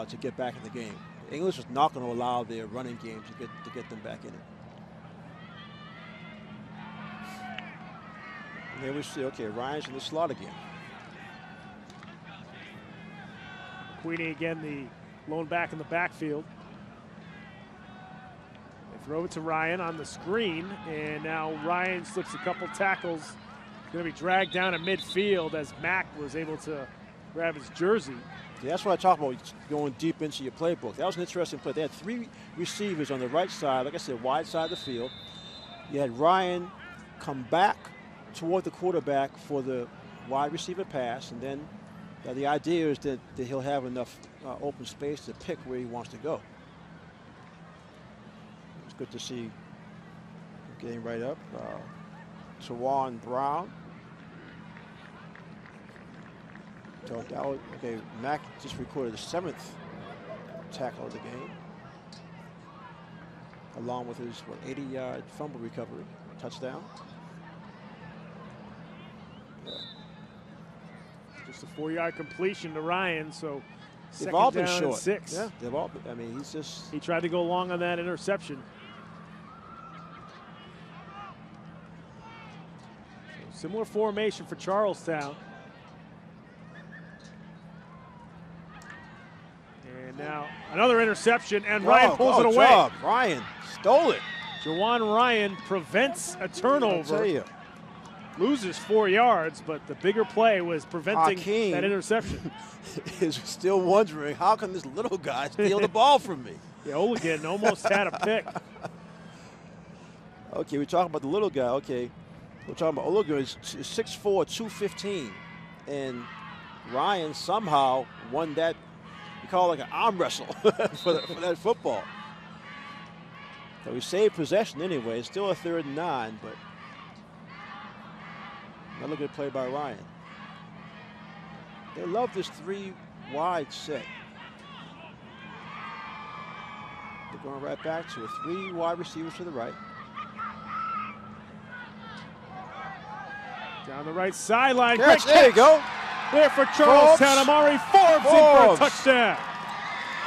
to get back in the game. English is not going to allow their running game to get them back in it. And here we see, okay, Ryan's in the slot again. Queenie again, the lone back in the backfield. They throw it to Ryan on the screen, and now Ryan slips a couple tackles. He's going to be dragged down at midfield as Mack was able to grab his jersey. Yeah, that's what I talk about, going deep into your playbook. That was an interesting play. They had 3 receivers on the right side, like I said, wide side of the field. You had Ryan come back toward the quarterback for the wide receiver pass, and then the idea is that he'll have enough open space to pick where he wants to go. It's good to see him getting right up. Tawan Brown. So that was, okay, Mack just recorded the 7th tackle of the game, along with his 80-yard fumble recovery, touchdown. Yeah. Just a 4-yard completion to Ryan, so they've all been down short. 6. Yeah, they've all been, I mean, he tried to go long on that interception. So similar formation for Charlestown. And now another interception, and Ryan pulls it away. Job. Ryan stole it. Jawan Ryan prevents a turnover. I'll tell you. Loses 4 yards, but the bigger play was preventing Hakeem that interception. Is still wondering, how can this little guy steal the ball from me? Yeah, Oligan almost had a pick. Okay, we're talking about the little guy. Okay, we're talking about Oligan is 6'4", 215, and Ryan somehow won that. You call it like an arm wrestle for that football. So we saved possession anyway. It's still a 3rd and 9, but another good play by Ryan. They love this 3-wide set. They're going right back to a 3 wide receivers to the right. Down the right sideline. Catch, there you go. There for Charlestown. Amari Forbes in for a touchdown.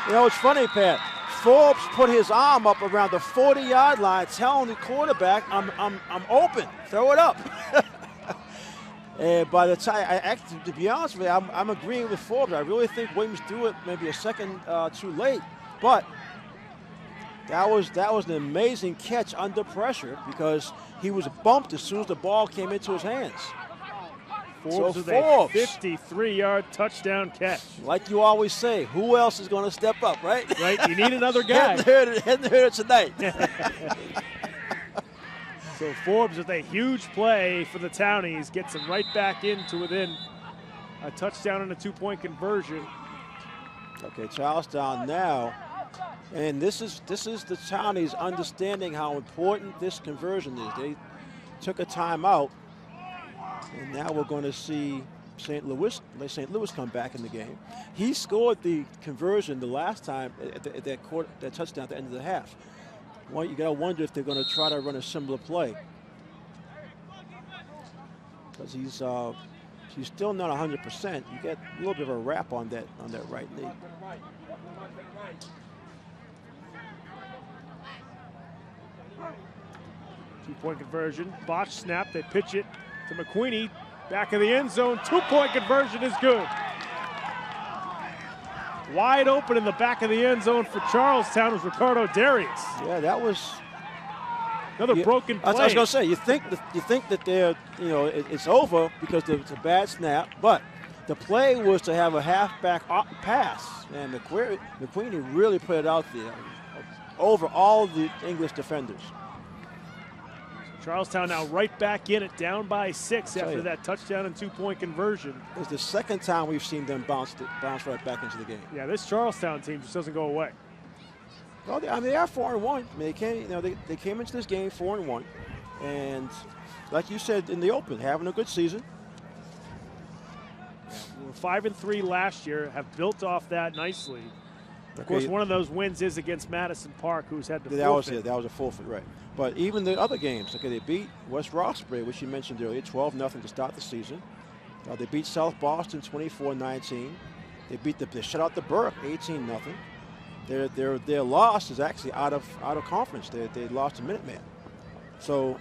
You know, it's funny, Pat. Forbes put his arm up around the 40-yard line, telling the quarterback, I'm open. Throw it up. And by the time, to be honest with you, I'm agreeing with Forbes. I really think Williams threw it maybe a second too late. But that was an amazing catch under pressure, because he was bumped as soon as the ball came into his hands. Forbes with a 53-yard touchdown catch. Like you always say, who else is going to step up, right? Right, you need another guy. Hadn't heard it tonight. So Forbes with a huge play for the Townies gets them right back into within a touchdown and a 2-point conversion. Okay, Charlestown now, and this is the Townies understanding how important this conversion is. took a timeout, and now we're going to see St. Louis come back in the game. He scored the conversion the last time at that touchdown at the end of the half. Well, you got to wonder if they're going to try to run a similar play, because he's still not 100%. You get a little bit of a wrap on that right knee. Two-point conversion, botch snap. They pitch it to McQueenie, back of the end zone. Two-point conversion is good. Wide open in the back of the end zone for Charlestown was Ricardo Darius. Yeah, that was another broken play. I was going to say, you think that they're, it's over because it's a bad snap, but the play was to have a halfback pass, and McQueenie really put it out there over all the English defenders. Charlestown now right back in it, down by 6 after that touchdown and two-point conversion. It's the second time we've seen them bounce right back into the game. Yeah, this Charlestown team just doesn't go away. Well, they are 4-1. I mean, they came into this game 4-1, and like you said in the open, having a good season. Yeah, we were 5-3 last year, have built off that nicely. Of course, one of those wins is against Madison Park, who's had to forfeit. That was a forfeit, right. But even the other games, they beat West Roxbury, which you mentioned earlier, 12-0 to start the season. They beat South Boston 24-19. They shut out the Burke 18-0. Their loss is actually out of conference. They lost to Minuteman. So,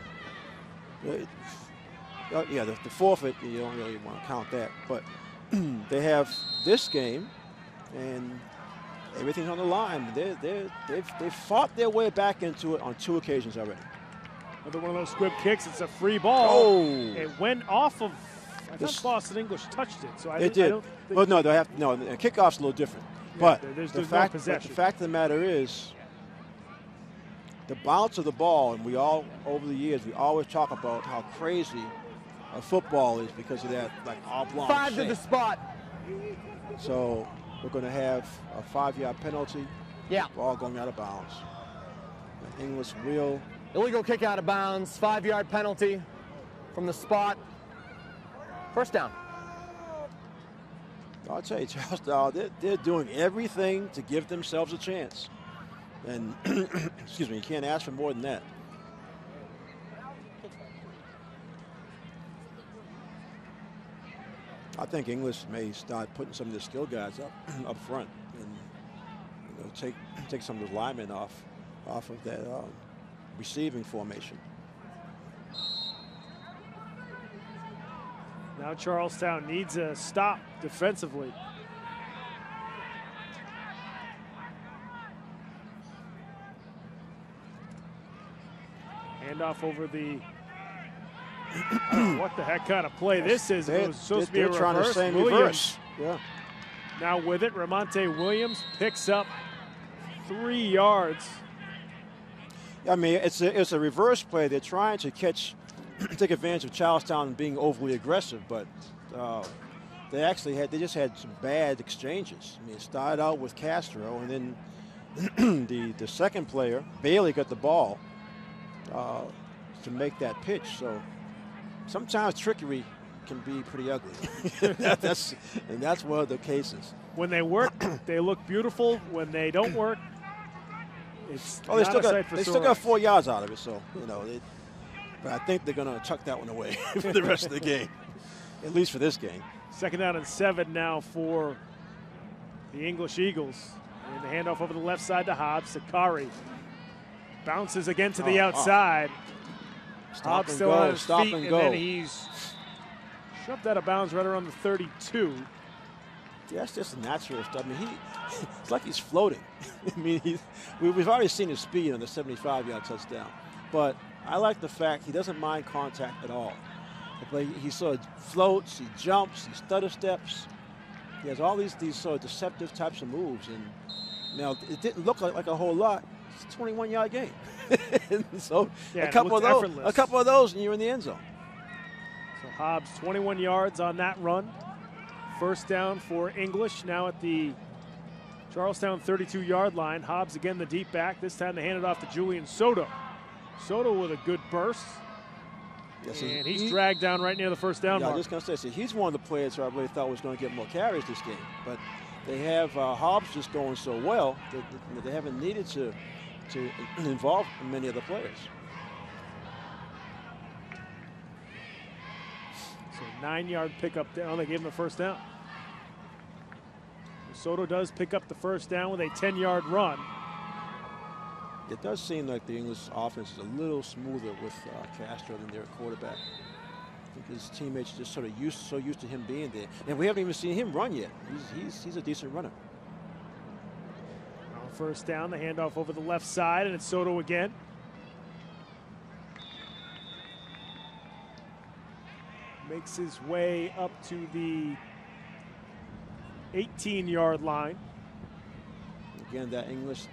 yeah, the forfeit, you don't really want to count that. But they have this game, and everything's on the line. They've fought their way back into it on 2 occasions already. Another one of those squib kicks. It's a free ball. Oh! It went off of. I thought Boston English touched it, so they did. I don't think well, no, the kickoff's a little different. Yeah, but there's the no fact of the matter is, the bounce of the ball, and over the years, we always talk about how crazy a football is because of that, oblong 5 shape. to the spot. So we're going to have a 5-yard penalty. Yeah. Ball going out of bounds. English will. Illegal kick out of bounds, 5-yard penalty from the spot. First down. I'll tell you, Charlestown, they're doing everything to give themselves a chance. And, excuse me, you can't ask for more than that. I think English may start putting some of the skill guys up front and take some of the linemen off of that receiving formation. Now Charlestown needs a stop defensively. Handoff over the. I don't know what the heck kind of play this is. It was supposed to be a reverse. Reverse. Yeah. Now with it, Ramonte Williams picks up 3 yards. I mean, it's a reverse play. They're trying to take advantage of Charlestown being overly aggressive, but they just had some bad exchanges. I mean, it started out with Castro, and then the second player, Bailey, got the ball to make that pitch. So sometimes trickery can be pretty ugly. that's one of the cases. When they work, they look beautiful. When they don't work, it's they still got 4 yards out of it. So but I think they're going to chuck that one away for the rest of the game, at least for this game. 2nd down and 7 now for the English Eagles. And the handoff over the left side to Hobbs. Sakari bounces again to the outside. Hobbs still on his feet, and then he's shoved out of bounds right around the 32. Yeah, that's just natural stuff. I mean, it's like he's floating. I mean, we've already seen his speed on the 75-yard touchdown. But I like the fact he doesn't mind contact at all. He sort of floats, he jumps, he stutter steps. He has all these sort of deceptive types of moves. And now it didn't look like a whole lot. It's a 21-yard game. So a couple of those, and you're in the end zone. So Hobbs 21 yards on that run. First down for English. Now at the Charlestown 32-yard line. Hobbs again the deep back. This time they hand it off to Julian Soto. Soto with a good burst. Yes, and he's dragged down right near the first down mark. I was just going to say, he's one of the players who I really thought was going to get more carries this game. But they have Hobbs just going so well that they haven't needed to involve many other players. So 9-yard pickup down. They gave him the first down. Soto does pick up the first down with a 10-yard run. It does seem like the English offense is a little smoother with Castro than their quarterback. I think his teammates are just sort of used to him being there. And we haven't even seen him run yet. He's a decent runner. On first down, the handoff over the left side, and it's Soto again. Makes his way up to the 18-yard line. Again, that English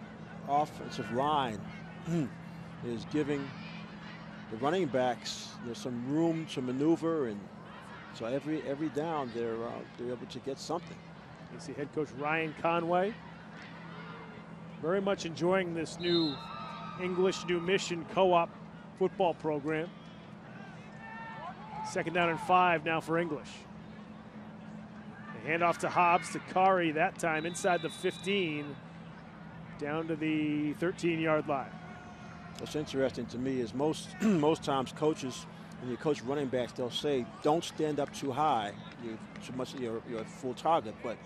offensive line is giving the running backs some room to maneuver, and so every down they're able to get something. You see head coach Ryan Conway very much enjoying this new English New Mission co-op football program. 2nd down and 5 now for English. The handoff to Hobbs to Kari, that time inside the 15, down to the 13-yard line. What's interesting to me is most times coaches, when you coach running backs, they'll say, don't stand up too high. You're a full target. But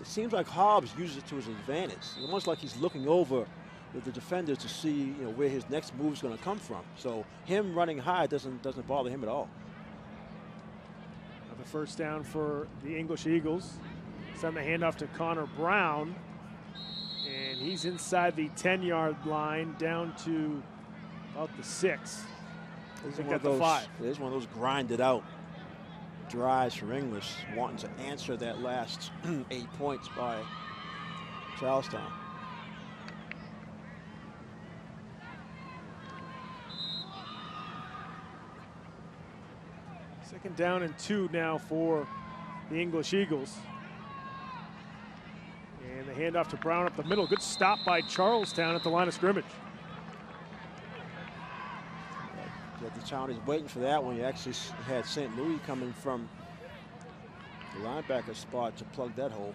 it seems like Hobbs uses it to his advantage. It's almost like he's looking over the defenders to see where his next move is going to come from. So him running high doesn't bother him at all. Another first down for the English Eagles. Send the handoff to Connor Brown. And he's inside the 10-yard line down to about the 6. He's one of those, 5. It's one of those grinded out drives for English, wanting to answer that last 8 points by Charlestown. Second down and 2 now for the English Eagles. And the handoff to Brown up the middle. Good stop by Charlestown at the line of scrimmage. The Townies waiting for that one. You actually had St. Louis coming from the linebacker spot to plug that hole.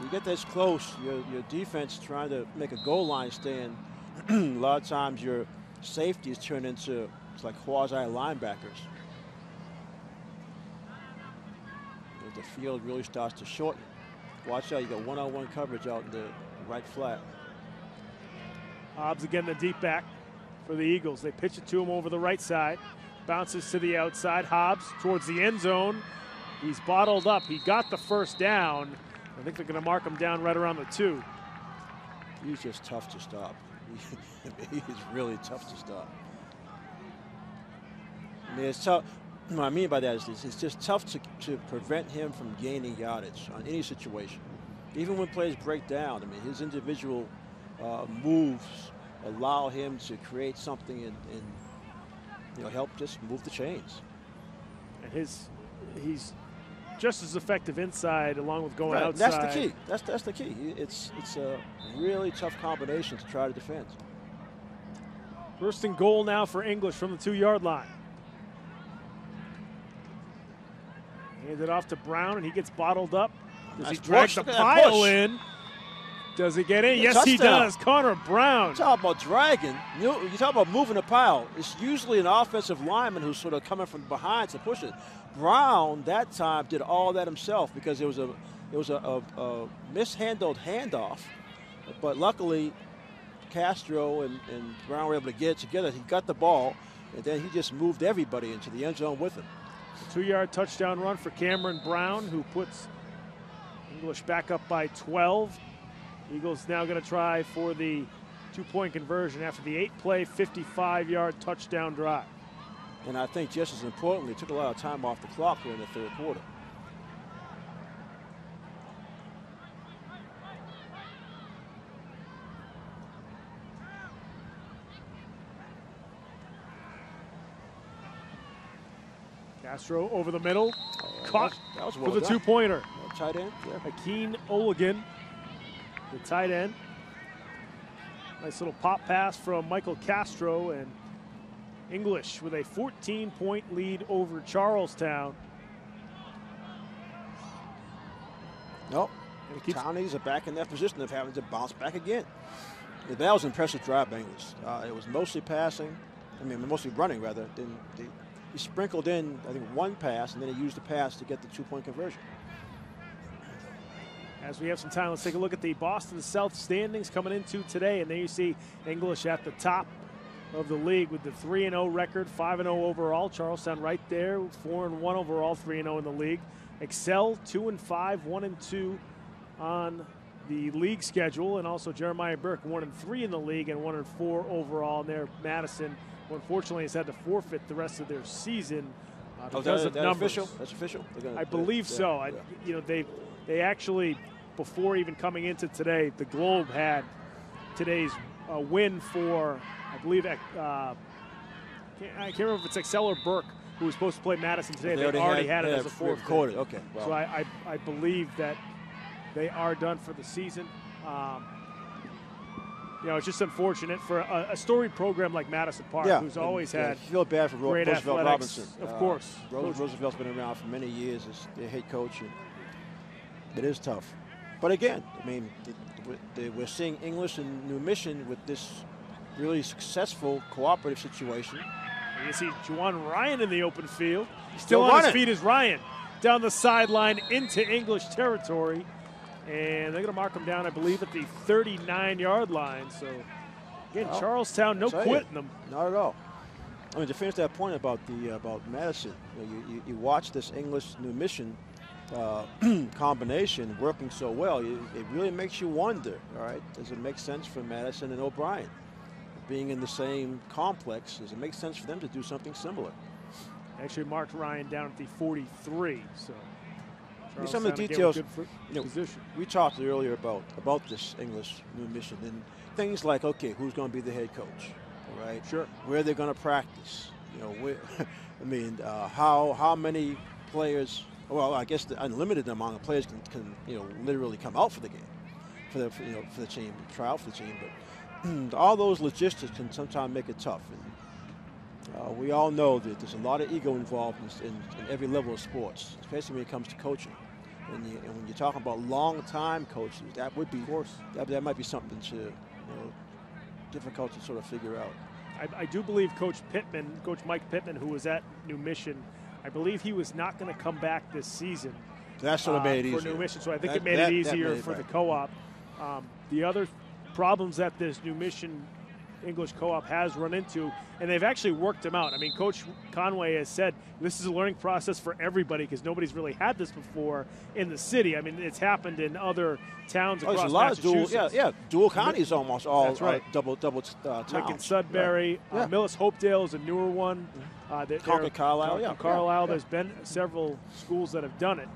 You get this close, your defense trying to make a goal line stand. A lot of times your safeties turn into like quasi linebackers. The field really starts to shorten. Watch out, you got one-on-one coverage out in the right flat. Hobbs again, the deep back for the Eagles. They pitch it to him over the right side. Bounces to the outside. Hobbs towards the end zone. He's bottled up. He got the first down. I think they're going to mark him down right around the 2. He's just tough to stop. He is really tough to stop. I mean, it's tough. What I mean by that is it's just tough to prevent him from gaining yardage on any situation. Even when plays break down, I mean, his individual moves allow him to create something and help just move the chains. And he's just as effective inside along with going outside. That's the key. That's the key. It's a really tough combination to try to defend. First and goal now for English from the 2-yard line. Hands it off to Brown, and he gets bottled up. Does he drag the pile in? Does he get in? Yes, he does. Connor Brown. You talk about dragging. You talk about moving a pile. It's usually an offensive lineman who's sort of coming from behind to push it. Brown that time did all that himself because it was a mishandled handoff, but luckily Castro and Brown were able to get it together. He got the ball, and then he just moved everybody into the end zone with him. A 2-yard touchdown run for Cameron Brown, who puts English back up by 12. Eagles now going to try for the 2-point conversion after the 8-play, 55-yard touchdown drive. And I think just as importantly, took a lot of time off the clock here in the third quarter. Castro over the middle, caught that was well for the done. 2-pointer. Tight end, yeah. Hakeem Oligan, the tight end. Nice little pop pass from Michael Castro, and English with a 14-point lead over Charlestown. Nope. Townies are back in that position of having to bounce back again. That was an impressive drive by English. It was mostly passing. I mean, mostly running, rather. Then he sprinkled in, I think, one pass, and then he used the pass to get the 2-point conversion. As we have some time, let's take a look at the Boston South standings coming into today. And there you see English at the top of the league with the 3-0 record, 5-0 overall. Charlestown right there, 4-1 overall, 3-0 in the league. Excel 2-5, 1-2 on the league schedule, and also Jeremiah Burke 1-3 in the league and 1-4 overall. And there, Madison, who unfortunately has had to forfeit the rest of their season because of numbers. Official? That's official. I believe so. Yeah. You know, they actually, before even coming into today, the Globe had today's win for, I believe, I can't remember if it's Excel or Burke, who was supposed to play Madison today. They already had it as a fourth. Recorded. Okay. Well. So I believe that they are done for the season. You know, it's just unfortunate for a storied program like Madison Park, who's always had. I feel bad for great Roosevelt athletics. Robinson. Of course. Roosevelt's been around for many years as their head coach. And it is tough. But again, I mean, we're seeing English and New Mission with this really successful cooperative situation. You see Juwan Ryan in the open field. Still on his feet is Ryan. Down the sideline into English territory. And they're going to mark him down, I believe, at the 39-yard line. So, again, Charlestown, no quitting them. Not at all. I mean, to finish that point about Madison, you watch this English-New Mission combination working so well. It really makes you wonder, all right, does it make sense for Madison and O'Brien? Being in the same complex, does it make sense for them to do something similar? Actually marked Ryan down at the 43, so some of the details, we talked earlier about this English New Mission and things like, okay, who's going to be the head coach, all right? Sure. Where they're going to practice, you know, I mean, how many players? Well, I guess the unlimited amount of players can literally come out for the game, for the team, try out for the team, but all those logistics can sometimes make it tough. And we all know that there's a lot of ego involved in every level of sports, especially when it comes to coaching. And when you're talking about long-time coaches, that would be, of course, that might be something to, difficult to sort of figure out. I do believe Coach Mike Pittman, who was at New Mission, I believe he was not going to come back this season. That sort of made it easier. For New Mission, so I think it made it easier for the co-op. The other problems that this New Mission English co-op has run into, and they've actually worked them out. I mean, Coach Conway has said this is a learning process for everybody because nobody's really had this before in the city. I mean, it's happened in other towns across there's a lot Massachusetts. of dual counties almost all. That's right. Double towns. Lincoln Sudbury, right. Millis Hopedale is a newer one. Concord Carlisle, Carlisle. There's been several schools that have done it.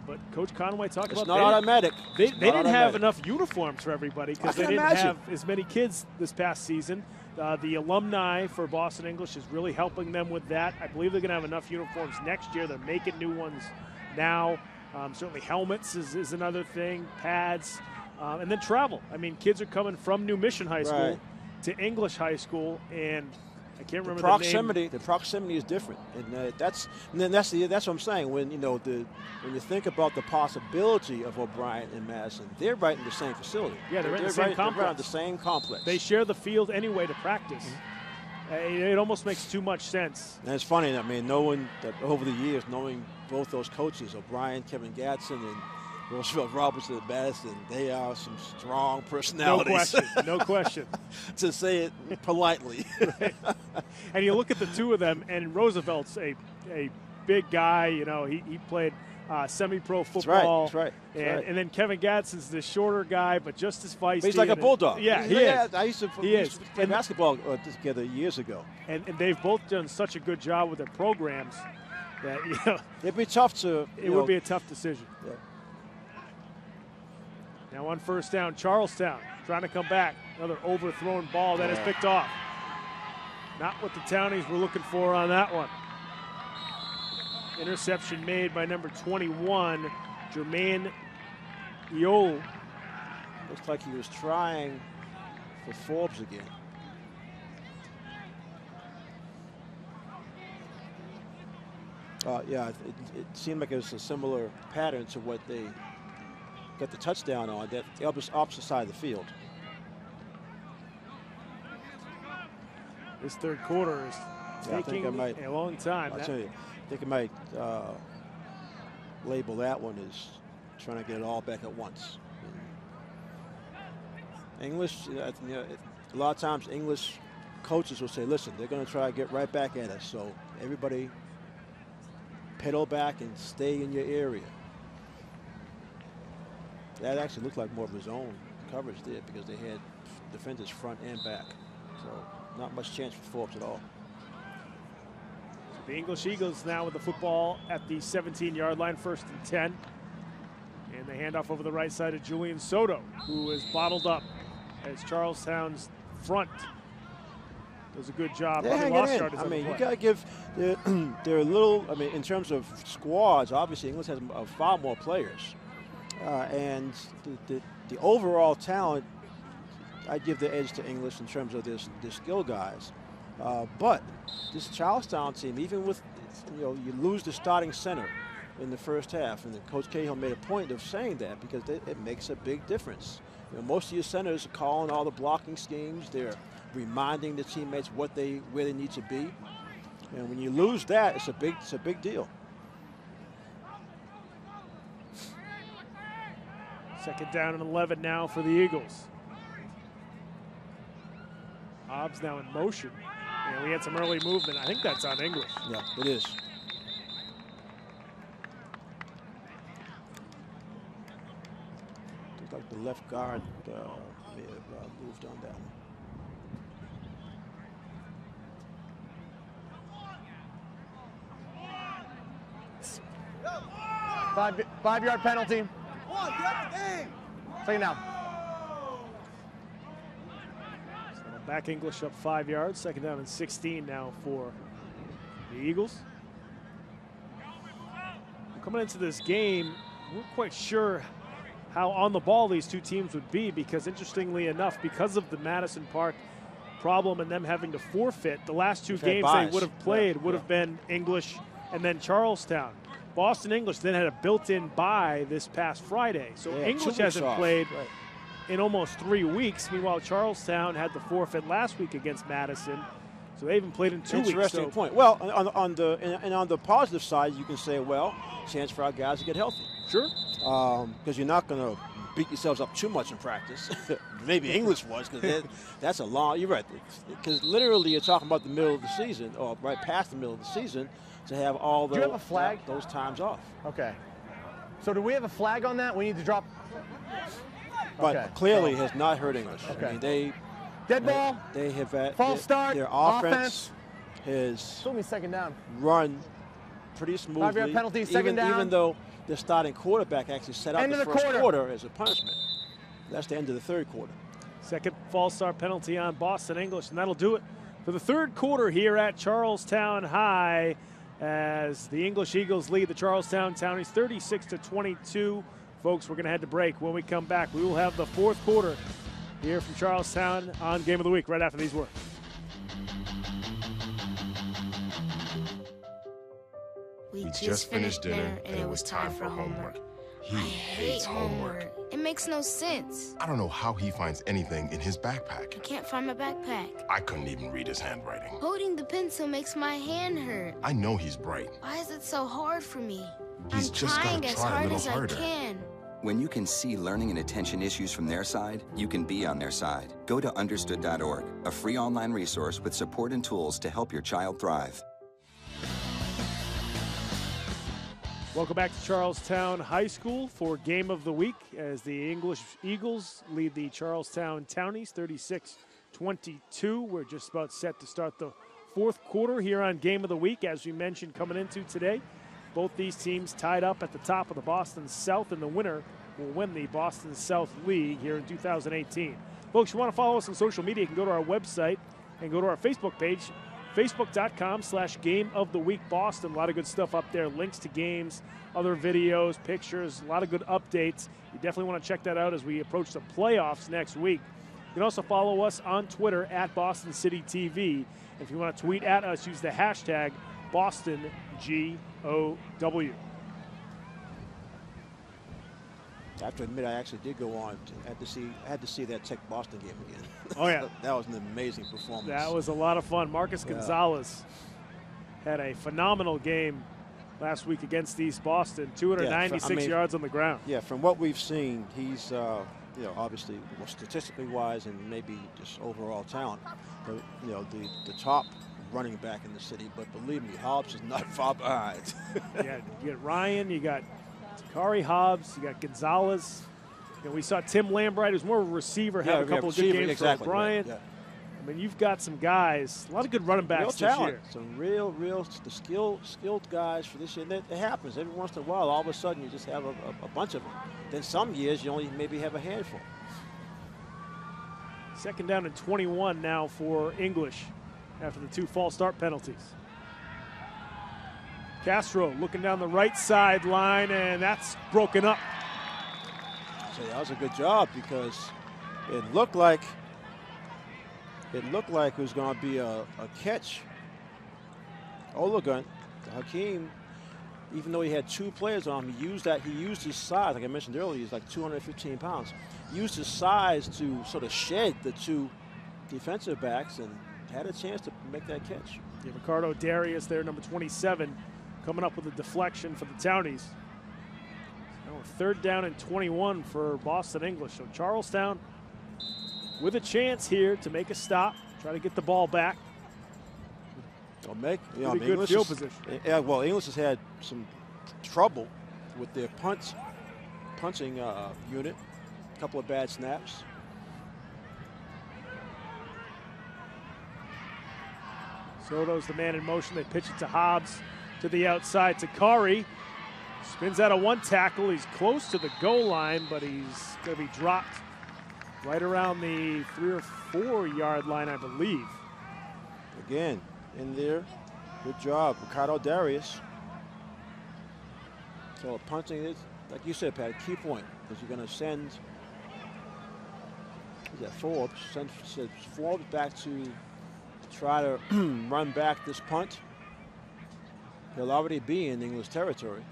But Coach Conway talked about it's not automatic. They didn't have enough uniforms for everybody because they didn't have as many kids this past season. The alumni for Boston English is really helping them with that. I believe they're going to have enough uniforms next year. They're making new ones now. Certainly helmets is another thing, pads, and then travel. I mean, kids are coming from New Mission High School to English High School, and I can't remember the name. The proximity is different, and that's what I'm saying. When when you think about the possibility of O'Brien and Madison, they're right in the same facility. Yeah, they're in the same complex. They're right in the same complex. They share the field anyway to practice. It almost makes too much sense. And it's funny. I mean, over the years, knowing both those coaches, O'Brien, Kevin Gatson, and Roosevelt Robinson and Madison, they are some strong personalities. No question. To say it politely. Right. And you look at the two of them, and Roosevelt's a big guy. You know, he played semi-pro football. That's right. And then Kevin Gadson's the shorter guy, but just as feisty. But he's like a bulldog. Yeah, he is. I used to play basketball together years ago. And they've both done such a good job with their programs that it'd be tough to. It would be a tough decision. Yeah. Now on first down, Charlestown trying to come back. Another overthrown ball that is picked off. Not what the Townies were looking for on that one. Interception made by number 21, Jermaine Eole. Looks like he was trying for Forbes again. Yeah, it seemed like it was a similar pattern to what they got the touchdown on, that the opposite side of the field. This third quarter is taking a long time. I'll tell you, I think I might label that one as trying to get it all back at once. English, a lot of times English coaches will say, listen, they're going to try to get right back at us. So everybody pedal back and stay in your area. That actually looked like more of a zone coverage there because they had defenders front and back. So not much chance for Forbes at all. So the English Eagles now with the football at the 17-yard line, 1st and 10. And they hand off over the right side of Julian Soto, who is bottled up as Charlestown's front does a good job. I mean, you got to give they're a little. I mean, in terms of squads, obviously English has far more players, and the overall talent, I give the edge to English in terms of their skill guys. But this Charlestown team, even with you lose the starting center in the first half, and Coach Cahill made a point of saying that because it makes a big difference. Most of your centers are calling all the blocking schemes. They're reminding the teammates where they need to be. And when you lose that, it's a big deal. Second down and 11 now for the Eagles. Hobbs now in motion. And we had some early movement. I think that's on English. Yeah, it is. Looks like the left guard may have moved on that one. Five-yard penalty. Second down. So back English up 5 yards. Second down and 16 now for the Eagles. Coming into this game, we're quite sure how on the ball these two teams would be because, interestingly enough, because of the Madison Park problem and them having to forfeit, the last two games they would have played would have been English and then Charlestown. Boston English then had a built-in bye this past Friday. So English hasn't played in almost 3 weeks. Meanwhile, Charlestown had the forfeit last week against Madison. So they haven't played in 2 weeks. Interesting point. Well, on the positive side, you can say, well, chance for our guys to get healthy. Sure. Because you're not going to beat yourselves up too much in practice. Maybe English was, because that's a long. You're right. Because literally, you're talking about the middle of the season, or right past the middle of the season, to have all Do you have a flag? Those times off. Okay. So do we have a flag on that? We need to drop. But clearly has not hurt English. Okay. I mean, dead ball. They have false start. Their offense has second down. Run pretty smoothly. 5-yard penalty. Second down. Even though the starting quarterback actually set out the first quarter as a punishment. That's the end of the third quarter. Second false start penalty on Boston English, and that'll do it for the third quarter here at Charlestown High, as the English Eagles lead the Charlestown Townies 36-22. Folks, we're going to head to break. When we come back, we will have the fourth quarter here from Charlestown on Game of the Week right after these words. We just finished dinner and it was time for homework. He hates homework. It makes no sense. I don't know how he finds anything in his backpack. I can't find my backpack. I couldn't even read his handwriting. Holding the pencil makes my hand hurt. I know he's bright. Why is it so hard for me? He's just gotta try a little harder. I can. When you can see learning and attention issues from their side, you can be on their side. Go to understood.org, a free online resource with support and tools to help your child thrive. Welcome back to Charlestown High School for Game of the Week as the English Eagles lead the Charlestown Townies 36-22. We're just about set to start the fourth quarter here on Game of the Week. As we mentioned coming into today, both these teams tied up at the top of the Boston South, and the winner will win the Boston South League here in 2018. Folks, you want to follow us on social media, you can go to our website and go to our Facebook page, Facebook.com/Game of the Week Boston. A lot of good stuff up there. Links to games, other videos, pictures, a lot of good updates. You definitely want to check that out as we approach the playoffs next week. You can also follow us on Twitter at Boston City TV. If you want to tweet at us, use the hashtag Boston, GOW. I have to admit, I actually did go on. I had to see that Tech Boston game again. Oh yeah, that was an amazing performance. That was a lot of fun. Marcus Gonzalez had a phenomenal game last week against East Boston. 296 yards on the ground. Yeah, from what we've seen, he's obviously statistically wise and maybe just overall talent. The top running back in the city. But believe me, Hobbs is not far behind. Yeah, you got Ryan, you got Takari Hobbs, you got Gonzalez. We saw Tim Lambright, who's more of a receiver, have a couple of good games for Bryant. Right, I mean, you've got some guys, a lot of good running backs this year. Some real skilled guys for this year. And it happens every once in a while. All of a sudden, you just have a bunch of them. Then some years, you only maybe have a handful. 2nd down and 21 now for English after the 2 false start penalties. Castro looking down the right sideline, and that's broken up. So that was a good job because it looked like it was going to be a catch. Olagun, Hakeem, even though he had 2 players on him, he used his size, like I mentioned earlier, he's like 215 pounds. He used his size to sort of shed the 2 defensive backs and had a chance to make that catch. Yeah, Ricardo Darius there, number 27, coming up with a deflection for the Townies. Now 3rd down and 21 for Boston English. So Charlestown with a chance here to make a stop, try to get the ball back. Good English field position. Yeah, well, English has had some trouble with their punching unit. A couple of bad snaps. Soto's the man in motion. They pitch it to Hobbs to the outside. Takari spins out of 1 tackle. He's close to the goal line, but he's going to be dropped right around the 3 or 4 yard line, I believe. Again, in there. Good job, Ricardo Darius. So punting is, like you said, Pat, a key point because you're going to send Forbes. Send Forbes back to try to run back this punt. He'll already be in English territory.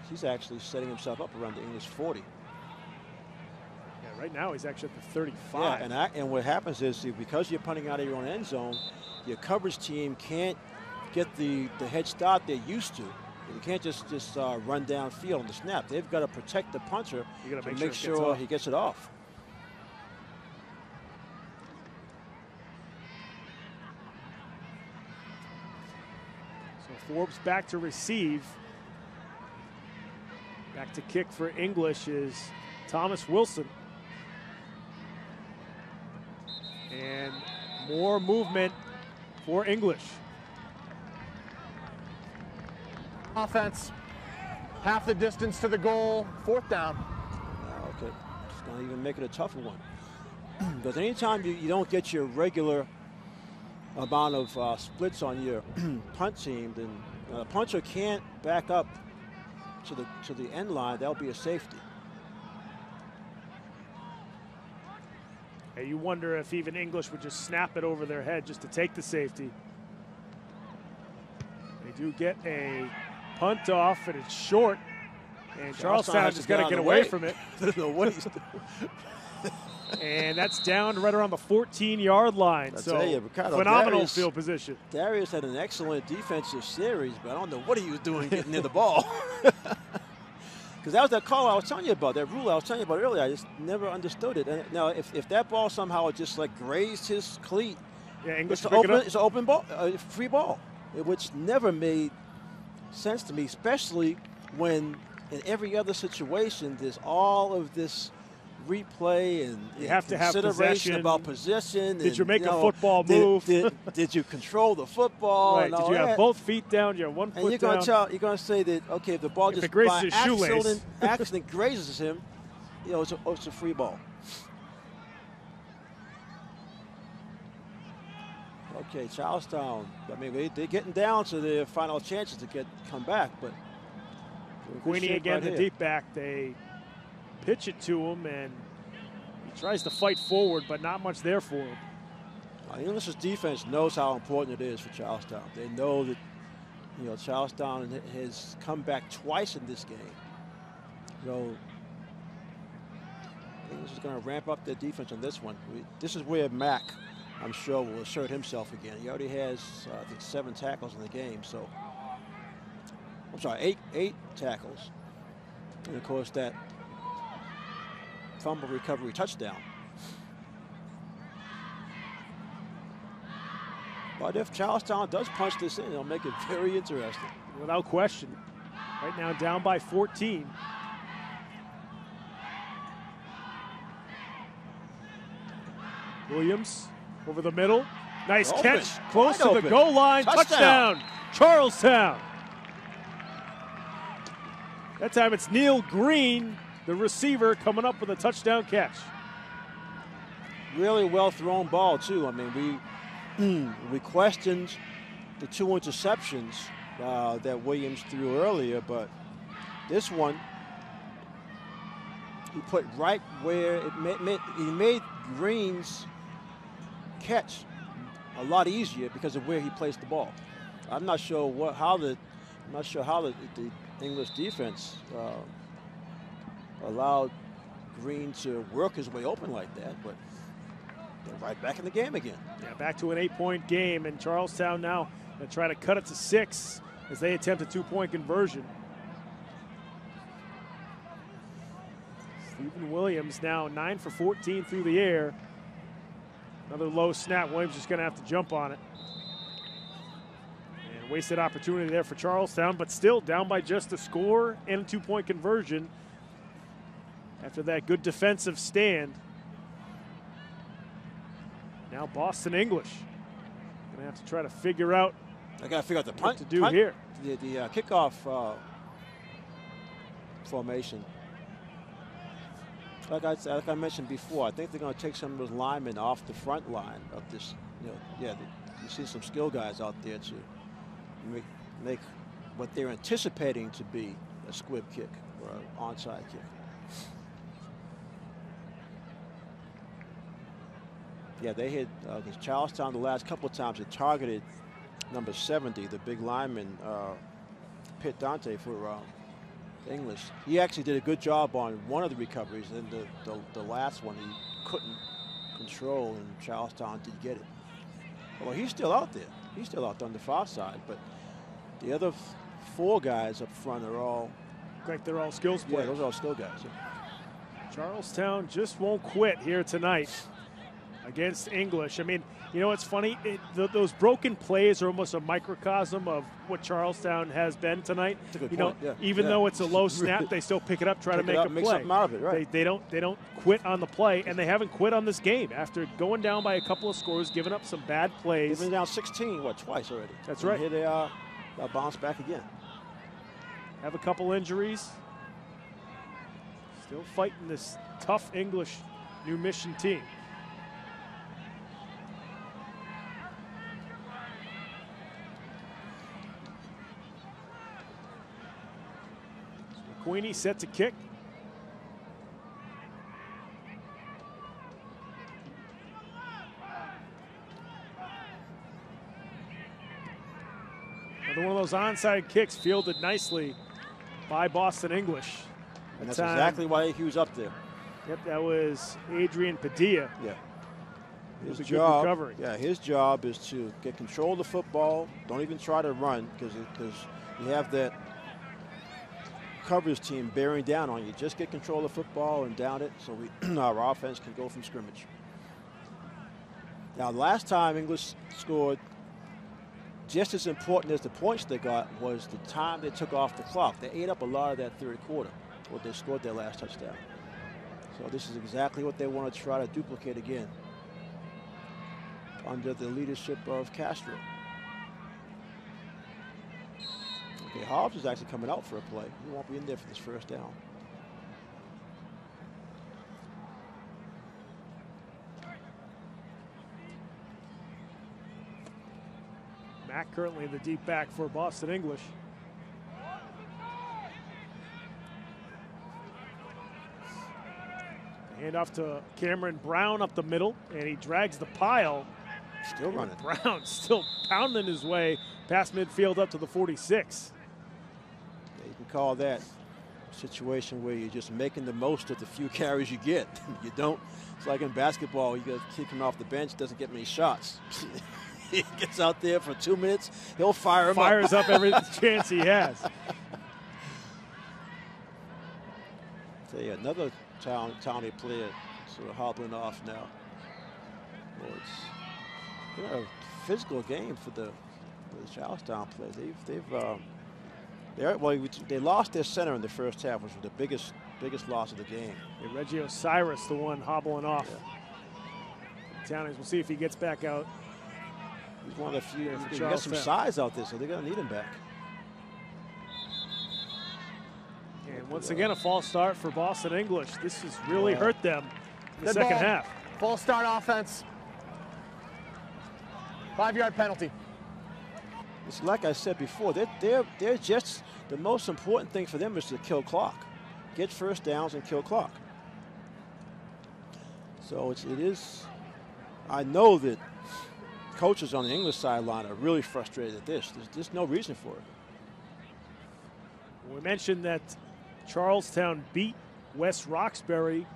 He's actually setting himself up around the English 40. Yeah, right now he's actually at the 35. Yeah, and what happens is because you're punting out of your own end zone, your coverage team can't get the head start they're used to. You can't just run downfield on the snap. They've got to protect the punter to make sure he gets it off. So Forbes back to receive. Back to kick for English is Thomas Wilson. And more movement for English. Offense, half the distance to the goal, 4th down. Okay, just going to even make it a tougher one. Because anytime you don't get your regular amount of splits on your punt team, then the punter can't back up to the end line. That'll be a safety. Hey, you wonder if even English would just snap it over their head just to take the safety. They do get a punt off, and it's short. And Charlestown just got to get away from it. I don't know what he's doing. And that's down right around the 14-yard line. So phenomenal field position. Darius had an excellent defensive series, but I don't know what he was doing getting near the ball. Because that was that call I was telling you about, that rule I was telling you about earlier. I just never understood it. And now, if that ball somehow just like grazed his cleat, it's an open ball, free ball, which never made sense to me, especially when in every other situation there's all of this replay and you have to have consideration about position. Did you make a football move? Did you control the football? Right. Did you have both feet down? You have 1 foot down. You're going to say that, okay, if the ball just by accident grazes him, it's a free ball. Okay, Charlestown. I mean, they're getting down to their final chances to come back, but Queenie again, the deep back. They pitch it to him, and he tries to fight forward, but not much there for him. English's defense knows how important it is for Charlestown. They know that You know, Charlestown has come back twice in this game. You know, English is going to ramp up their defense on this one. This is where Mack, I'm sure, will assert himself again. He already has, I think, 7 tackles in the game. So, I'm sorry, eight tackles. And, of course, that fumble recovery touchdown. But if Charlestown does punch this in, it'll make it very interesting. Without question. Right now down by 14. Williams over the middle. Nice catch. Close to the goal line. Touchdown. Charlestown. That time it's Neil Green, the receiver, coming up with a touchdown catch. Really well thrown ball, too. I mean, we questioned the 2 interceptions that Williams threw earlier, but this one he put right where he made Green's catch a lot easier because of where he placed the ball. I'm not sure how the English defense allowed Green to work his way open like that, but they're right back in the game again. Yeah, back to an 8-point game, and Charlestown now going to try to cut it to 6 as they attempt a 2-point conversion. Stephen Williams now 9 for 14 through the air. Another low snap. Williams just going to have to jump on it. And wasted opportunity there for Charlestown, but still down by just a score and a 2-point conversion after that good defensive stand. Now Boston English gonna have to try to figure out. I gotta figure out the punt to do here. The kickoff formation. Like I mentioned before, I think they're gonna take some of those linemen off the front line of this. You know, you see some skill guys out there to make what they're anticipating to be a squib kick or an onside kick. Yeah, they hit Charlestown the last couple of times. It targeted number 70, the big lineman, Pitt Dante for English. He actually did a good job on one of the recoveries, and the last one he couldn't control, and Charlestown did get it. Well, he's still out there. He's still out there on the far side, but the other 4 guys up front are all. Like they're all skills players. Yeah, those are all skill guys. Yeah. Charlestown just won't quit here tonight against English. I mean, you know, it's funny. Those broken plays are almost a microcosm of what Charlestown has been tonight. That's a good you point. know, yeah. even though it's a low snap, they still pick it up, try to make a play. Make something out of it, right? They don't quit on the play, and they haven't quit on this game after going down by a couple of scores, giving up some bad plays. They've been down 16, twice already. That's and right. Here they are. They'll bounce back again. Have a couple injuries. Still fighting this tough English New Mission team. Queenie set to kick. Another one of those onside kicks fielded nicely by Boston English. And that's exactly why he was up there. Yep, that was Adrian Padilla. Yeah. His job, recovery. Yeah, his job is to get control of the football. Don't even try to run because you have that coverage team bearing down on you. Just get control of the football and down it so our offense can go from scrimmage. Now, last time English scored, just as important as the points they got was the time they took off the clock. They ate up a lot of that third quarter when they scored their last touchdown. So this is exactly what they want to try to duplicate again under the leadership of Castro. Okay, Hobbs is actually coming out for a play. He won't be in there for this first down. Mack currently in the deep back for Boston English. Hand off to Cameron Brown up the middle, and he drags the pile. Still running. Brown still pounding his way past midfield up to the 46. Yeah, you can call that a situation where you're just making the most of the few carries you get. You don't. It's like in basketball, you got to keep him off the bench, doesn't get many shots. He gets out there for 2 minutes, he'll fire him Fires up every chance he has. See, another Townie player sort of hobbling off now. Well, it's a physical game for the Charlestown players. They lost their center in the first half, which was the biggest loss of the game. Yeah, Reggie Osiris, the one hobbling off. Yeah. Townies, we'll see if he gets back out. He's one of the few. He got some size out there, so they're going to need him back. And once again, a false start for Boston English. This has really hurt them in the second half. False start offense. 5-yard penalty. It's like I said before, they're just, the most important thing for them is to kill clock. Get first downs and kill clock. So it is, I know that coaches on the English sideline are really frustrated at this. There's no reason for it. We mentioned that Charlestown beat West Roxbury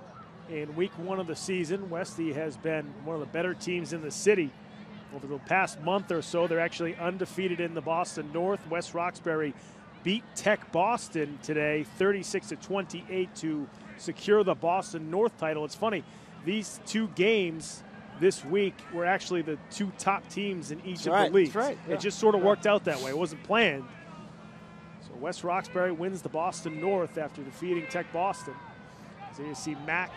in week 1 of the season. Westy has been one of the better teams in the city over the past month or so. They're actually undefeated in the Boston North. West Roxbury beat Tech Boston today 36-28 to secure the Boston North title. It's funny, these 2 games this week were actually the 2 top teams in each of the leagues. That's right. Yeah. It just sort of worked out that way. It wasn't planned. So West Roxbury wins the Boston North after defeating Tech Boston. So you see Mack.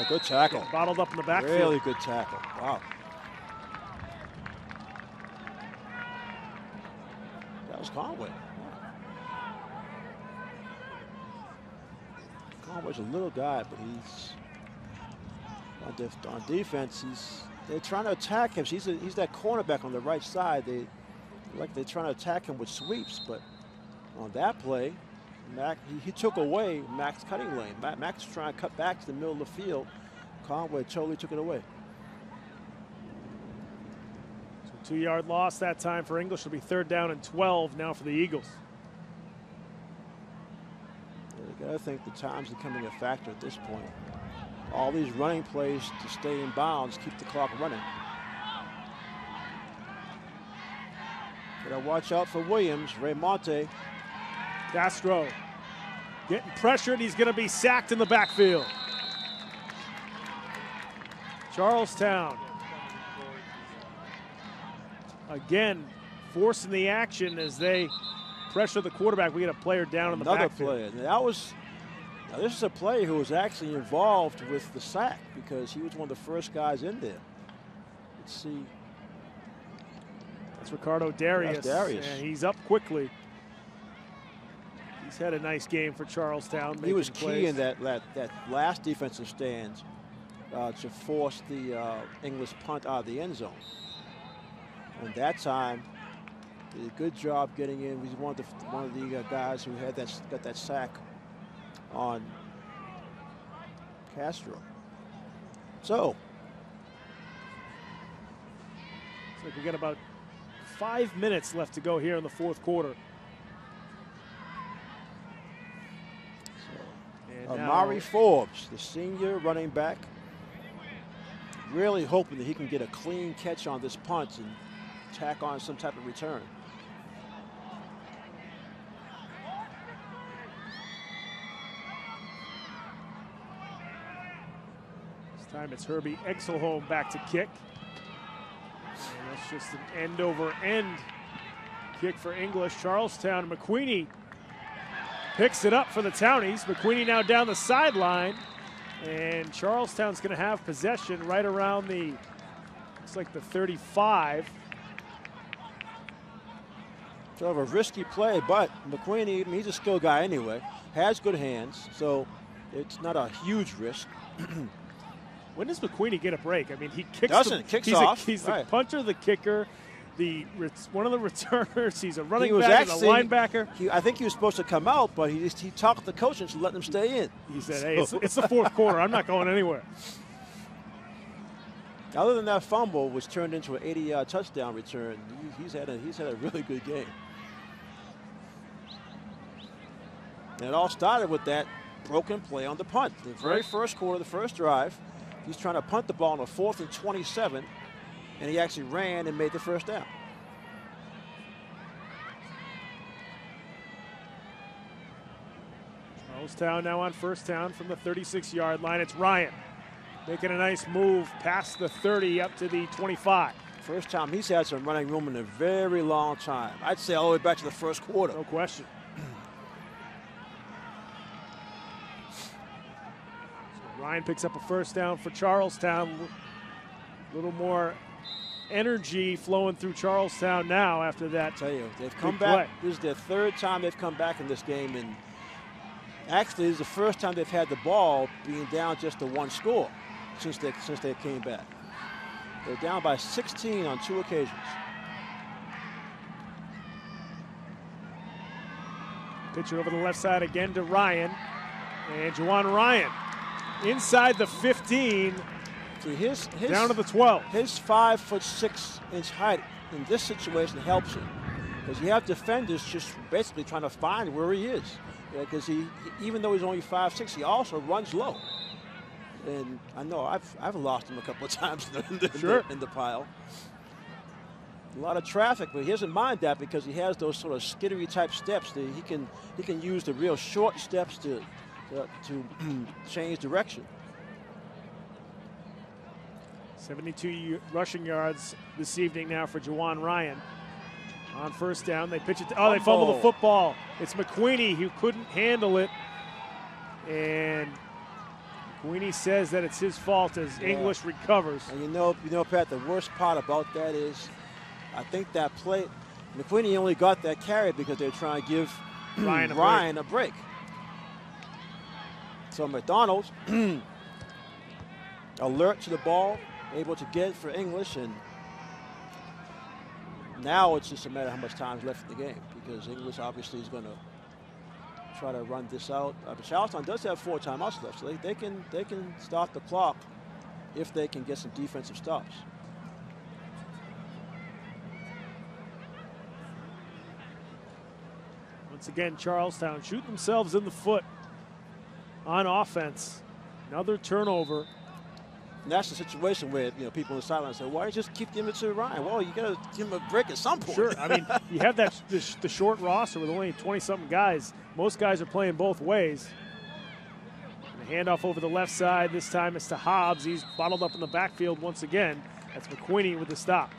Good tackle. Bottled up in the backfield. Really good tackle. Wow. That was Conway. Conway's a little guy, but he's on defense. They're trying to attack him. He's that cornerback on the right side. They're trying to attack him with sweeps, but on that play, Mack he took away Mack's cutting lane. Mack's trying to cut back to the middle of the field. Conway totally took it away. So 2-yard loss that time for English. It'll be 3rd down and 12 now for the Eagles. You got to think the time's becoming a factor at this point. All these running plays to stay in bounds, keep the clock running. Got to watch out for Williams, Raymonte. Castro getting pressured. He's going to be sacked in the backfield. Charlestown again forcing the action as they pressure the quarterback. We get a player down in the backfield. Another player. Now this is a player who was actually involved with the sack because he was one of the first guys in there. Let's see. That's Ricardo Darius. That's Darius. And he's up quickly. He's had a nice game for Charlestown. He was key in that last defensive stand to force the English punt out of the end zone. And that time, did a good job getting in. He's one of the guys who had got that sack on Castro. So looks like we got about 5 minutes left to go here in the 4th quarter. Amari Forbes, the senior running back, really hoping that he can get a clean catch on this punt and tack on some type of return. This time it's Herbie Exelholm back to kick. And that's just an end-over-end kick for English. Charlestown, McQueenie picks it up for the Townies. McQueenie now down the sideline. And Charlestown's going to have possession right around the, looks like the 35. Sort of a risky play, but McQueenie, he's a skill guy anyway, has good hands, so it's not a huge risk. When does McQueenie get a break? I mean, he kicks. Kicks off. He's right. The punter, the kicker, one of the returners. He's a running back and a linebacker. I think he was supposed to come out, but he talked to the coach and let him stay in. He said, "Hey, it's the 4th quarter. I'm not going anywhere." Other than that fumble, which turned into an 80-yard touchdown return, he's had a really good game. And it all started with that broken play on the punt. The very first quarter, the first drive, he's trying to punt the ball on a 4th and 27, and he actually ran and made the first down. Charlestown now on first down from the 36-yard line. It's Ryan making a nice move past the 30 up to the 25. First time he's had some running room in a very long time. I'd say all the way back to the first quarter. No question. So Ryan picks up a first down for Charlestown. A little more energy flowing through Charlestown now after that. I tell you, they've come back. This is their 3rd time they've come back in this game, and actually this is the first time they've had the ball being down just to 1 score since they came back. They're down by 16 on 2 occasions. Pitch it over the left side again to Ryan. And Juwan Ryan inside the 15. See, his down to the 12. His 5'6" height in this situation helps him, because you have defenders just basically trying to find where he is. Because he, even though he's only 5'6", he also runs low. And I know I've lost him a couple of times in the pile. A lot of traffic, but he doesn't mind that because he has those sort of skittery type steps that he can use the real short steps to change direction. 72 rushing yards this evening now for Juwan Ryan. On first down, they pitch it. They fumble the football. It's McQueenie who couldn't handle it, and McQueenie says that it's his fault as English recovers. And you know, Pat, the worst part about that is, I think that play, McQueenie only got that carry because they're trying to give Ryan a break. So McDonald's alert to the ball, able to get it for English, and now it's just a matter of how much time is left in the game, because English obviously is going to try to run this out. But Charlestown does have 4 timeouts left, so they can stop the clock if they can get some defensive stops. Once again, Charlestown shooting themselves in the foot on offense. Another turnover. And that's the situation where people in the sideline say, "Why don't you just keep giving it to Ryan?" Well, you got to give him a break at some point. Sure. I mean, you have the short roster with only 20-something guys. Most guys are playing both ways. And the handoff over the left side. This time it's to Hobbs. He's bottled up in the backfield once again. That's McQueenie with the stop.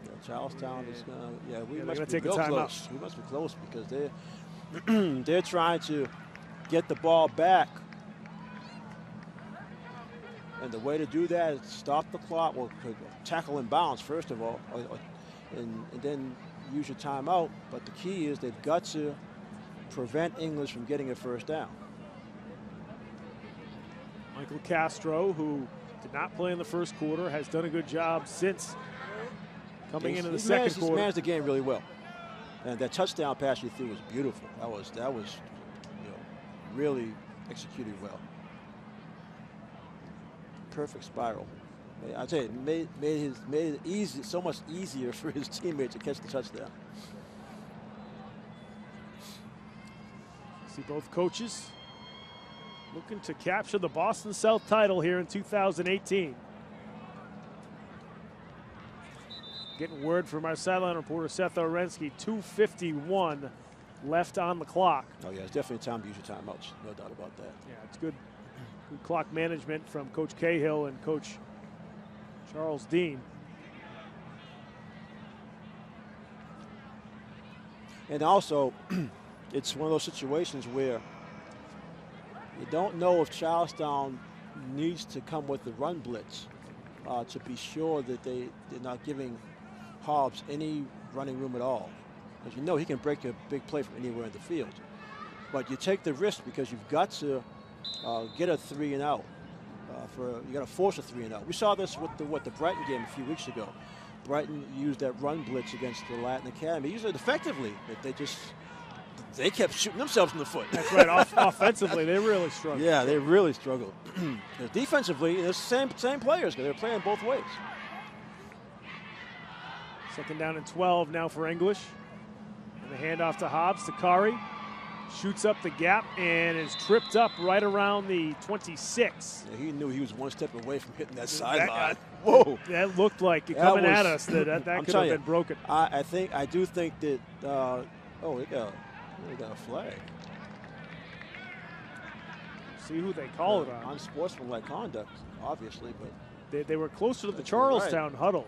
Yeah, Charlestown is going to. We must be take real a timeout. close. We must be close because they're trying to get the ball back, and the way to do that is stop the clock, or tackle in bounds first of all, and then use your timeout. But the key is they've got to prevent English from getting a first down. Michael Castro, who did not play in the first quarter, has done a good job since coming into the second quarter. He's managed the game really well, and that touchdown pass he threw was beautiful. That was really executed well. Perfect spiral. I tell you, made it easy, so much easier for his teammate to catch the touchdown. See both coaches looking to capture the Boston South title here in 2018. Getting word from our sideline reporter Seth Orensky, 2:51 left on the clock. Oh yeah, it's definitely time to use your timeouts. No doubt about that. Yeah, it's good clock management from Coach Cahill and Coach Charles Dean. And also, it's one of those situations where you don't know if Charlestown needs to come with the run blitz to be sure that they're not giving Hobbs any running room at all. As you know, he can break a big play from anywhere in the field. But you take the risk because you've got to get a 3 and out. You got to force a 3 and out. We saw this with the Brighton game a few weeks ago. Brighton used that run blitz against the Latin Academy. Used it effectively. They just they kept shooting themselves in the foot. That's right. Offensively, they really struggled. Yeah, they really struggled. Defensively, the same players. They're playing both ways. Second down and 12 now for English. And the handoff to Hobbs. Takari shoots up the gap and is tripped up right around the 26. Yeah, he knew he was one step away from hitting that sideline. Whoa! That looked like it coming at us. That could have been broken. I do think that. Oh, they got a flag. See who they call it on. Unsportsmanlike conduct, obviously, but they were closer to the Charlestown huddle.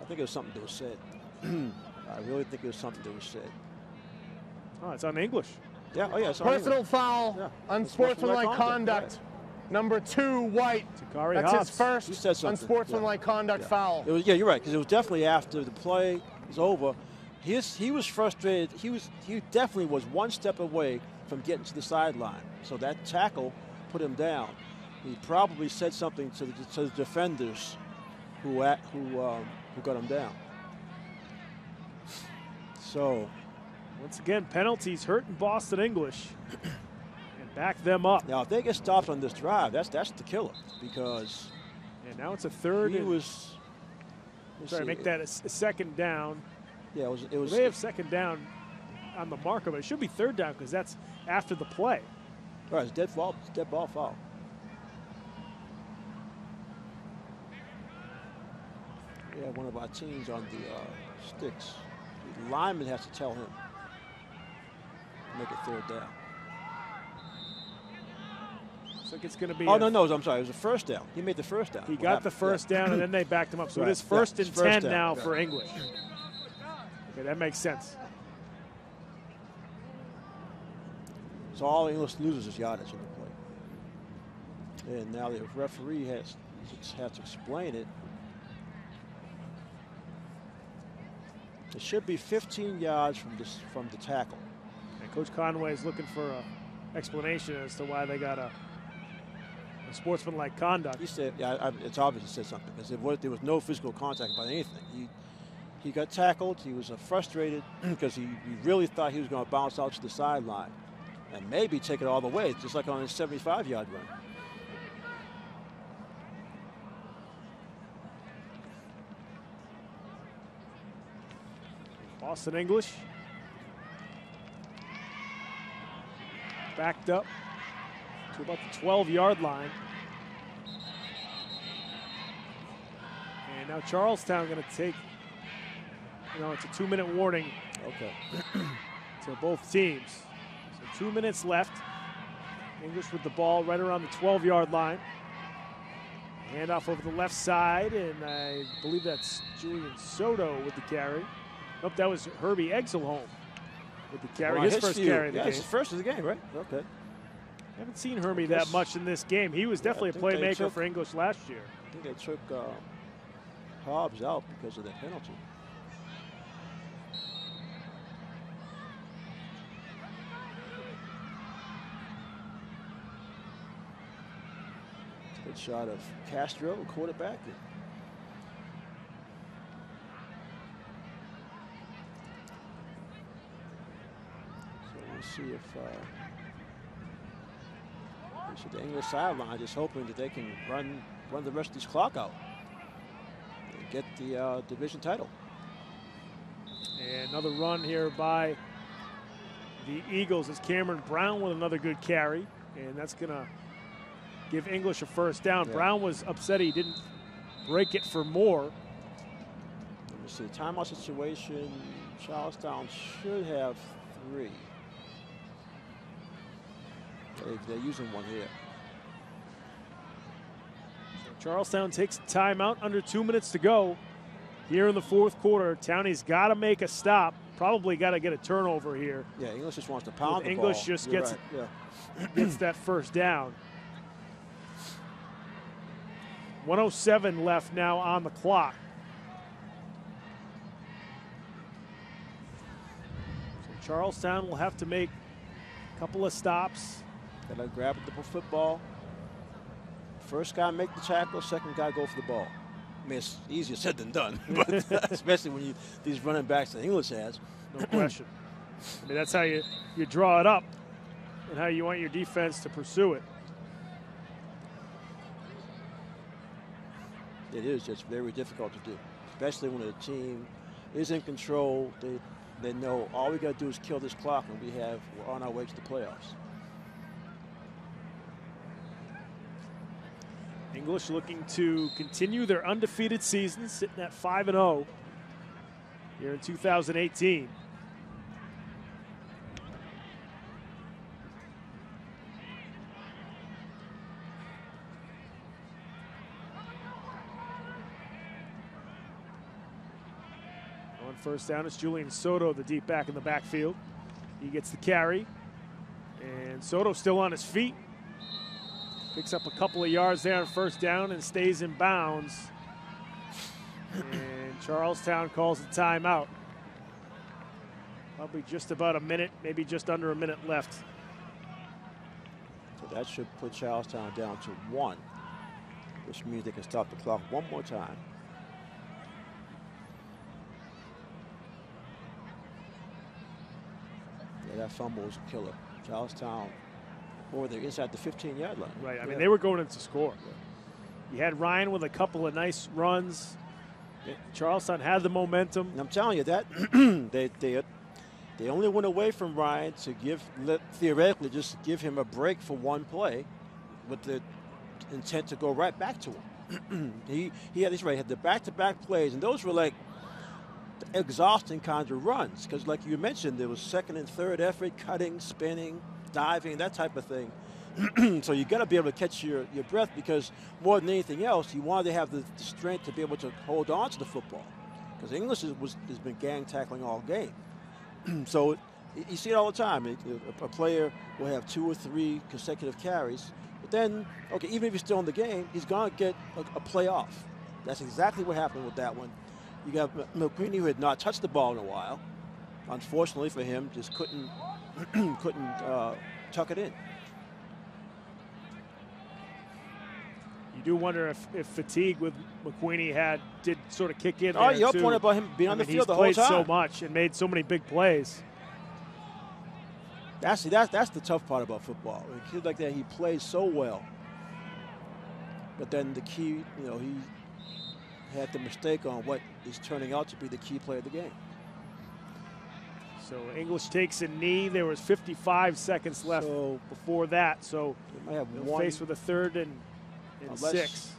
I think it was something that was said. I really think it was something that was said. Oh, it's on English. Yeah. Oh, yeah. Personal foul. Yeah. Unsportsmanlike conduct. Right. Number 2, White. Takari That's Hobbs. his first unsportsmanlike conduct foul. It was, you're right, because it was definitely after the play was over. He was frustrated. He definitely was one step away from getting to the sideline. So that tackle put him down. He probably said something to the defenders who got him down. So, once again, penalties hurting Boston English and back them up. Now, if they get stopped on this drive, that's the killer, because. And now it's a third. Sorry, make that a second down. Yeah, it was. They have second down on the marker, but it should be third down because that's after the play. All right, it's dead ball foul. Yeah, one of our teams on the sticks. The lineman has to tell him to make it third down. Looks like it's going to be. Oh, no, I'm sorry. It was a first down. He made the first down. He got the first down, and then they backed him up. So it is first and 10 now for English. Okay, that makes sense. So all English loses is yardage on the play. And now the referee has to explain it. It should be 15 yards from the tackle. And Coach Conway is looking for an explanation as to why they got a sportsmanlike conduct. He said, yeah, it's obvious he said something, because there was no physical contact about anything. He got tackled. He was frustrated because he really thought he was going to bounce out to the sideline and maybe take it all the way, just like on his 75-yard run. Boston English backed up to about the 12-yard line. And now Charlestown going to take, it's a 2-minute warning. Okay. To both teams. So 2 minutes left. English with the ball right around the 12-yard line. Handoff over the left side, and I believe that's Julian Soto with the carry. Nope, that was Herbie Exelholm with the carry. His first carry of the game. His first of the game, right? Okay. Haven't seen Herbie that much in this game. He was definitely a playmaker for English last year. I think they took Hobbs out because of that penalty. Good shot of Castro, quarterback. See if the English sideline just hoping that they can run the rest of this clock out and get the division title. And another run here by the Eagles is Cameron Brown with another good carry, and that's going to give English a first down. Yeah. Brown was upset he didn't break it for more. Let me see, timeout situation. Charlestown should have 3. They're using one here. So Charlestown takes a timeout, under 2 minutes to go here in the fourth quarter. Townies got to make a stop. Probably got to get a turnover here. Yeah, English just wants to pound the English ball. Just gets gets that first down. 1:07 left now on the clock. So Charlestown will have to make a couple of stops. Gotta grab the football. First guy make the tackle, second guy go for the ball. I mean, it's easier said than done, but especially when these running backs that English has. No question. I mean, that's how you draw it up and how you want your defense to pursue it. It is just very difficult to do, especially when a team is in control. They know all we got to do is kill this clock, and we're on our way to the playoffs. English looking to continue their undefeated season, sitting at 5-0 here in 2018. On first down, it's Julian Soto, the deep back in the backfield. He gets the carry, and Soto still on his feet. Picks up a couple of yards there on first down and stays in bounds. And Charlestown calls a timeout. Probably just about a minute, maybe just under a minute left. So that should put Charlestown down to 1, which means they can stop the clock one more time. Yeah, that fumble was a killer. Charlestown, or they're inside the 15-yard line. Right, I mean, they were going in to score. You had Ryan with a couple of nice runs. Charlestown had the momentum. And I'm telling you that they only went away from Ryan to theoretically just give him a break for one play with the intent to go right back to him. he had the back-to-back plays, and those were like exhausting kinds of runs because, like you mentioned, there was second and third effort, cutting, spinning, diving, that type of thing. So you got to be able to catch your breath because more than anything else, you want to have the strength to be able to hold on to the football because English has been gang tackling all game. So you see it all the time. A player will have 2 or 3 consecutive carries, but then, okay, even if he's still in the game, he's going to get a play off. That's exactly what happened with that one. You got McQueenie, who had not touched the ball in a while. Unfortunately for him, just couldn't tuck it in. You do wonder if fatigue with McQueenie did sort of kick in. Oh, your point about him being on the field the whole time. He's played so much and made so many big plays. That's the tough part about football. A kid like that, he plays so well. But then the key, he had the mistake on what is turning out to be the key play of the game. So English takes a knee. There was 55 seconds left before that. So they might have they'll face with a 3rd and 6.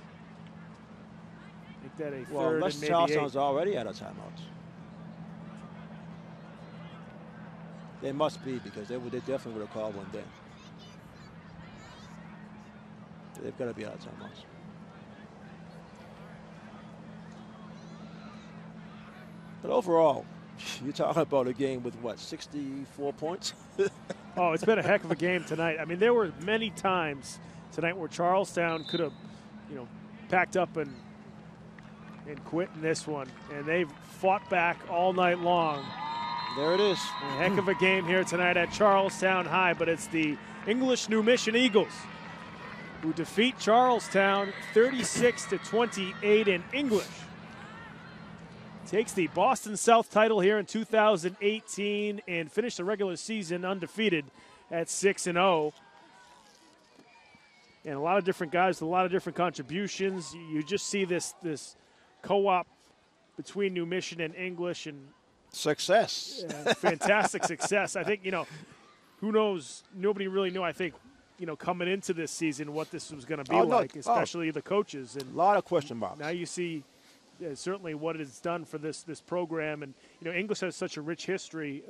Make that a 3rd unless and maybe Charlestown's 8. already out of timeouts. They must be because they definitely would have called one then. They've got to be out of timeouts. But overall, you're talking about a game with, 64 points? Oh, it's been a heck of a game tonight. I mean, there were many times tonight where Charlestown could have, packed up and quit in this one. And they've fought back all night long. There it is. A heck of a game here tonight at Charlestown High, but it's the English New Mission Eagles who defeat Charlestown 36-28 in English. Takes the Boston South title here in 2018 and finished the regular season undefeated at 6-0. And a lot of different guys with a lot of different contributions. You just see this co-op between New Mission and English and success. Fantastic success. I think, who knows? Nobody really knew, I think, coming into this season what this was going to be like, especially the coaches. And a lot of question marks. Now you see certainly what it's done for this program. And, English has such a rich history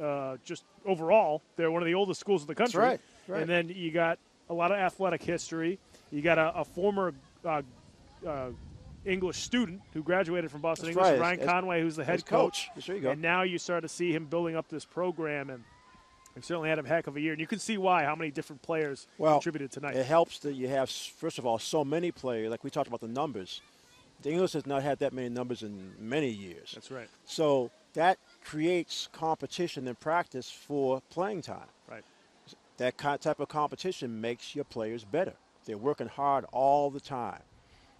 just overall. They're one of the oldest schools in the country. That's right. And then you got a lot of athletic history. You got a former English student who graduated from Boston English, Ryan Conway, who's the head coach. There you go. And now you start to see him building up this program, and they've certainly had a heck of a year. And you can see why, how many different players contributed tonight. It helps that you have, first of all, so many players. Like we talked about the numbers. The English has not had that many numbers in many years. That's right. So that creates competition and practice for playing time. Right. That type of competition makes your players better. They're working hard all the time.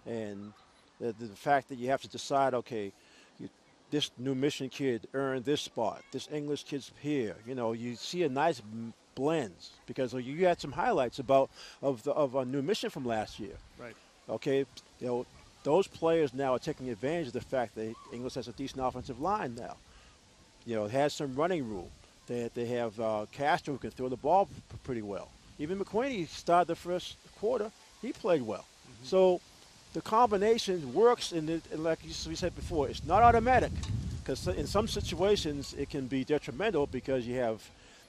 And the fact that you have to decide, okay, this New Mission kid earned this spot, this English kid's here. You know, you see a nice blends because you had some highlights of a New Mission from last year. Right. Okay, you know, those players now are taking advantage of the fact that English has a decent offensive line now. You know, it has some running room. They have Castro who can throw the ball pretty well. Even McQueenie started the first quarter. He played well. So the combination works, and like we said before, it's not automatic because in some situations it can be detrimental because you have,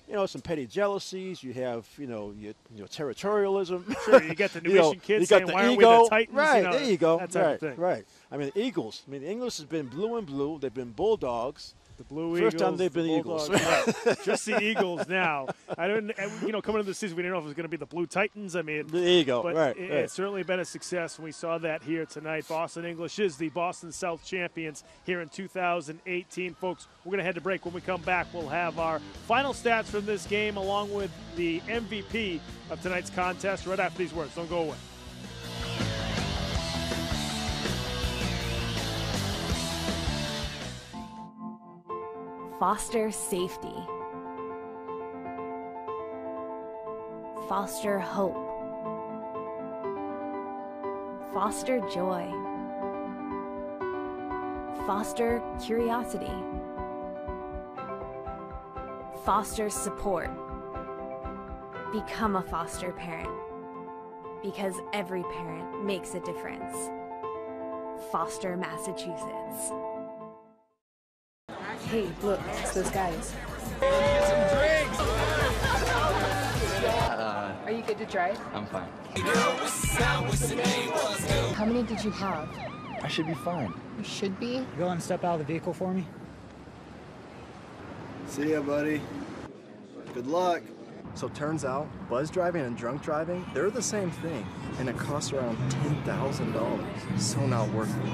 you know, some petty jealousies. You have, you know, territorialism. Sure, you get the New Mission kids saying, why aren't we the Titans? Right, you know, there you go. That type of thing. Right. I mean, the Eagles. I mean, the English has been blue and blue. They've been Bulldogs. The Blue First Eagles, time they've been Eagles. Right. Just the Eagles now. I don't, you know, coming into the season, we didn't know if it was going to be the Blue Titans. I mean, there you go. But right. It's certainly been a success, and we saw that here tonight. Boston English is the Boston South champions here in 2018. Folks, we're going to head to break. When we come back, we'll have our final stats from this game along with the MVP of tonight's contest right after these words. Don't go away. Foster safety. Foster hope. Foster joy. Foster curiosity. Foster support. Become a foster parent, because every parent makes a difference. Foster, Massachusetts. Hey, look, it's those guys. Are you good to drive? I'm fine. How many did you have? I should be fine. You should be? You willing to step out of the vehicle for me? See ya, buddy. Good luck. So turns out, buzz driving and drunk driving, they're the same thing. And it costs around $10,000. So not worth it.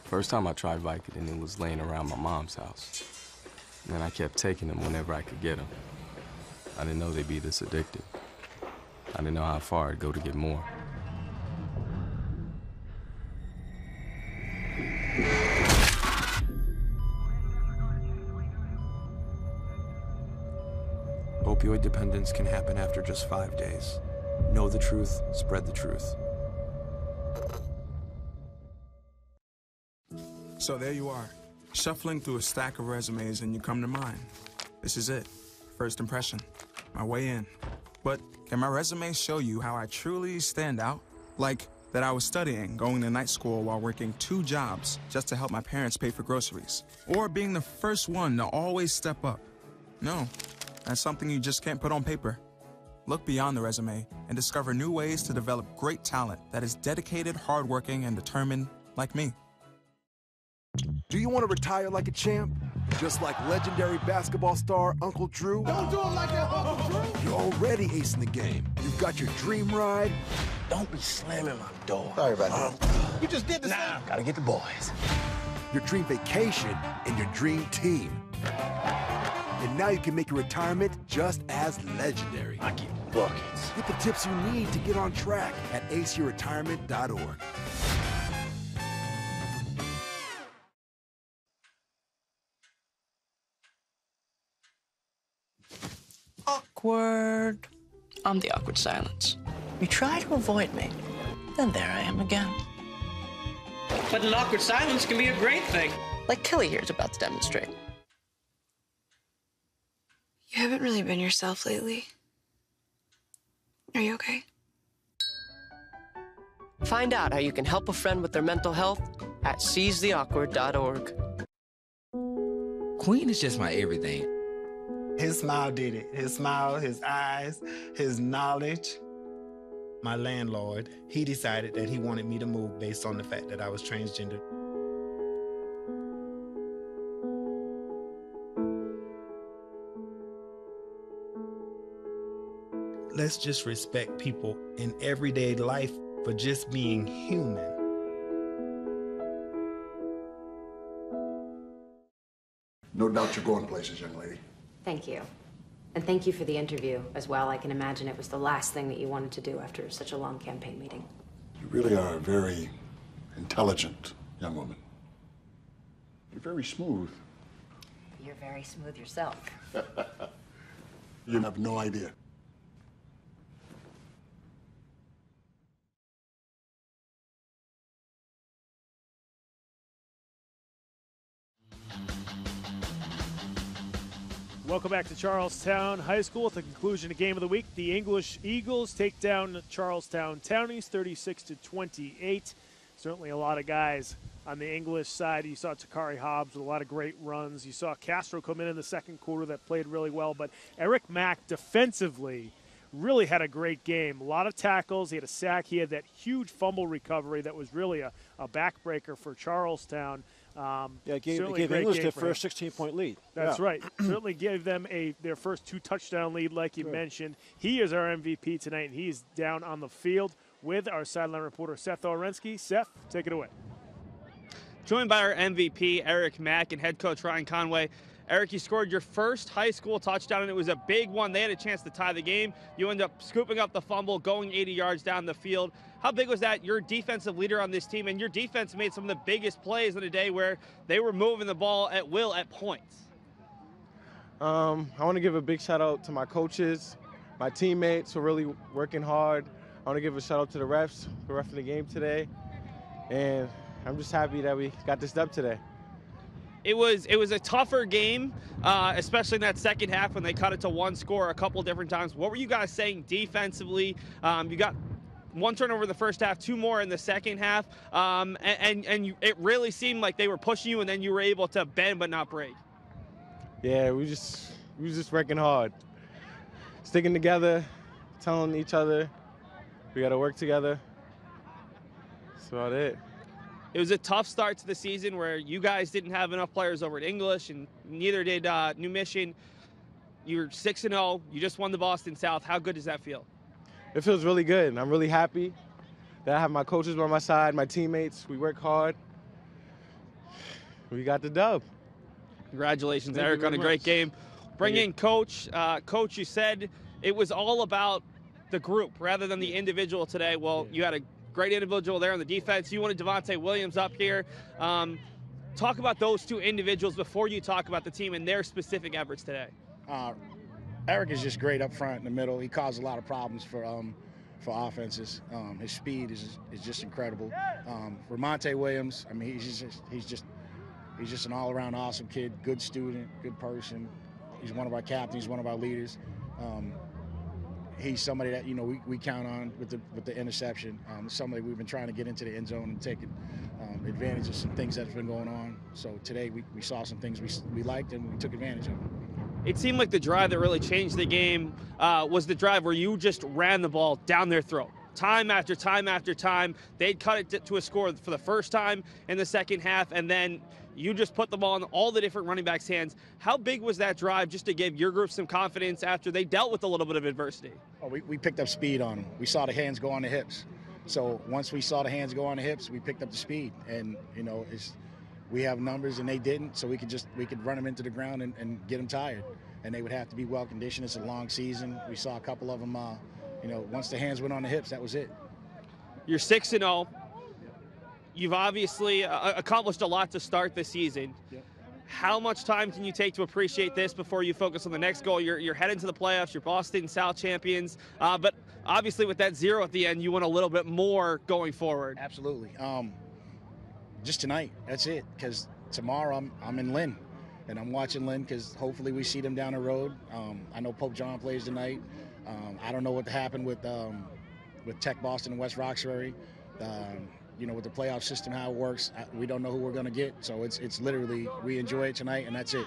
First time I tried Vicodin, it was laying around my mom's house. And then I kept taking them whenever I could get them. I didn't know they'd be this addictive. I didn't know how far I'd go to get more. Opioid dependence can happen after just 5 days. Know the truth, spread the truth. So there you are, shuffling through a stack of resumes and you come to mine. This is it, first impression, my way in. But can my resume show you how I truly stand out? Like that I was studying, going to night school while working 2 jobs just to help my parents pay for groceries. Or being the first one to always step up. No, that's something you just can't put on paper. Look beyond the resume and discover new ways to develop great talent that is dedicated, hardworking, and determined like me. Do you want to retire like a champ? Just like legendary basketball star Uncle Drew? Don't do it like that, Uncle Drew! You're already acing the game. You've got your dream ride. Don't be slamming my door. Sorry about that. You just did the same. Gotta get the boys. Your dream vacation and your dream team. And now you can make your retirement just as legendary. I get buckets. Get the tips you need to get on track at aceyourretirement.org. Awkward. I'm the awkward silence. You try to avoid me, then there I am again. But an awkward silence can be a great thing. Like Kelly here is about to demonstrate. You haven't really been yourself lately. Are you okay? Find out how you can help a friend with their mental health at seizetheawkward.org. Queen is just my everything. His smile did it. His smile, his eyes, his knowledge. My landlord, he decided that he wanted me to move based on the fact that I was transgender. Let's just respect people in everyday life for just being human. No doubt you're going places, young lady. Thank you. And thank you for the interview as well. I can imagine it was the last thing that you wanted to do after such a long campaign meeting. You really are a very intelligent young woman. You're very smooth. You're very smooth yourself. You have no idea. Welcome back to Charlestown High School. At the conclusion of Game of the Week, the English Eagles take down Charlestown Townies 36-28. Certainly a lot of guys on the English side. You saw Takari Hobbs with a lot of great runs. You saw Castro come in the second quarter that played really well. But Eric Mack defensively really had a great game. A lot of tackles. He had a sack. He had that huge fumble recovery that was really a backbreaker for Charlestown. It gave English their first 16-point lead. That's right. Certainly gave them their first 2-touchdown lead, like you mentioned. He is our MVP tonight, and he's down on the field with our sideline reporter, Seth Orensky. Seth, take it away. Joined by our MVP, Eric Mack, and head coach Ryan Conway. Eric, you scored your first high school touchdown, and it was a big one. They had a chance to tie the game. You end up scooping up the fumble, going 80 yards down the field. How big was that? You're defensive leader on this team, and your defense made some of the biggest plays in a day where they were moving the ball at will at points. I want to give a big shout out to my coaches, my teammates who are really working hard. I want to give a shout out to the refs for reffing the game today, and I'm just happy that we got this dub today. It was a tougher game, especially in that second half when they cut it to one score a couple different times. What were you guys saying defensively? You got one turnover in the first half, two more in the second half, it really seemed like they were pushing you, and then you were able to bend but not break. Yeah, we was just working hard, sticking together, telling each other we got to work together. That's about it. It was a tough start to the season where you guys didn't have enough players over at English, and neither did New Mission. You were 6-0. You just won the Boston South. How good does that feel? It feels really good, and I'm really happy that I have my coaches by my side, my teammates. We work hard. We got the dub. Congratulations, Thank Eric, you on a very great much. game. Bring in Coach. Coach, you said it was all about the group rather than the individual today. Well, you had a great individual there on the defense. You wanted Devontae Williams up here. Talk about those two individuals before you talk about the team and their specific efforts today. Eric is just great up front in the middle. He caused a lot of problems for offenses. His speed is just incredible. Ramonte Williams, I mean, he's just an all-around awesome kid, good student, good person. He's one of our captains, he's one of our leaders. He's somebody that we count on with the interception. Somebody we've been trying to get into the end zone and take advantage of some things that's been going on. So today we saw some things we liked and we took advantage of them. It seemed like the drive that really changed the game was the drive where you just ran the ball down their throat. Time after time after time. They'd cut it to a score for the first time in the second half, and then you just put the ball in all the different running backs' hands. How big was that drive just to give your group some confidence after they dealt with a little bit of adversity? Oh, we picked up speed on them. We saw the hands go on the hips. So once we saw the hands go on the hips, we picked up the speed. And, we have numbers and they didn't, so we could run them into the ground and get them tired. And they would have to be well conditioned. It's a long season. We saw a couple of them, once the hands went on the hips, that was it. You're 6-0. You've obviously accomplished a lot to start the season. Yep. How much time can you take to appreciate this before you focus on the next goal? You're heading to the playoffs. You're Boston South champions. But obviously with that 0 at the end, you want a little bit more going forward. Absolutely. Just tonight, that's it. Because tomorrow I'm in Lynn. And I'm watching Lynn because hopefully we see them down the road. I know Pope John plays tonight. I don't know what happened with Tech Boston and West Roxbury. With the playoff system, how it works, we don't know who we're going to get. So it's literally, we enjoy it tonight, and that's it.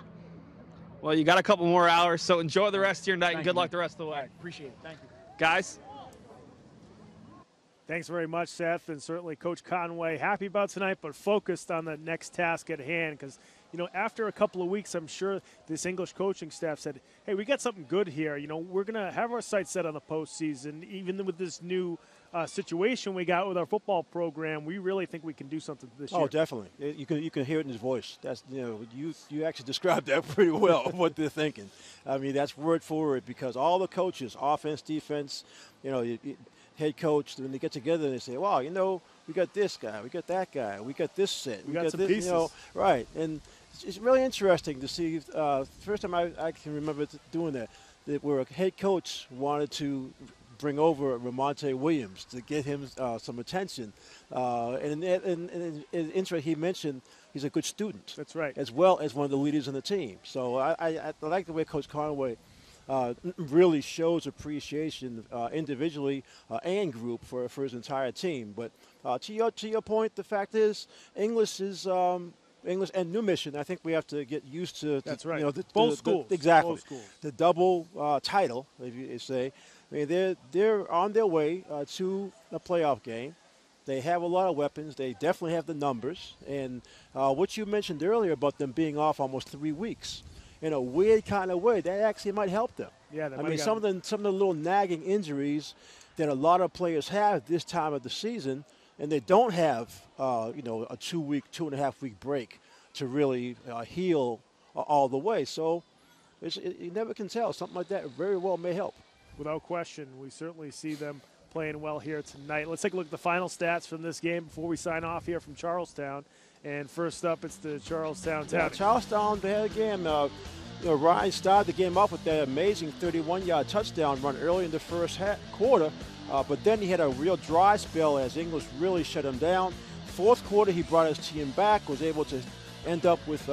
Well, you got a couple more hours, so enjoy the rest of your night, and good luck the rest of the way. Appreciate it. Thank you. Guys. Thanks very much, Seth, and certainly Coach Conway happy about tonight, but focused on the next task at hand because, after a couple of weeks, I'm sure this English coaching staff said, hey, we got something good here. We're going to have our sights set on the postseason. Even with this new situation we got with our football program, we really think we can do something this year. Oh, definitely. You can hear it in his voice. That's you actually described that pretty well, what they're thinking. I mean, that's word for word because all the coaches, offense, defense, head coach, when they get together and they say, wow, We got this guy. We got that guy. We got this set. We got some this, pieces. You know, right. And it's really interesting to see. First time I can remember doing that where a head coach wanted to bring over Ramonte Williams to get him some attention. And interesting, he mentioned he's a good student. That's right. As well as one of the leaders in the team. So I like the way Coach Conway really shows appreciation individually and group for his entire team. But to your point, the fact is English is English and New Mission. I think we have to get used to. That's right. You know, both schools. Exactly. Both schools. The double title, if you say. I mean, they're on their way to a playoff game. They have a lot of weapons. They definitely have the numbers. And what you mentioned earlier about them being off almost 3 weeks, in a weird kind of way, that actually might help them. Yeah, I mean, some of the little nagging injuries that a lot of players have this time of the season, and they don't have, a 2.5 week break to really heal all the way. So you never can tell. Something like that very well may help. Without question, we certainly see them playing well here tonight. Let's take a look at the final stats from this game before we sign off here from Charlestown. And first up, it's the Charlestown Townies. Yeah, Charlestown, they had a game. Ryan started the game off with that amazing 31-yard touchdown run early in the first quarter, but then he had a real dry spell as English really shut him down. Fourth quarter, he brought his team back, was able to end up with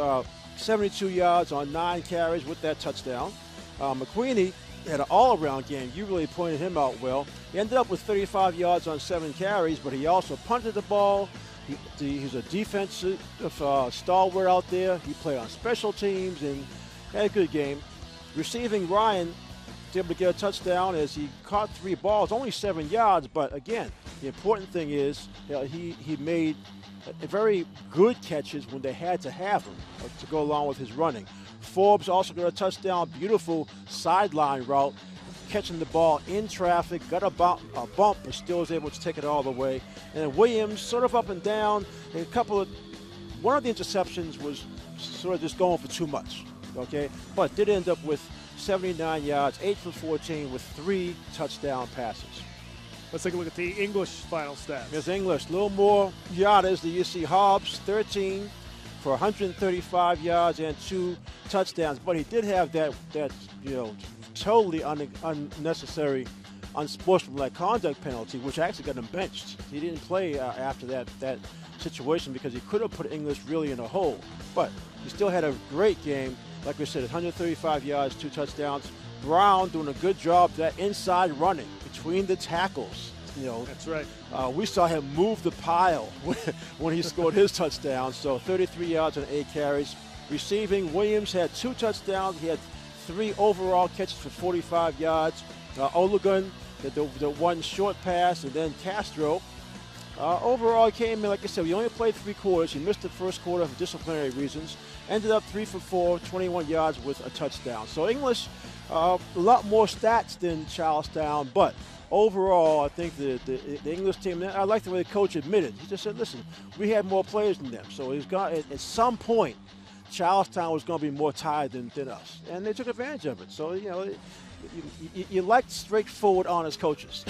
72 yards on 9 carries with that touchdown. McQueenie had an all-around game. You really pointed him out well. He ended up with 35 yards on 7 carries, but he also punted the ball. He's a defensive stalwart out there. He played on special teams and had a good game. Receiving, Ryan was able to get a touchdown as he caught 3 balls, only 7 yards. But again, the important thing is he made very good catches when they had to have him to go along with his running. Forbes also got a touchdown, beautiful sideline route, catching the ball in traffic, got a bump, but still was able to take it all the way. And then Williams sort of up and down, and one of the interceptions was sort of just going for too much, okay? But did end up with 79 yards, 8 for 14 with 3 touchdown passes. Let's take a look at the English final stats. There's English, a little more yards than you see. Hobbs, 13 for 135 yards and 2 touchdowns. But he did have that totally unnecessary, unsportsmanlike conduct penalty, which actually got him benched. He didn't play after that situation because he could have put English really in a hole. But he still had a great game. Like we said, 135 yards, 2 touchdowns. Brown doing a good job that inside running between the tackles. That's right. We saw him move the pile when he scored his touchdown. So 33 yards and 8 carries. Receiving, Williams had 2 touchdowns. He had 3 overall catches for 45 yards. Olagun, the one short pass, and then Castro. Overall, he came in, like I said, we only played 3 quarters. He missed the first quarter for disciplinary reasons. Ended up 3 for 4, 21 yards with a touchdown. So English, a lot more stats than Charlestown, but overall, I think the English team, I like the way the coach admitted. He just said, listen, we had more players than them. So at some point, Charlestown was going to be more tired than us. And they took advantage of it. So, you like straightforward, honest coaches.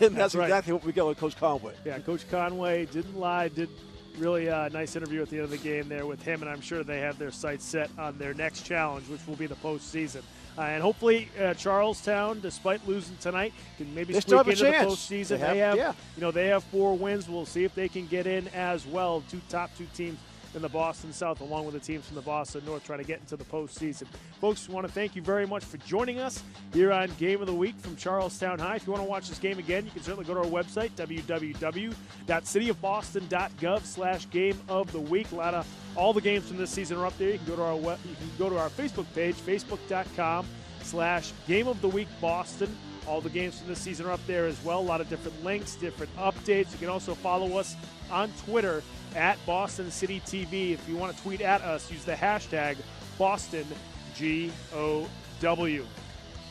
And that's right. Exactly what we got with Coach Conway. Yeah, Coach Conway didn't lie, did really nice interview at the end of the game there with him, and I'm sure they have their sights set on their next challenge, which will be the postseason. And hopefully Charlestown, despite losing tonight, can maybe squeak into the postseason. They have 4 wins. We'll see if they can get in as well. Top two teams in the Boston South, along with the teams from the Boston North, trying to get into the postseason. Folks, we want to thank you very much for joining us here on Game of the Week from Charlestown High. If you want to watch this game again, you can certainly go to our website, www.cityofboston.gov/Game of the Week. All the games from this season are up there. You can go to our Facebook page, facebook.com/Game of the Week Boston. All the games from this season are up there as well. A lot of different links, different updates. You can also follow us on Twitter at Boston City TV. If you want to tweet at us, use the hashtag BostonGOW.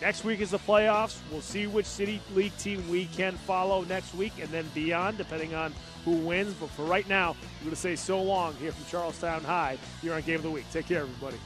Next week is the playoffs. We'll see which City League team we can follow next week and then beyond, depending on who wins. But for right now, we're going to say so long here from Charlestown High here on Game of the Week. Take care, everybody.